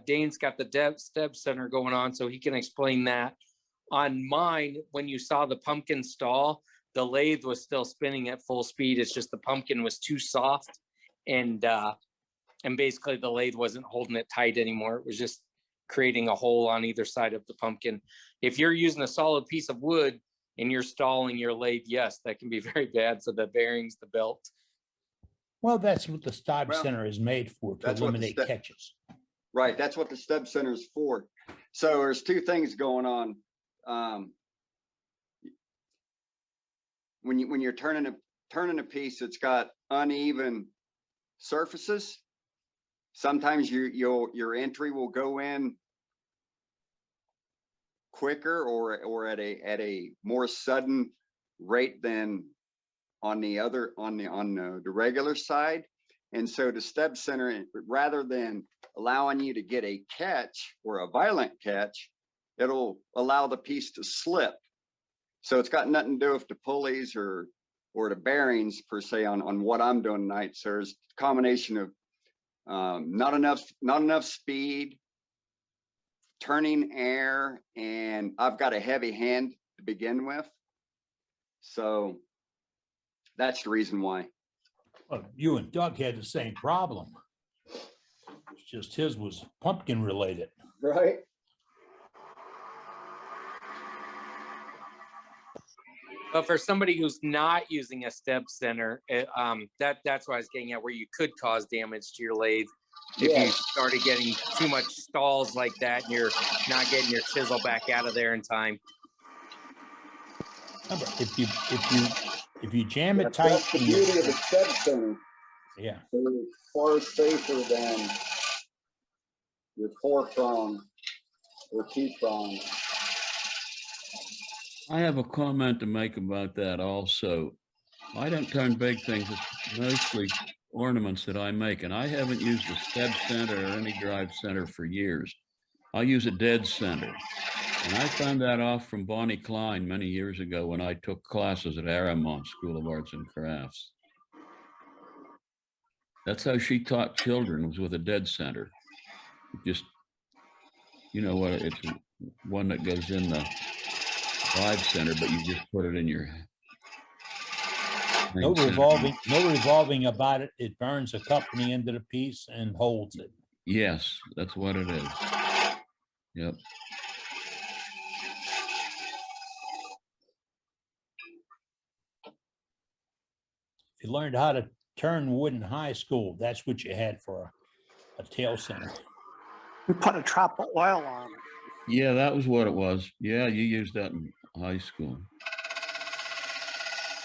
Dane's got the step center going on, so he can explain that. On mine, when you saw the pumpkin stall, the lathe was still spinning at full speed. It's just the pumpkin was too soft, and basically the lathe wasn't holding it tight anymore. It was just creating a hole on either side of the pumpkin. If you're using a solid piece of wood and you're stalling your lathe, yes, that can be very bad. So the bearings, the belt. Well, that's what the stub Well, center is made for, to that's what the eliminate step- catches. Right, that's what the stub center is for. So there's two things going on. When you're turning a piece, it's got uneven surfaces. Sometimes your entry will go in quicker or at a more sudden rate than on the regular side. And so the stub center, rather than allowing you to get a catch or a violent catch, it'll allow the piece to slip. So it's got nothing to do with the pulleys or the bearings per se on what I'm doing tonight. So there's a combination of not enough speed, turning air, and I've got a heavy hand to begin with. So that's the reason why. Well, you and Doug had the same problem. It's just his was pumpkin related. Right. But for somebody who's not using a step center, that's what I was getting at, where you could cause damage to your lathe if you started getting too much stalls like that and you're not getting your chisel back out of there in time. Remember, if you jam it tight, That's the beauty of the stub center. Yeah, It's far safer than your 4-prong or 2-prong. I have a comment to make about that also. I don't turn big things, it's mostly ornaments that I make, and I haven't used a stub center or any drive center for years. I use a dead center. And I found that off from Bonnie Klein many years ago when I took classes at Aramont School of Arts and Crafts. That's how she taught children, was with a dead center. Just, you know what, it's one that goes in the drive center, but you just put it in your no revolving about it. It burns a cup in the end of the piece and holds it. Yes, that's what it is. Yep. If you learned how to turn wood in high school, that's what you had for a tail center. We put a drop of oil on it. Yeah, that was what it was. Yeah, you used that in high school.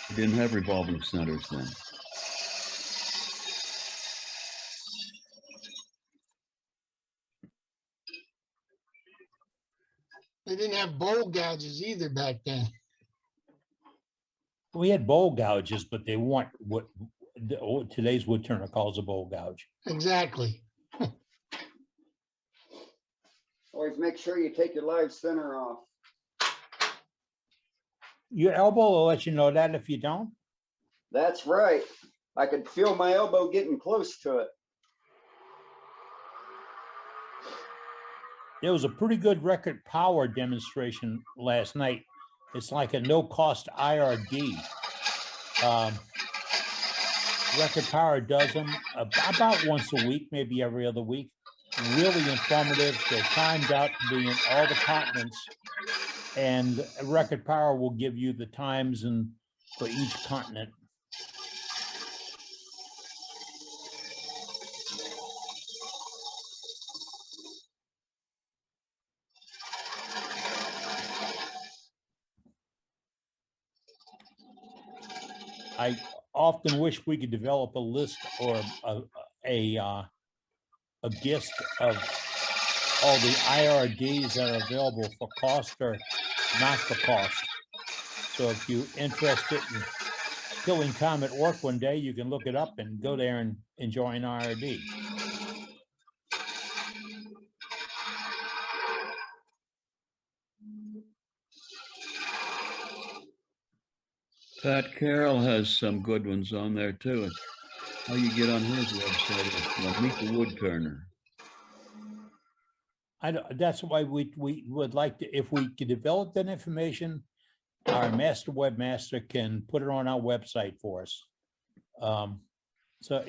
You didn't have revolving centers then. They didn't have bowl gouges either back then. We had bowl gouges, but they weren't what today's wood turner calls a bowl gouge. Exactly. Always make sure you take your live center off. Your elbow will let you know that if you don't. That's right. I could feel my elbow getting close to it. There was a pretty good record power demonstration last night. It's like a no-cost IRD. Record Power does them about once a week, maybe every other week. Really informative. They're timed out to be in all the continents. And Record Power will give you the times and for each continent. I often wish we could develop a list or a list of all the IRDs that are available for cost or not for cost. So if you're interested in killing time at work one day, you can look it up and go there and enjoy an IRD. Pat Carroll has some good ones on there too. How you get on his website? Meet the Wood Turner. That's why we would like to, if we could develop that information, our master webmaster can put it on our website for us. So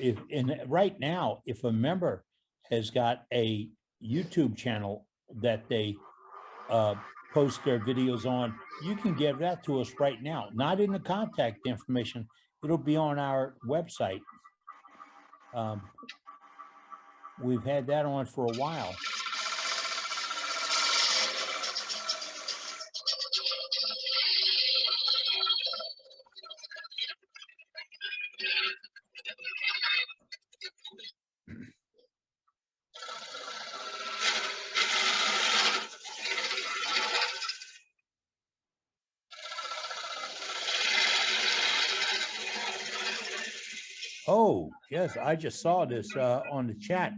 right now, if a member has got a YouTube channel that they post their videos on, you can give that to us right now, not in the contact information. It'll be on our website. We've had that on for a while. Oh, yes, I just saw this on the chat.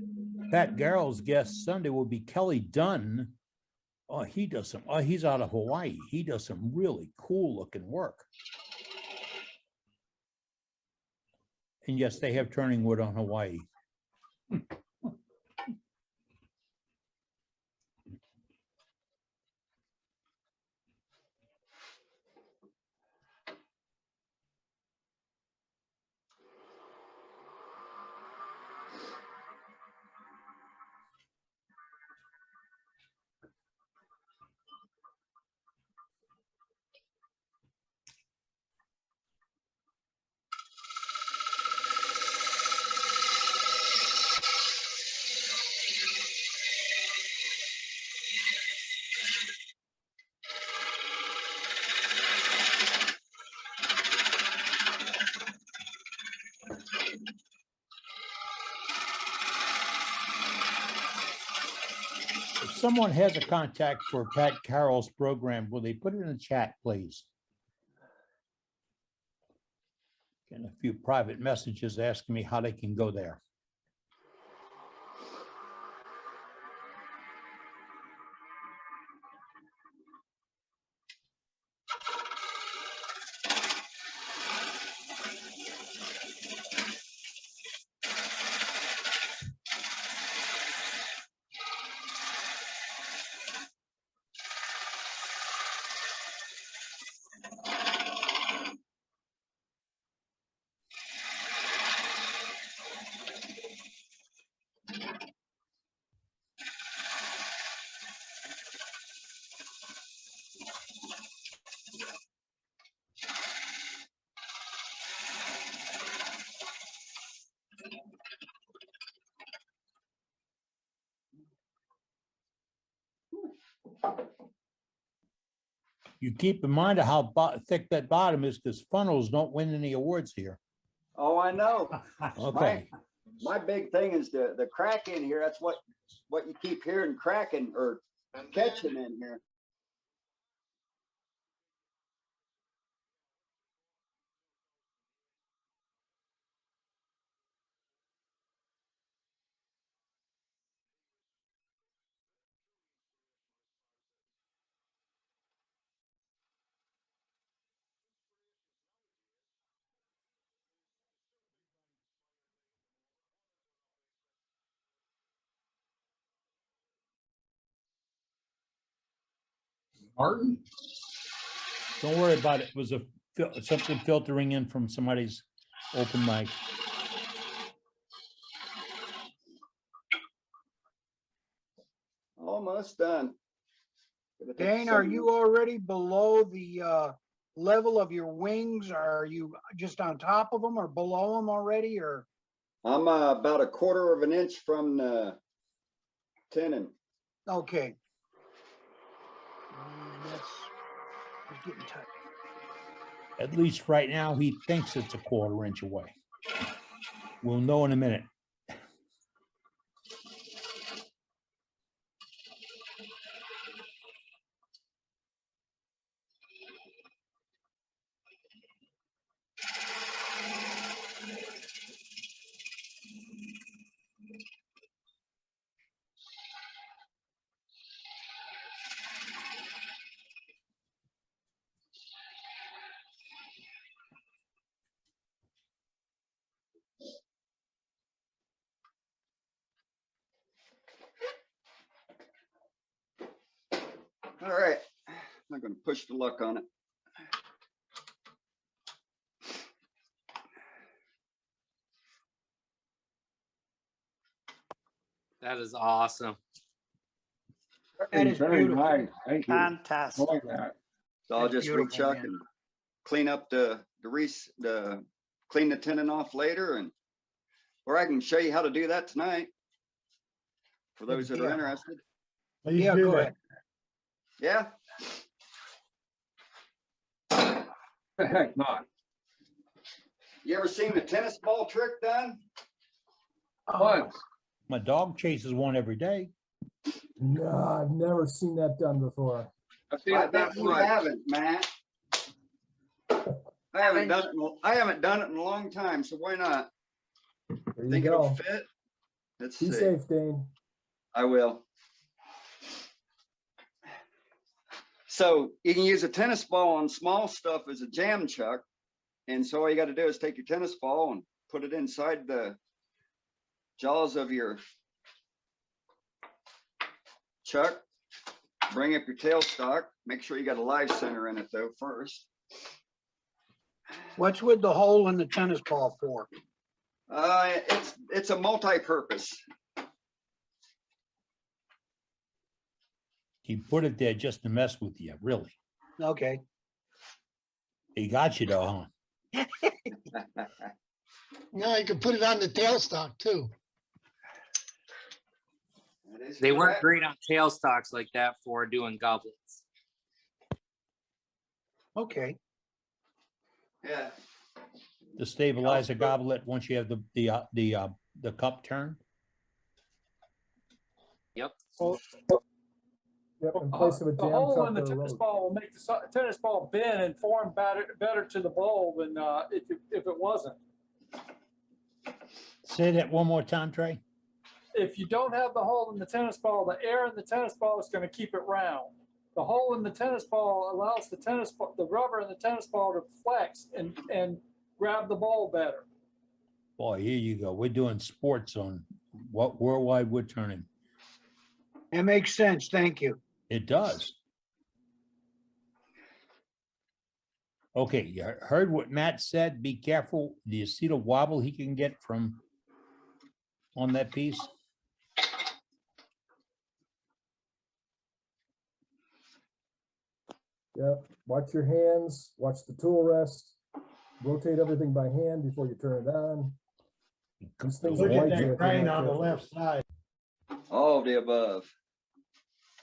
Pat Garrell's guest Sunday will be Kelly Dunn. Oh, he does some, oh, he's out of Hawaii. He does some really cool looking work. And yes, they have turning wood on Hawaii. If someone has a contact for Pat Carroll's program, will they put it in the chat, please? Getting a few private messages asking me how they can go there. You keep in mind of how thick that bottom is, because funnels don't win any awards here. Oh, I know. Okay. My big thing is the crack in here. That's what you keep hearing cracking or catching in here. Martin? Don't worry about it. It was something filtering in from somebody's open mic. Almost done. Dane, are you already below the level of your wings? Are you just on top of them or below them already, or? I'm about a quarter of an inch from the tenon. Okay. That's getting tight. At least right now, he thinks it's a quarter inch away. We'll know in a minute. All right. I'm not going to push the luck on it. That is awesome. That is Very beautiful. nice. Thank you. Fantastic. Enjoy that. So I'll That's just beautiful, rechuck man. and clean up the clean the tenon off later, and or I can show you how to do that tonight for those that are Yeah. interested. Please Yeah, do go that. ahead. Yeah. The heck not. You ever seen the tennis ball trick done? Once. My dog chases one every day. No, I've never seen that done before. I see I it bet that you much. haven't, Matt. I haven't done it in a long time, so why not? There you Think it'll go. fit? Let's Be see. safe, Dane. I will. So you can use a tennis ball on small stuff as a jam chuck. And so all you got to do is take your tennis ball and put it inside the jaws of your chuck. Bring up your tailstock. Make sure you got a live center in it though first. What's with the hole in the tennis ball for? It's a multi-purpose. He put it there just to mess with you, really. Okay. He got you though, huh? No, you can put it on the tailstock too. They weren't great on tailstocks like that for doing goblets. Okay. Yeah. To stabilize a goblet once you have the cup turned. Yep. Yep, in place of a The jam hole chuck in the or a tennis rotor. ball will make the tennis ball bend and form better to the bowl than if it wasn't. Say that one more time, Trey. If you don't have the hole in the tennis ball, the air in the tennis ball is going to keep it round. The hole in the tennis ball allows the rubber in the tennis ball to flex and grab the ball better. Boy, here you go. We're doing sports on what worldwide wood turning. That makes sense. Thank you. It does. Okay, you heard what Matt said. Be careful. Do you see the wobble he can get from on that piece? Yep, watch your hands, watch the tool rest, rotate everything by hand before you turn it on. These things Look at bite you if that you're crane not on the careful. left side. All of the above.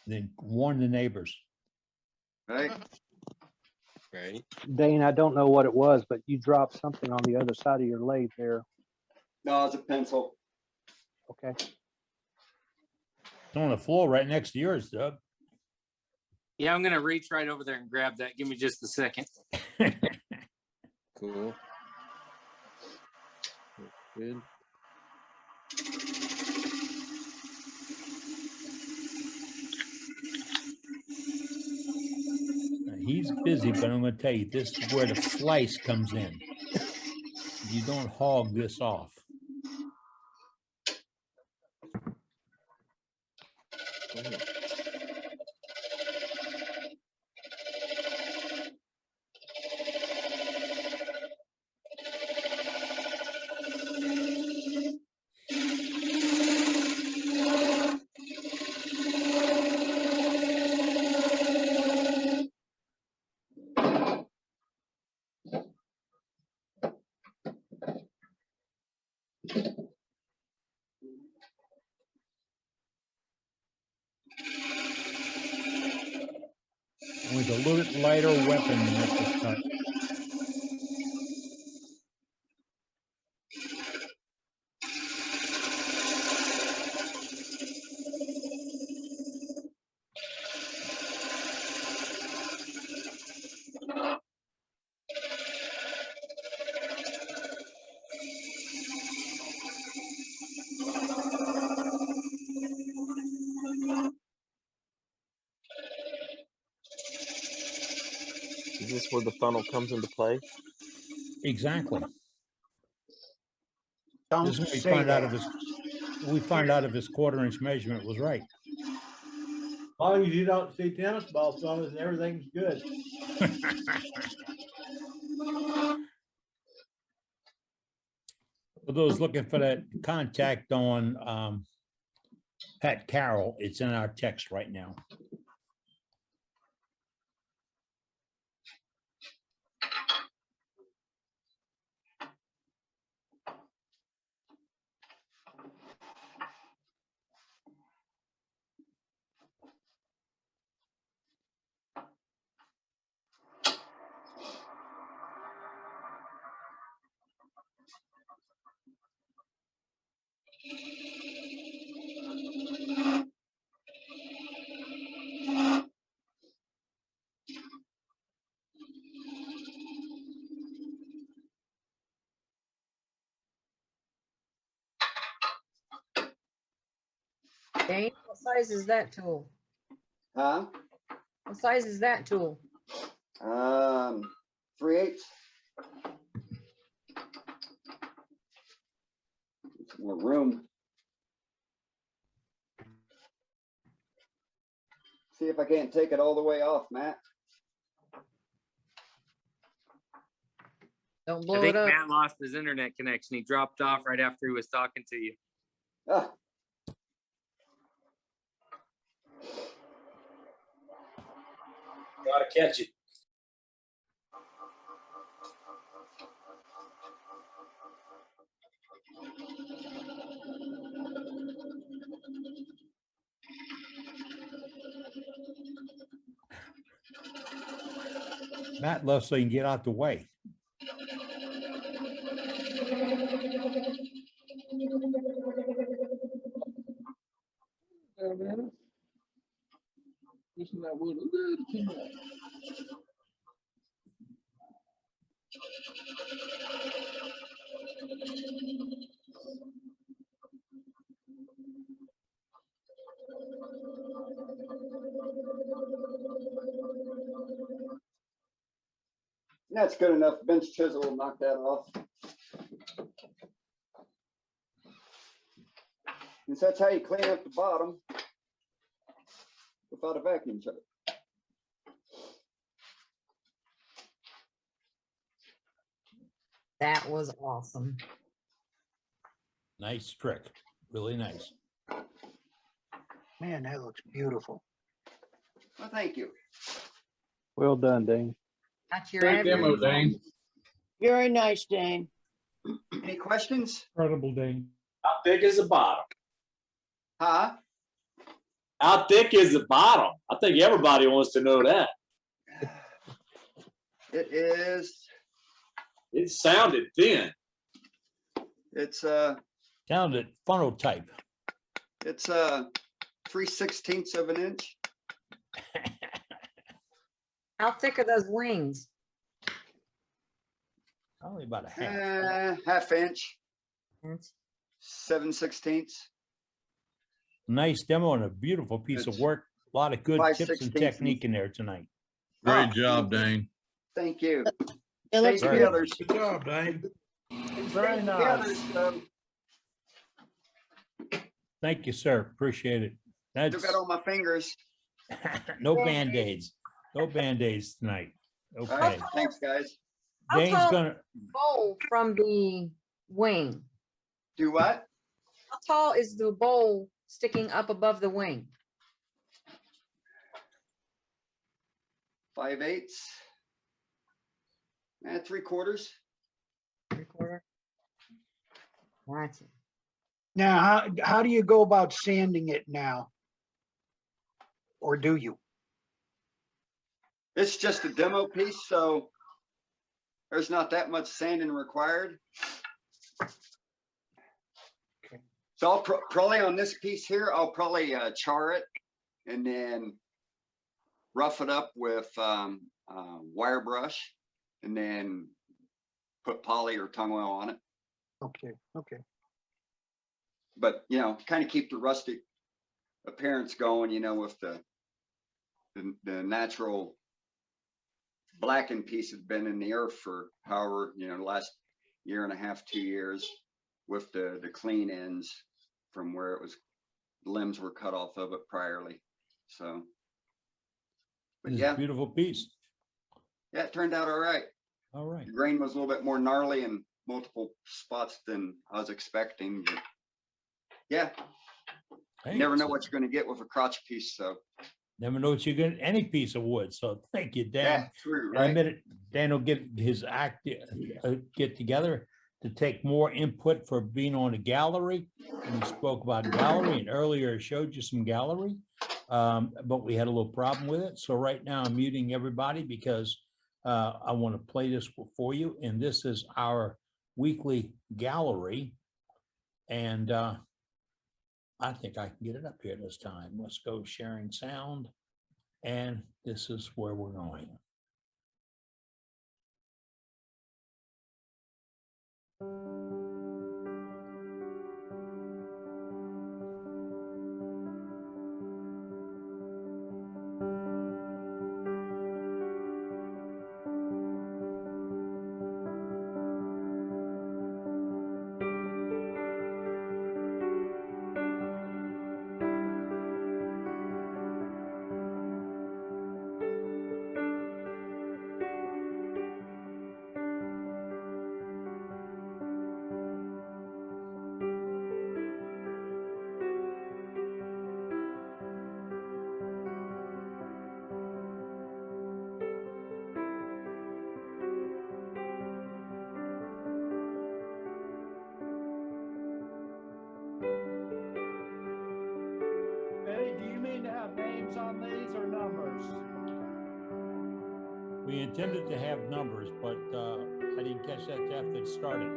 Then warn the neighbors. Right? Right. Dane, I don't know what it was, but you dropped something on the other side of your lathe there. No, it's a pencil. Okay. It's on the floor right next to yours, Doug. Yeah, I'm gonna reach right over there and grab that. Give me just a second. Cool. Good. He's busy, but I'm going to tell you, this is where the slice comes in. You don't hog this off. With a little lighter weapon to make this cut. Is this where the funnel comes into play? Exactly. Don't This is when we say find out that. if his 1/4 inch measurement was right. As long as you don't see tennis ball photos, everything's good. For those looking for that contact on Pat Carroll. It's in our text right now. Dane, what size is that tool? Huh? What size is that tool? 3/8. More room. See if I can't take it all the way off, Matt. Don't I blow think it up. Matt lost his internet connection. He dropped off right after he was talking to you. Ah. Gotta catch it. Matt left so you can get out the way. Pushing that wood a little too much. That's good enough. Bench chisel will knock that off. And so that's how you clean up the bottom without a vacuum chuck. That was awesome. Nice trick. Really nice. Man, that looks beautiful. Well, thank you. Well done, Dane. That's your Great demo, average. Dane. Very nice, Dane. Any questions? Incredible, Dane. How thick is the bottom? Huh? How thick is the bottom? I think everybody wants to know that. It is. It sounded thin. It's Sounded funnel type. it's 3/16 of an inch. How thick are those wings? Only about a half. Half inch. That's 7/16. Nice demo and a beautiful piece of work. A lot of good tips and 5/16. technique in there tonight. Great job, Dane. Thank you. It looks Thank Very you, nice. others. Good job, Dane. Very Thank you, nice. others. Thank you, sir. Appreciate it. Still That's got all my fingers. no Band-Aids. No Band-Aids tonight. All Okay. right, thanks, guys. How Dane's tall gonna, is the bowl from the wing? Do what? How tall is the bowl sticking up above the wing? 5/8. 3/4. 3/4. That's it. Now, how do you go about sanding it now? Or do you? It's just a demo piece, so there's not that much sanding required. So I'll probably on this piece here, I'll probably char it and then rough it up with wire brush and then put poly or tung oil on it. Okay, okay. But, you know, kind of keep the rustic appearance going, you know, with the natural blackened piece has been in the earth for however, you know, the last year and a half, 2 years with the clean ends from where it was, limbs were cut off of it priorly. So, but it's yeah, a beautiful piece. yeah, it turned out all right. All right. The grain was a little bit more gnarly in multiple spots than I was expecting, but yeah, You never know what you're going to get with a crotch piece. So Never know what you're getting, any piece of wood. So thank you, Dan. yeah, true, And I right? admit Dan will get his act, get together to take more input for being on a gallery. And we spoke about gallery and earlier I showed you some gallery, but we had a little problem with it. So right now I'm muting everybody because I want to play this for you. And this is our weekly gallery. And I think I can get it up here this time. Let's go sharing sound. And this is where we're going. Eddie, do you mean to have names on these or numbers? We intended to have numbers, but I didn't catch that after it started.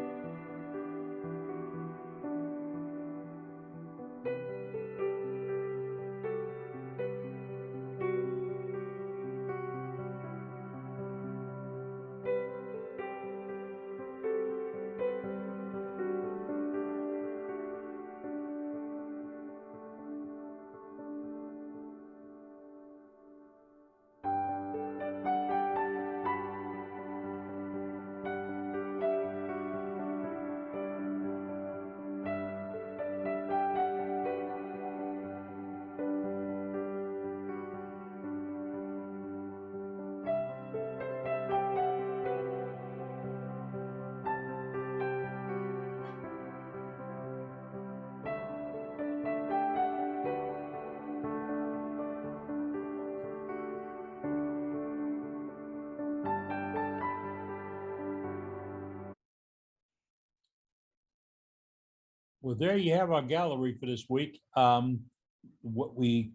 Well, there you have our gallery for this week. What we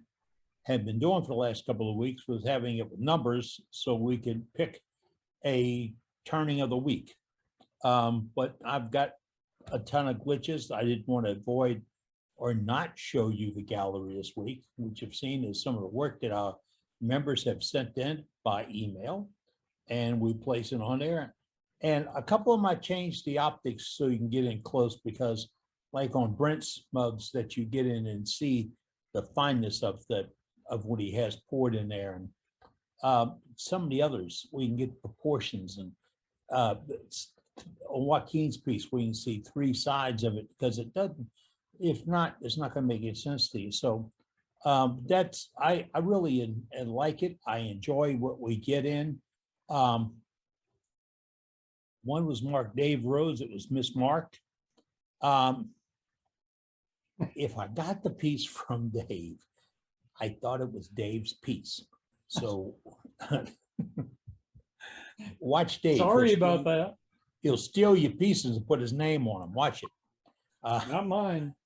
had been doing for the last couple of weeks was having it with numbers so we could pick a turning of the week. But I've got a ton of glitches. I didn't want to avoid or not show you the gallery this week, which you've seen is some of the work that our members have sent in by email, and we place it on there. And a couple of them I changed the optics so you can get in close, because like on Brent's mugs that you get in and see the fineness of what he has poured in there. And some of the others, we can get proportions, and on Joaquin's piece, we can see three sides of it, because it doesn't, if not, it's not gonna make any sense to you. So that's, I really like it. I enjoy what we get in. One was marked Dave Rose, it was mismarked. If I got the piece from Dave, I thought it was Dave's piece. So watch Dave. Sorry about that. He'll steal your pieces and put his name on them. Watch it. Not mine.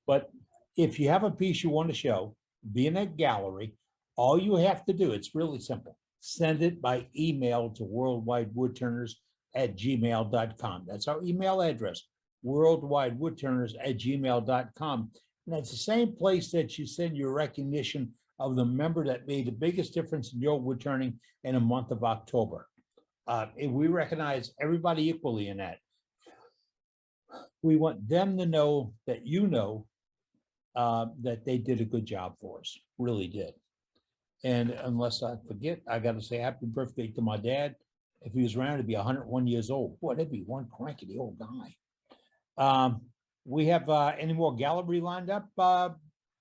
But if you have a piece you want to show, be in a gallery, all you have to do, it's really simple. Send it by email to worldwidewoodturners@gmail.com. That's our email address, worldwidewoodturners@gmail.com. And that's the same place that you send your recognition of the member that made the biggest difference in your wood turning in the month of October. And we recognize everybody equally in that. We want them to know that you know that they did a good job for us, really did. And unless I forget, I got to say happy birthday to my dad. If he was around, he'd be 101 years old. Boy, that'd be one cranky old guy. We have any more gallery lined up,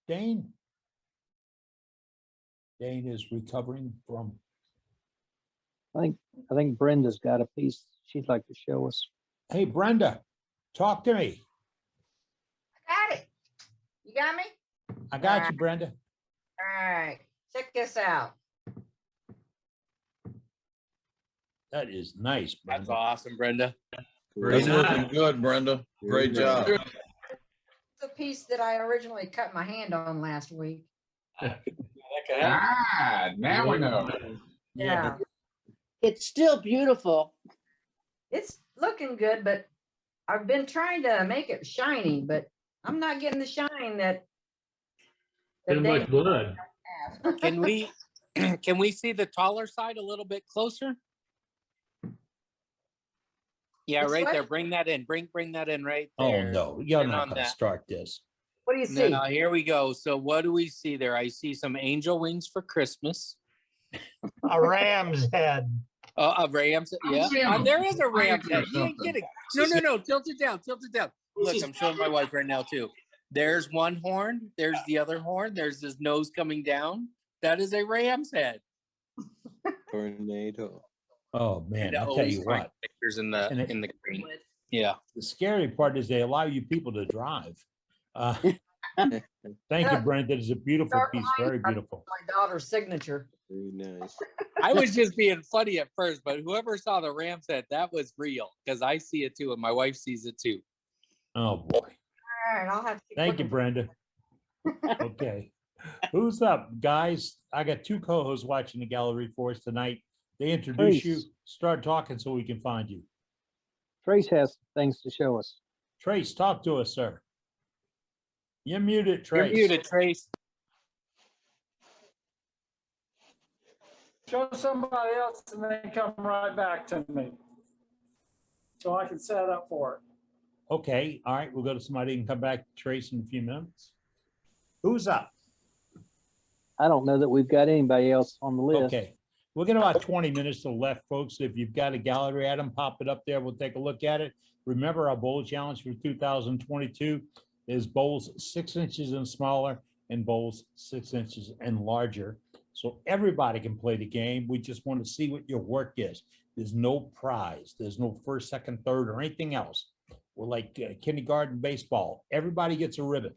Dane? Dane is recovering from. I think Brenda's got a piece she'd like to show us. Hey, Brenda, talk to me. I got it. You got me? I got you, Brenda. All right, check this out. That is nice, That's Brenda. awesome, Brenda. That's looking good, Brenda. Great job. It's a piece that I originally cut my hand on last week. Now we know. Yeah, It's still beautiful. it's looking good, but I've been trying to make it shiny, but I'm not getting the shine that. Too much blood. Can we can we see the taller side a little bit closer? Yeah, This right way? there. Bring that in. Bring that in right Oh, there. no, you're Turn not on gonna that. start this. What do you see? Now, here we go. So what do we see there? I see some angel wings for Christmas. A ram's head. A ram's, yeah. There is a ram's head. You ain't kidding. No. Tilt it down. Tilt it down. Look, I'm showing my wife right now too. There's one horn. There's the other horn. There's his nose coming down. That is a ram's head. Tornado. Oh, man, And I'll tell always you find what. pictures in And it- the green. Yeah. The scary part is they allow you people to drive. Thank you, Brenda. It's a beautiful Dark piece, lines very are beautiful. My daughter's signature. Very nice. I was just being funny at first, but whoever saw the ram's head, that was real because I see it too, and my wife sees it too. Oh, boy. All right, I'll have to. keep Thank you, looking. Brenda. Okay. Who's up, guys? I got two co-hosts watching the gallery for us tonight. They introduce you, Trace. start talking so we can find you. Trace has things to show us. Trace, talk to us, sir. You're muted, You're Trace. muted, Trace. Show somebody else and then come right back to me. So I can set up for it. Okay, all right, we'll go to somebody and come back to Trace in a few minutes. Who's up? I don't know that we've got anybody else on the list. Okay, we'll get about 20 minutes to the left, folks. If you've got a gallery item, pop it up there. We'll take a look at it. Remember, our bowl challenge for 2022 is bowls 6 inches and smaller and bowls 6 inches and larger. So everybody can play the game. We just want to see what your work is. There's no prize. There's no first, second, third, or anything else. We're like kindergarten baseball. Everybody gets a ribbon.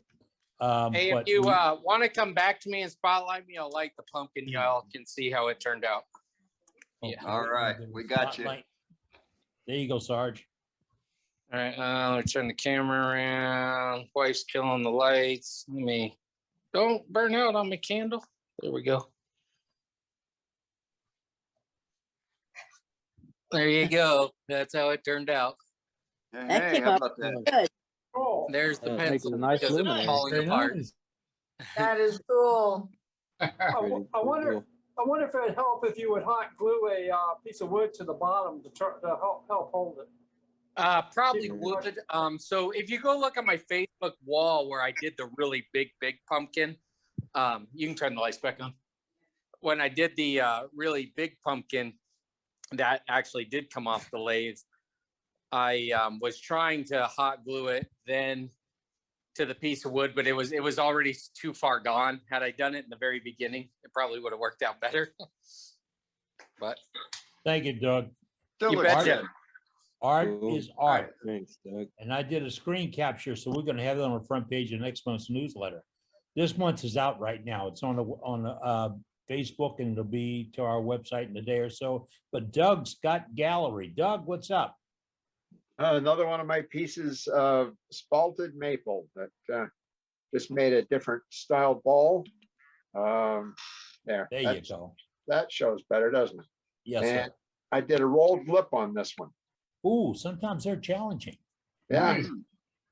Hey, if But you we- want to come back to me and spotlight me, I'll light the pumpkin. Y'all can see how it turned out. Yeah. All right, we got you. Spotlight. There you go, Sarge. All right, let's turn the camera around. Wife's killing the lights. Let me, don't burn out on my candle. There we go. There you go. That's how it turned out. Hey, That came how out about that? good. Oh, There's the Makes pencil a nice because it was luminary. falling Very apart. nice. That is cool. I wonder if it'd help if you would hot glue a piece of wood to the bottom to help hold it. Probably Keep it would. So if you go look at my Facebook wall where I did the really big pumpkin, you can turn the lights back on. When I did the really big pumpkin, that actually did come off the lathe. I was trying to hot glue it then to the piece of wood, but it was already too far gone. Had I done it in the very beginning, it probably would have worked out better. But Thank you, Doug. Still You looks betcha. good. Art Cool. is art. Thanks, Doug. And I did a screen capture, so we're going to have it on the front page of next month's newsletter. This month's is out right now. It's on Facebook, and it'll be to our website in a day or so. But Doug's got gallery. Doug, what's up? Another one of my pieces of spalted maple that just made a different style ball. There you go. That shows better, doesn't it? Yes, And sir. I did a rolled lip on this one. Ooh, sometimes they're challenging. Yeah.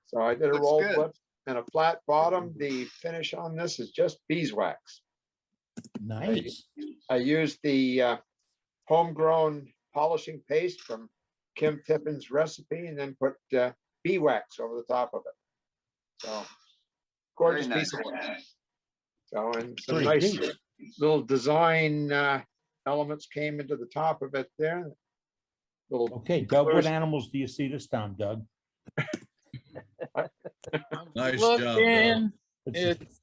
So I did a Looks rolled good. lip and a flat bottom. The finish on this is just beeswax. Nice. I used the homegrown polishing paste from Kim Tippin's recipe and then put bee wax over the top of it. So gorgeous Very piece of nice. work. So, and some Pretty nice neat. little design elements came into the top of it there. Little Okay, Doug, what colors. animals do you see this time, Doug? Nice job, Doug. looking, It's- it's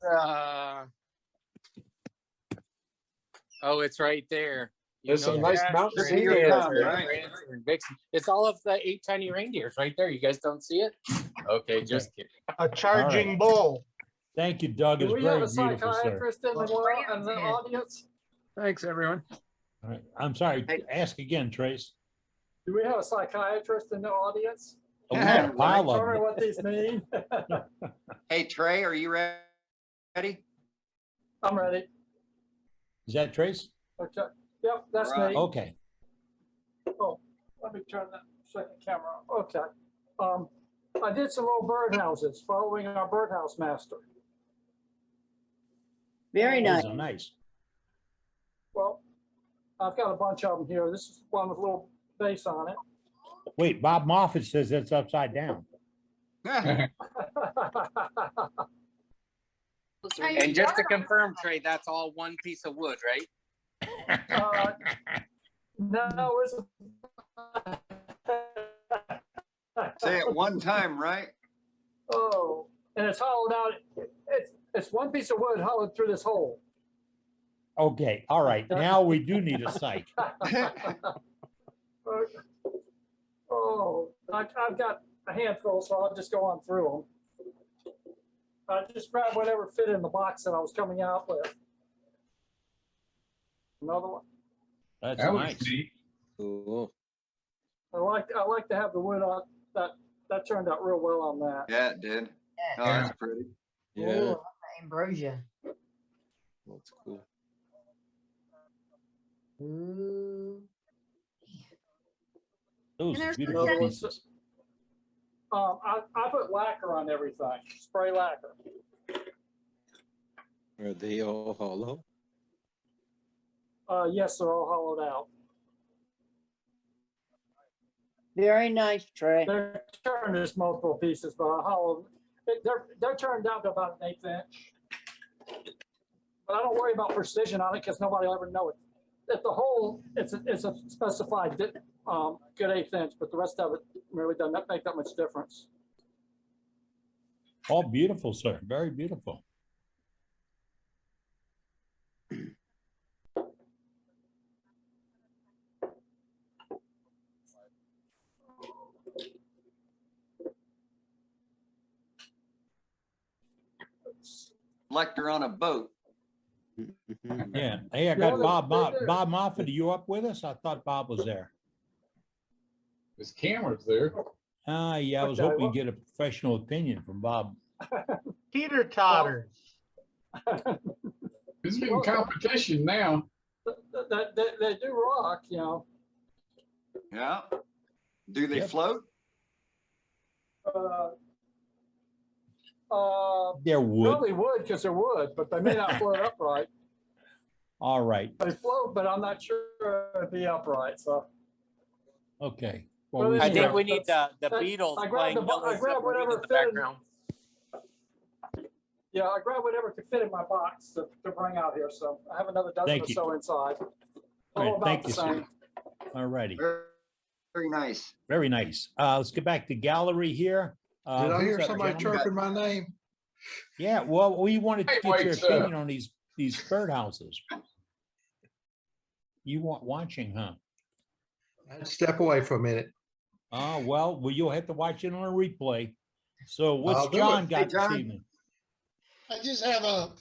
oh, it's right there. You There's some know nice that, mountain Prancer, scenery up there. Prancer, and Vixen. It's all of the 8 tiny reindeers right there. You guys don't see it? Okay, just kidding. A charging bull. Thank you, Doug. Do It's we have very a beautiful, sir. psychiatrist in the audience? Thanks, everyone. All right. I'm sorry. Ask again, Trace. Do we have a psychiatrist in the audience? Oh, we got a pile of Tell me them. what these mean. Hey, Trey, are you ready? I'm ready. Is that Trace? Okay. Yep, that's All right. me. Okay. Oh, let me turn that second camera on. Okay. I did some little birdhouses following our birdhouse master. Very nice. Those are nice. Well, I've got a bunch of them here. This is one with a little base on it. Wait, Bob Moffett says it's upside down. And just to confirm, Trey, that's all one piece of wood, right? No, it's Say it one time, right? oh, and it's hollowed out. It's one piece of wood hollowed through this hole. Okay, all right. Now we do need a psych. Oh, I've got a handful, so I'll just go on through them. I just grabbed whatever fit in the box that I was coming out with. Another one. That's That was nice. neat. Cool. I like to have the wood on that turned out real well on that. Yeah, it did. Oh, Yeah. that's pretty. Yeah, Ooh, ambrosia. that's cool. Ooh. Those And are there's beautiful some- pieces. I put lacquer on everything, spray lacquer. Are they all hollow? Yes, they're all hollowed out. Very nice, Trey. They're turned as multiple pieces, but I hollowed. They're turned down to about an 1/8 inch. But I don't worry about precision on it because nobody will ever know it. At the hole, it's a specified good 1/8 inch, but the rest of it really doesn't make that much difference. All beautiful, sir. Very beautiful. Like they're on a boat. Yeah. Hey, I got Bob Moffett. Are you up with us? I thought Bob was there. His camera's there. Yeah, I was Okay, hoping well- to get a professional opinion from Bob. Teeter totters. It's getting competition now. They do rock, you know. Yeah. Do they Yep. float? They're wood. Probably wood because they're wood, but they may not float upright. All right. They float, but I'm not sure it'd be upright. So Okay. Well, we I think anyhow, we need the that's- Beatles I playing grabbed Yellow I grabbed Submarine whatever in the fit in- background. yeah, I grabbed whatever could fit in my box to bring out here. So I have another dozen Thank or you. so inside. All All right. about Thank the you, same. sir. All righty. Very, very nice. Very nice. Let's get back to gallery here. Did I Who's hear up, somebody gentlemen? chirping my name? Yeah, well, we wanted to Hey, get your wait, opinion on these birdhouses. You want watching, huh? I'd step away for a minute. Well, you'll have to watch it on a replay. So what's I'll do John it. got Hey, this John. evening? I just have a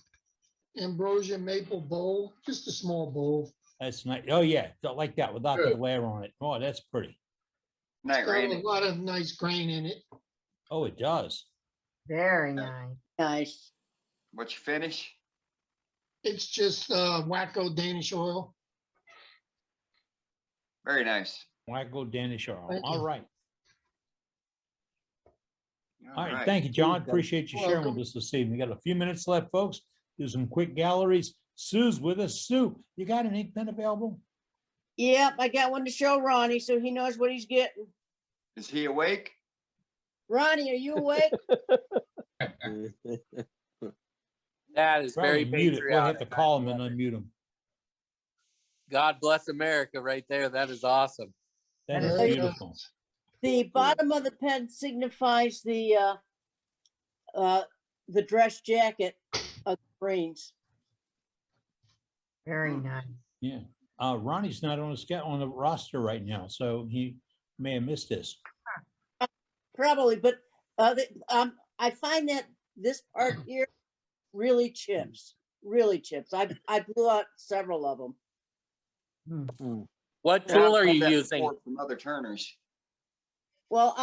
ambrosia maple bowl, just a small bowl. That's nice. Oh, yeah, like that without the Good. glare on it. Oh, that's pretty. Night, Got a Randy. lot of nice grain in it. Oh, it does. Very nice. Nice. What you finish? It's just Wacko Danish oil. Very nice. Wacko Danish oil. Thank All you. right. All right. Thank you, John. Appreciate you sharing with us this evening. We got a few minutes left, folks. Do some quick galleries. Sue's with us. Sue, you got an ink pen available? Yep, I got one to show Ronnie so he knows what he's getting. Is he awake? Ronnie, are you awake? That is very Probably mute it. We'll have to patriotic. call him and unmute him. God bless America right there. That is awesome. That is is beautiful. beautiful. The bottom of the pen signifies the dress jacket of the Marines. Very nice. Yeah. Ronnie's not on the roster right now, so he may have missed this. Probably, but I find that this part here really chips, really chips. I blew out several of them. What Yeah, I've tool are had you that using? before from other turners. Well,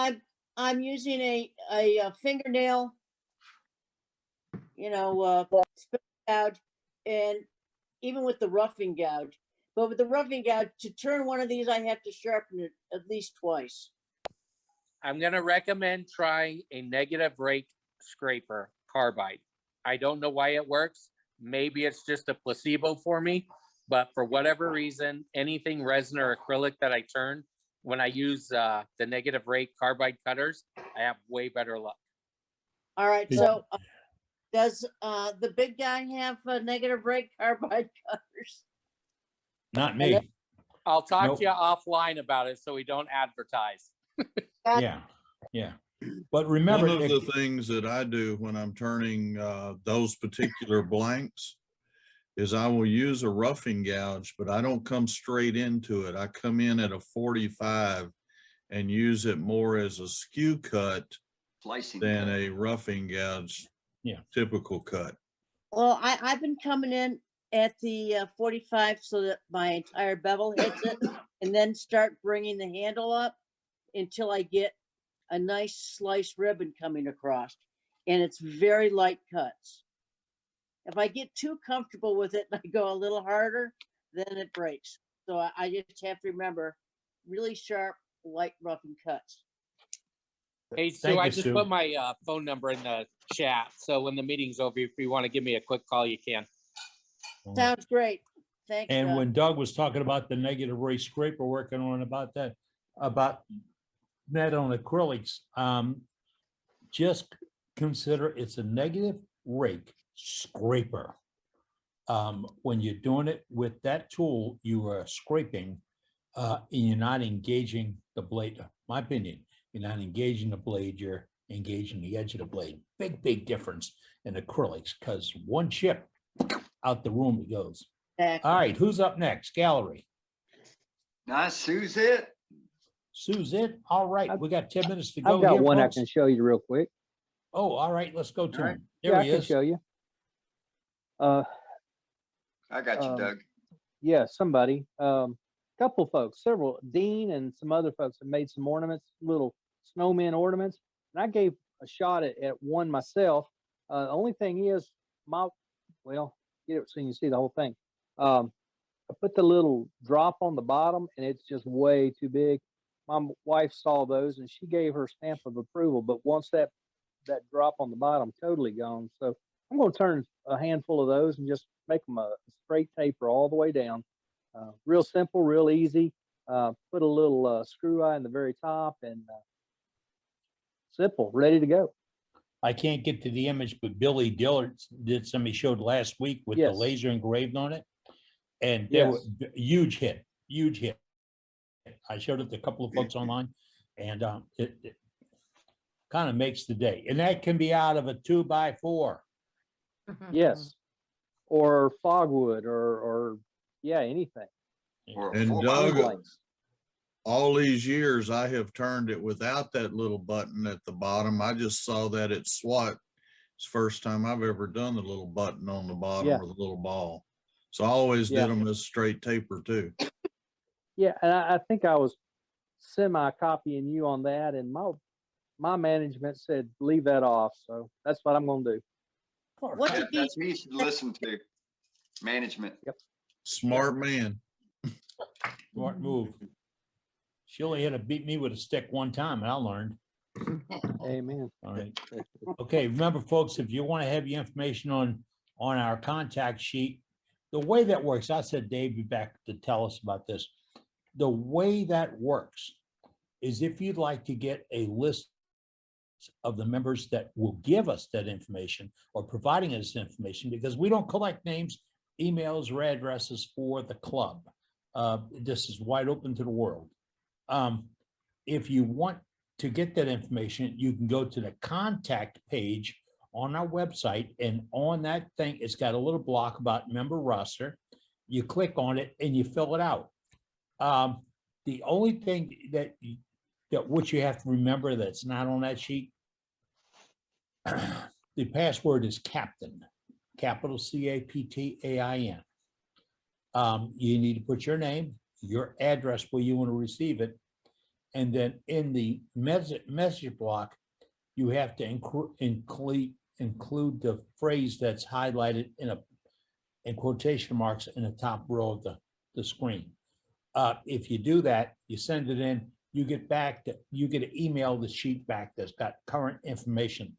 I'm using a fingernail, spin gouge, and even with the roughing gouge. But with the roughing gouge, to turn one of these, I have to sharpen it at least twice. I'm going to recommend trying a negative rake scraper carbide. I don't know why it works. Maybe it's just a placebo for me, but for whatever reason, anything resin or acrylic that I turn, when I use the negative rake carbide cutters, I have way better luck. All right. So does the big guy have negative rake carbide cutters? Not me. I'll talk Nope. to you offline about it so we don't advertise. Yeah, yeah. But remember, One of Nick, the things that I do when I'm turning those particular blanks is I will use a roughing gouge, but I don't come straight into it. I come in at a 45 and use it more as a skew cut Slicing than cut. a roughing gouge typical cut. Well, I've been coming in at the 45 so that my entire bevel hits it, and then start bringing the handle up until I get a nice sliced ribbon coming across, and it's very light cuts. If I get too comfortable with it and I go a little harder, then it breaks. So I just have to remember really sharp, light roughing cuts. Hey, Sue, Thank I you, just Sue. put my phone number in the chat. So when the meeting's over, if you want to give me a quick call, you can. Sounds great. Thanks, and Doug. when Doug was talking about the negative rake scraper, working on about that on acrylics, just consider it's a negative rake scraper. When you're doing it with that tool, you are scraping, and you're not engaging the blade. My opinion, you're not engaging the blade, you're engaging the edge of the blade. Big difference in acrylics, because one chip, out the room it goes. Exactly. All right, who's up next? Gallery. Nice, Sue's it. Sue's it. All right, we got 10 minutes to go I've got here, one I folks. can show you real quick. Oh, all right, let's go to All right. him. There Yeah, I he can is. show you. I got you, Doug. Yeah, somebody, couple folks, several, Dean and some other folks have made some ornaments, little snowman ornaments. And I gave a shot at one myself. The only thing is get it so you can see the whole thing. I put the little drop on the bottom and it's just way too big. My wife saw those and she gave her stamp of approval, but once that drop on the bottom, totally gone. So I'm going to turn a handful of those and just make them a straight taper all the way down. Real simple, real easy. Put a little screw eye in the very top and simple, ready to go. I can't get to the image, but Billy Dillard did somebody showed last week with the Yes. laser engraved on it. And they were huge hit. I showed it to a couple of folks online, and it kind of makes the day. And that can be out of a 2x4. Yes. Or fogwood or anything. And Doug, all these years I have turned it without that little button at the bottom. I just saw that at SWAT. It's the first time I've ever done the little button on the bottom Yeah. with a little ball. So I always Yeah. did them as straight taper too. Yeah, and I think I was semi-copying you on that, and my management said leave that off, so that's what I'm going to do. That's who you should listen to. Management. Yep. Smart man. Smart move. She only had to beat me with a stick one time, and I learned. Amen. All right. Okay, remember, folks, if you want to have your information on our contact sheet, the way that works, I said Dave be back to tell us about this. The way that works is if you'd like to get a list of the members that will give us that information or providing us information, because we don't collect names, emails, or addresses for the club. This is wide open to the world. If you want to get that information, you can go to the contact page on our website, and on that thing, it's got a little block about member roster. You click on it and you fill it out. The only thing that what you have to remember that's not on that sheet, the password is captain. capital CAPTAIN. You need to put your name, your address where you want to receive it. And then in the message block, you have to include the phrase that's highlighted in quotation marks in the top row of the screen. If you do that, you send it in, you get an email the sheet back that's got current information.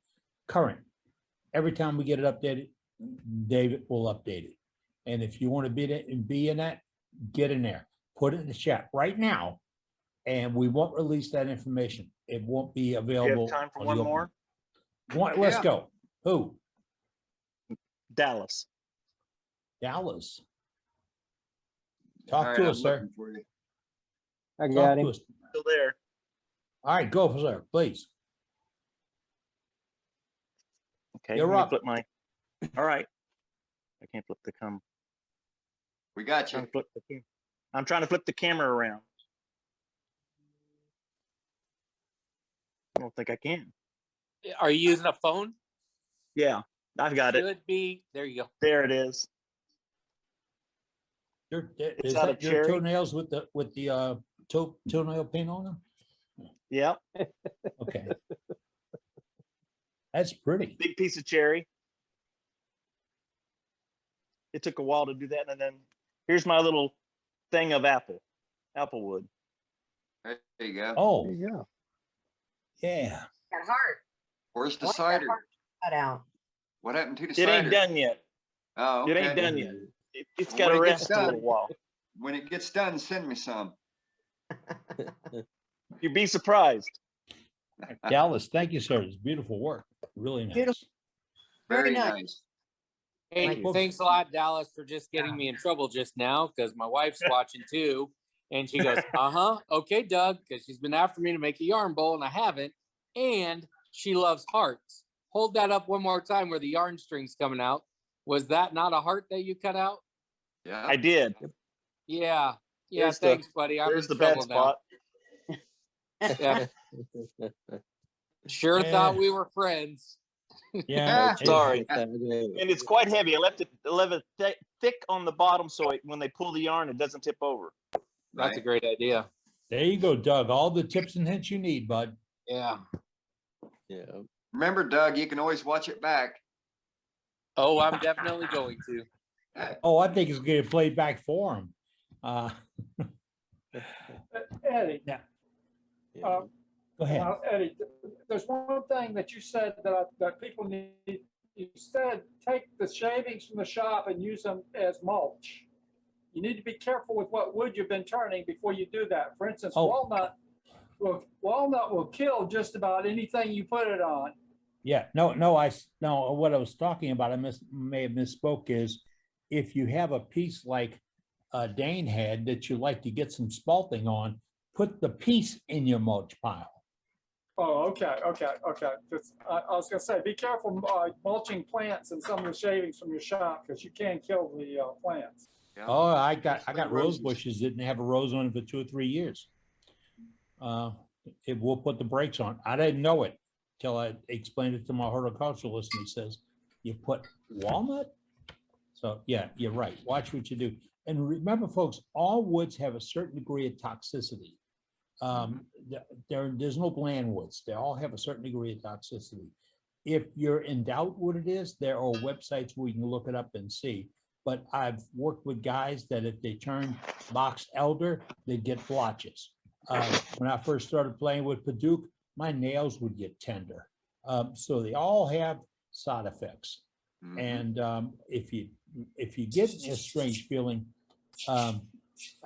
Current. Every time we get it updated, David will update it. And if you want to be in that, get in there. Put it in the chat right now, and we won't release that information. It won't be Do you available. have time for on one the open. more? Let's Yeah. go. Who? Dallas. Dallas. All Talk right, to I'm us, sir. looking for you. I Talk got to him. us. Still there. All right, go, sir, please. Okay. You're let me up. Flip my. All right. I can't flip the We got you. I'm trying to flip the camera around. I don't think I can. Are you using a phone? Yeah, I've got it. Should be. There you go. There it is. Is out of that your cherry. toenails with the toenail paint on them? Yep. Okay. That's pretty. Big piece of cherry. It took a while to do that, and then here's my little thing of applewood. There you go. Oh, There you go. yeah. That heart. Where's the I like that cider? heart cut out. What happened to the It cider? ain't done yet. Oh, It okay. ain't done yet. It's Well, got to when it gets rest a little done- while. When it gets done, send me some. You'd be surprised. Dallas, thank you, sir. It's beautiful work. Really nice. Beautiful. Very Very nice. nice. Hey, Thank you. thanks a lot, Dallas, for just getting me in trouble just now because my wife's watching too. And she goes, okay, Doug, because she's been after me to make a yarn bowl and I haven't. And she loves hearts. Hold that up one more time where the yarn string's coming out. Was that not a heart that you cut out? Yeah. I did. Yeah. Yeah, There's thanks, buddy. I'm There's in the bad trouble now. spot. Yeah. Sure Yeah. thought we were friends. Yeah. Sorry. And it's quite heavy. I left it thick on the bottom so when they pull the yarn, it doesn't tip over. That's a great idea. There you go, Doug. All the tips and hints you need, bud. Yeah. Yeah. Remember, Doug, you can always watch it back. Oh, I'm definitely going to. Oh, I think it's going to play back for him. Eddie. Yeah. Go ahead. Eddie, there's one thing that you said that people need. You said take the shavings from the shop and use them as mulch. You need to be careful with what wood you've been turning before you do that. For instance, walnut will kill just about anything you put it on. Yeah, no, what I was talking about, I may have misspoke, is if you have a piece like Dane had that you like to get some spalting on, put the piece in your mulch pile. Oh, okay. 'Cause I was gonna say, be careful mulching plants and some of the shavings from your shop because you can kill the plants. Yeah. Oh, I got rose roses. bushes that didn't have a rose on it for 2 or 3 years. It will put the brakes on. I didn't know it till I explained it to my horticulturalist, and he says, "You put walnut?" So yeah, you're right. Watch what you do, and remember, folks, all woods have a certain degree of toxicity. There's no bland woods. They all have a certain degree of toxicity. If you're in doubt what it is, there are websites where you can look it up and see. But I've worked with guys that if they turn box elder, they get blotches. When I first started playing with Paduke, my nails would get tender. So they all have side effects. And if you get a strange feeling, a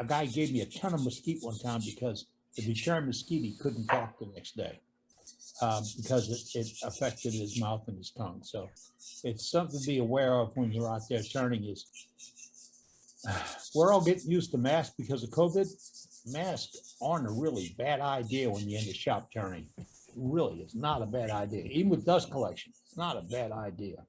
guy gave me a ton of mesquite one time because if he turned mesquite, he couldn't talk the next day because it affected his mouth and his tongue. So it's something to be aware of when you're out there turning. Is we're all getting used to masks because of COVID. Masks aren't a really bad idea when you're in the shop turning. Really, it's not a bad idea. Even with dust collection, it's not a bad idea.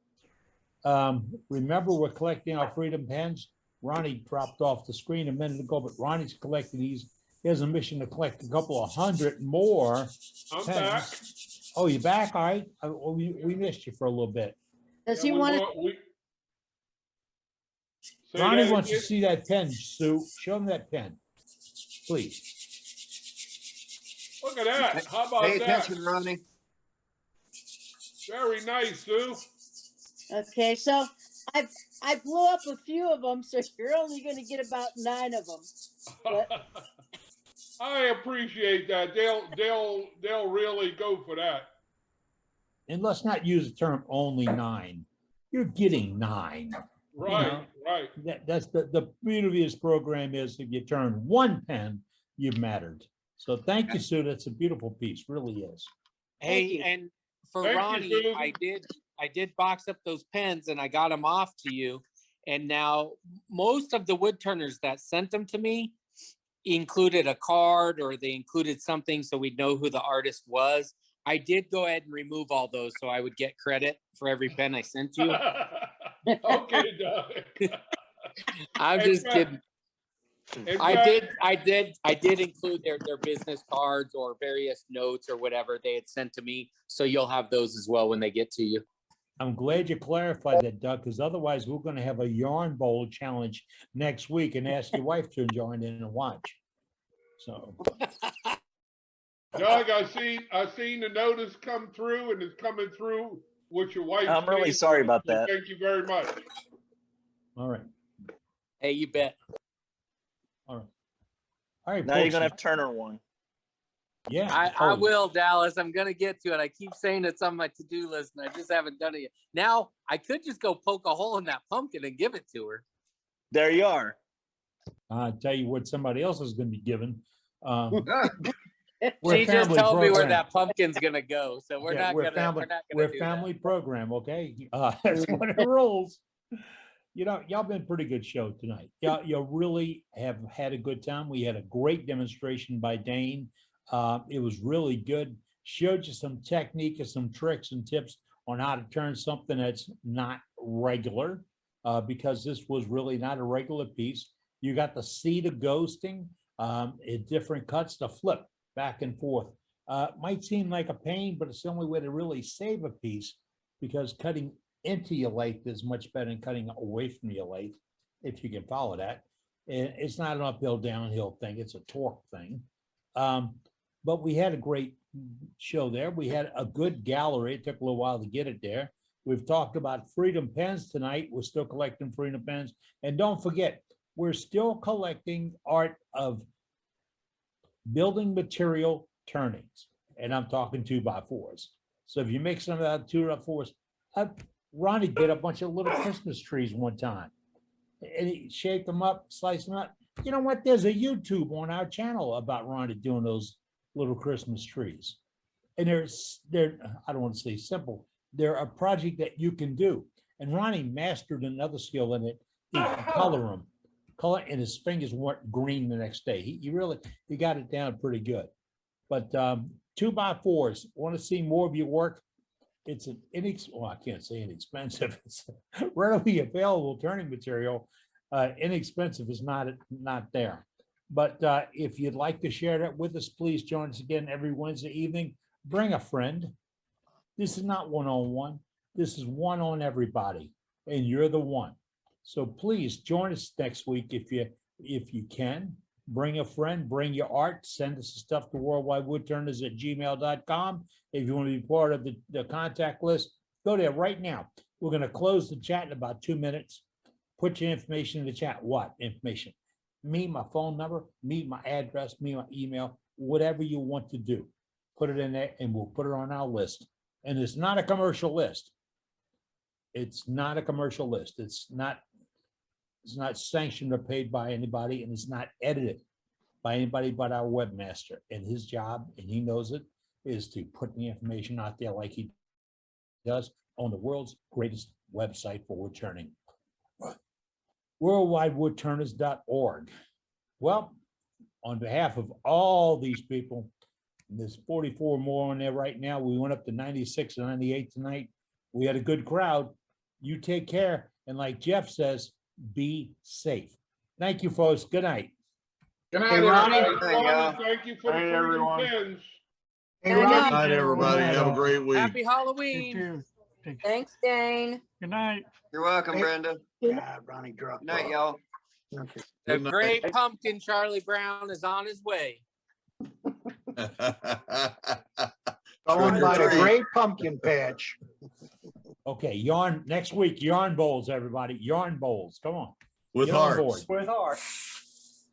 Remember, we're collecting our Freedom Pens. Ronnie dropped off the screen a minute ago, but Ronnie's collecting these. He has a mission to collect a couple of 100 more. I'm pens. back. Oh, you back? All right. We missed you for a little bit. Does Yeah, he want to? Say Ronnie that wants to again? see that pen, Sue. Show him that pen, please. Look at that. How Pay about that? attention, Ronnie. Very nice, Sue. Okay, so I blew up a few of them, so you're only gonna get about 9 of them. But I appreciate that. They'll really go for that. And let's not use the term only 9. You're getting 9. Right, right. That's the beauty of this program is if you turn 1 pen, you've mattered. So thank you, Sue. That's a beautiful piece, really is. Hey, and for Thank you, Ronnie, Susan. I did box up those pens and I got them off to you. And now most of the wood turners that sent them to me included a card or they included something so we'd know who the artist was. I did go ahead and remove all those so I would get credit for every pen I sent you. Okay, Doug. I'm In just fact- kidding. in I fact- did include their business cards or various notes or whatever they had sent to me. So you'll have those as well when they get to you. I'm glad you clarified that, Doug, because otherwise we're going to have a yarn bowl challenge next week and ask your wife to join in and watch. So Doug, I seen the notice come through and it's coming through with your wife's I'm really name sorry on it, about so that. Thank you very much. all right, Hey, you bet. all right, all right. Now you're folks. gonna have Turner one. Yeah, I totally. will, Dallas. I'm gonna get to it. I keep saying it's on my to-do list and I just haven't done it yet. Now I could just go poke a hole in that pumpkin and give it to her. There you are. I'll tell you what somebody else is going to be given. We're She a just family told me where program. that pumpkin's gonna go. So we're Yeah, not gonna family, we're not we're gonna a do family program, okay? That's what it rolls. You know, y'all been a pretty good show tonight. You really have had a good time. We had a great demonstration by Dane. It was really good. Showed you some technique and some tricks and tips on how to turn something that's not regular, because this was really not a regular piece. You got to see the ghosting in different cuts to flip back and forth. Might seem like a pain, but it's the only way to really save a piece, because cutting into your lathe is much better than cutting away from your lathe, if you can follow that. And it's not an uphill, downhill thing. It's a torque thing. But we had a great show there. We had a good gallery. It took a little while to get it there. We've talked about Freedom Pens tonight. We're still collecting Freedom Pens. And don't forget, we're still collecting art of building material turnings. And I'm talking 2x4s. So if you make some of that 2x4s, Ronnie did a bunch of little Christmas trees one time. And he shaped them up, sliced them up. You know what? There's a YouTube on our channel about Ronnie doing those little Christmas trees. And they're I don't want to say simple. They're a project that you can do. And Ronnie mastered another skill in it. He can color them. Color, and his fingers weren't green the next day. He got it down pretty good. But 2x4s, want to see more of your work? It's an I can't say inexpensive. It's readily available turning material. Inexpensive is not there. But if you'd like to share that with us, please join us again every Wednesday evening. Bring a friend. This is not one-on-one. This is one on everybody, and you're the one. So please join us next week if you can. Bring a friend, bring your art, send us the stuff to worldwidewoodturners@gmail.com. If you want to be part of the contact list, go there right now. We're going to close the chat in about 2 minutes. Put your information in the chat. What information? Me, my phone number, me, my address, me, my email, whatever you want to do. Put it in there and we'll put it on our list. And it's not a commercial list. It's not a commercial list. It's not sanctioned or paid by anybody, and it's not edited by anybody but our webmaster. And his job, and he knows it, is to put the information out there like he does on the world's greatest website for wood turning, worldwidewoodturners.org. Well, on behalf of all these people, there's 44 more on there right now. We went up to 96 and 98 tonight. We had a good crowd. You take care. And like Jeff says, be safe. Thank you, folks. Good night. Good night, Hey, Ronnie. everybody. Ronnie, thank you for the Hey, Freedom everyone. Pens. Hey, Good Ronnie. Good night, everybody. Have a great week. Happy Halloween. Thanks, Dane. Good night. You're welcome, Hey. Brenda. God, Ronnie dropped Good night, off. y'all. Okay. The Good night. great pumpkin Charlie Brown is on his way. Going Trick or by the treat. great pumpkin patch. Okay, yarn, next week, yarn bowls, everybody, yarn bowls, come on. With Get on hearts. board. With art.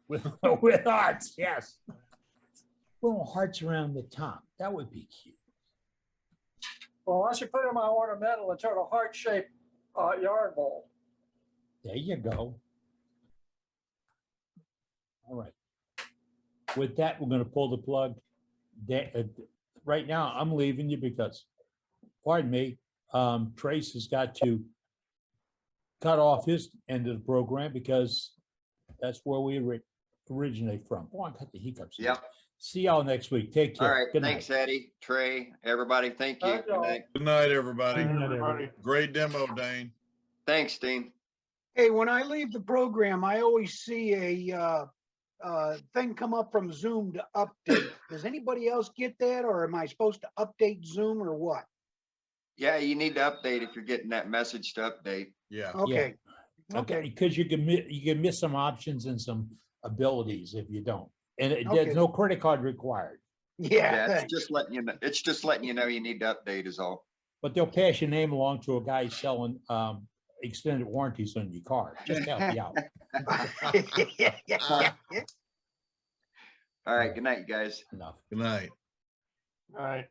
With, with hearts, yes. Little hearts around the top, that would be cute. Well, I should put in my ornamental and turn a heart-shaped yarn bowl. There you go. All right. With that, we're gonna pull the plug. Right now, I'm leaving you because, pardon me, Trace has got to cut off his end of the program because that's where we originate from. Boy, I got the hiccups. Yep. See y'all next week. Take All care. right. Good night. Thanks, Eddie, Trey, everybody. Thank you. Good night. Good night, everybody. Good night, everybody. Great demo, Dane. Thanks, Dean. Hey, when I leave the program, I always see a thing come up from Zoom to update. Does anybody else get that, or am I supposed to update Zoom or what? Yeah, you need to update if you're getting that message to update. Yeah. Okay. Okay, because you can miss some options and some abilities if you don't. And Okay. there's no credit card required, Yeah. It's just letting you know. It's just letting you know you need to update is all. but they'll pass your name along to a guy selling extended warranties on your car. Just to help you out. All right. Good night, you guys. Enough. Good night. All right.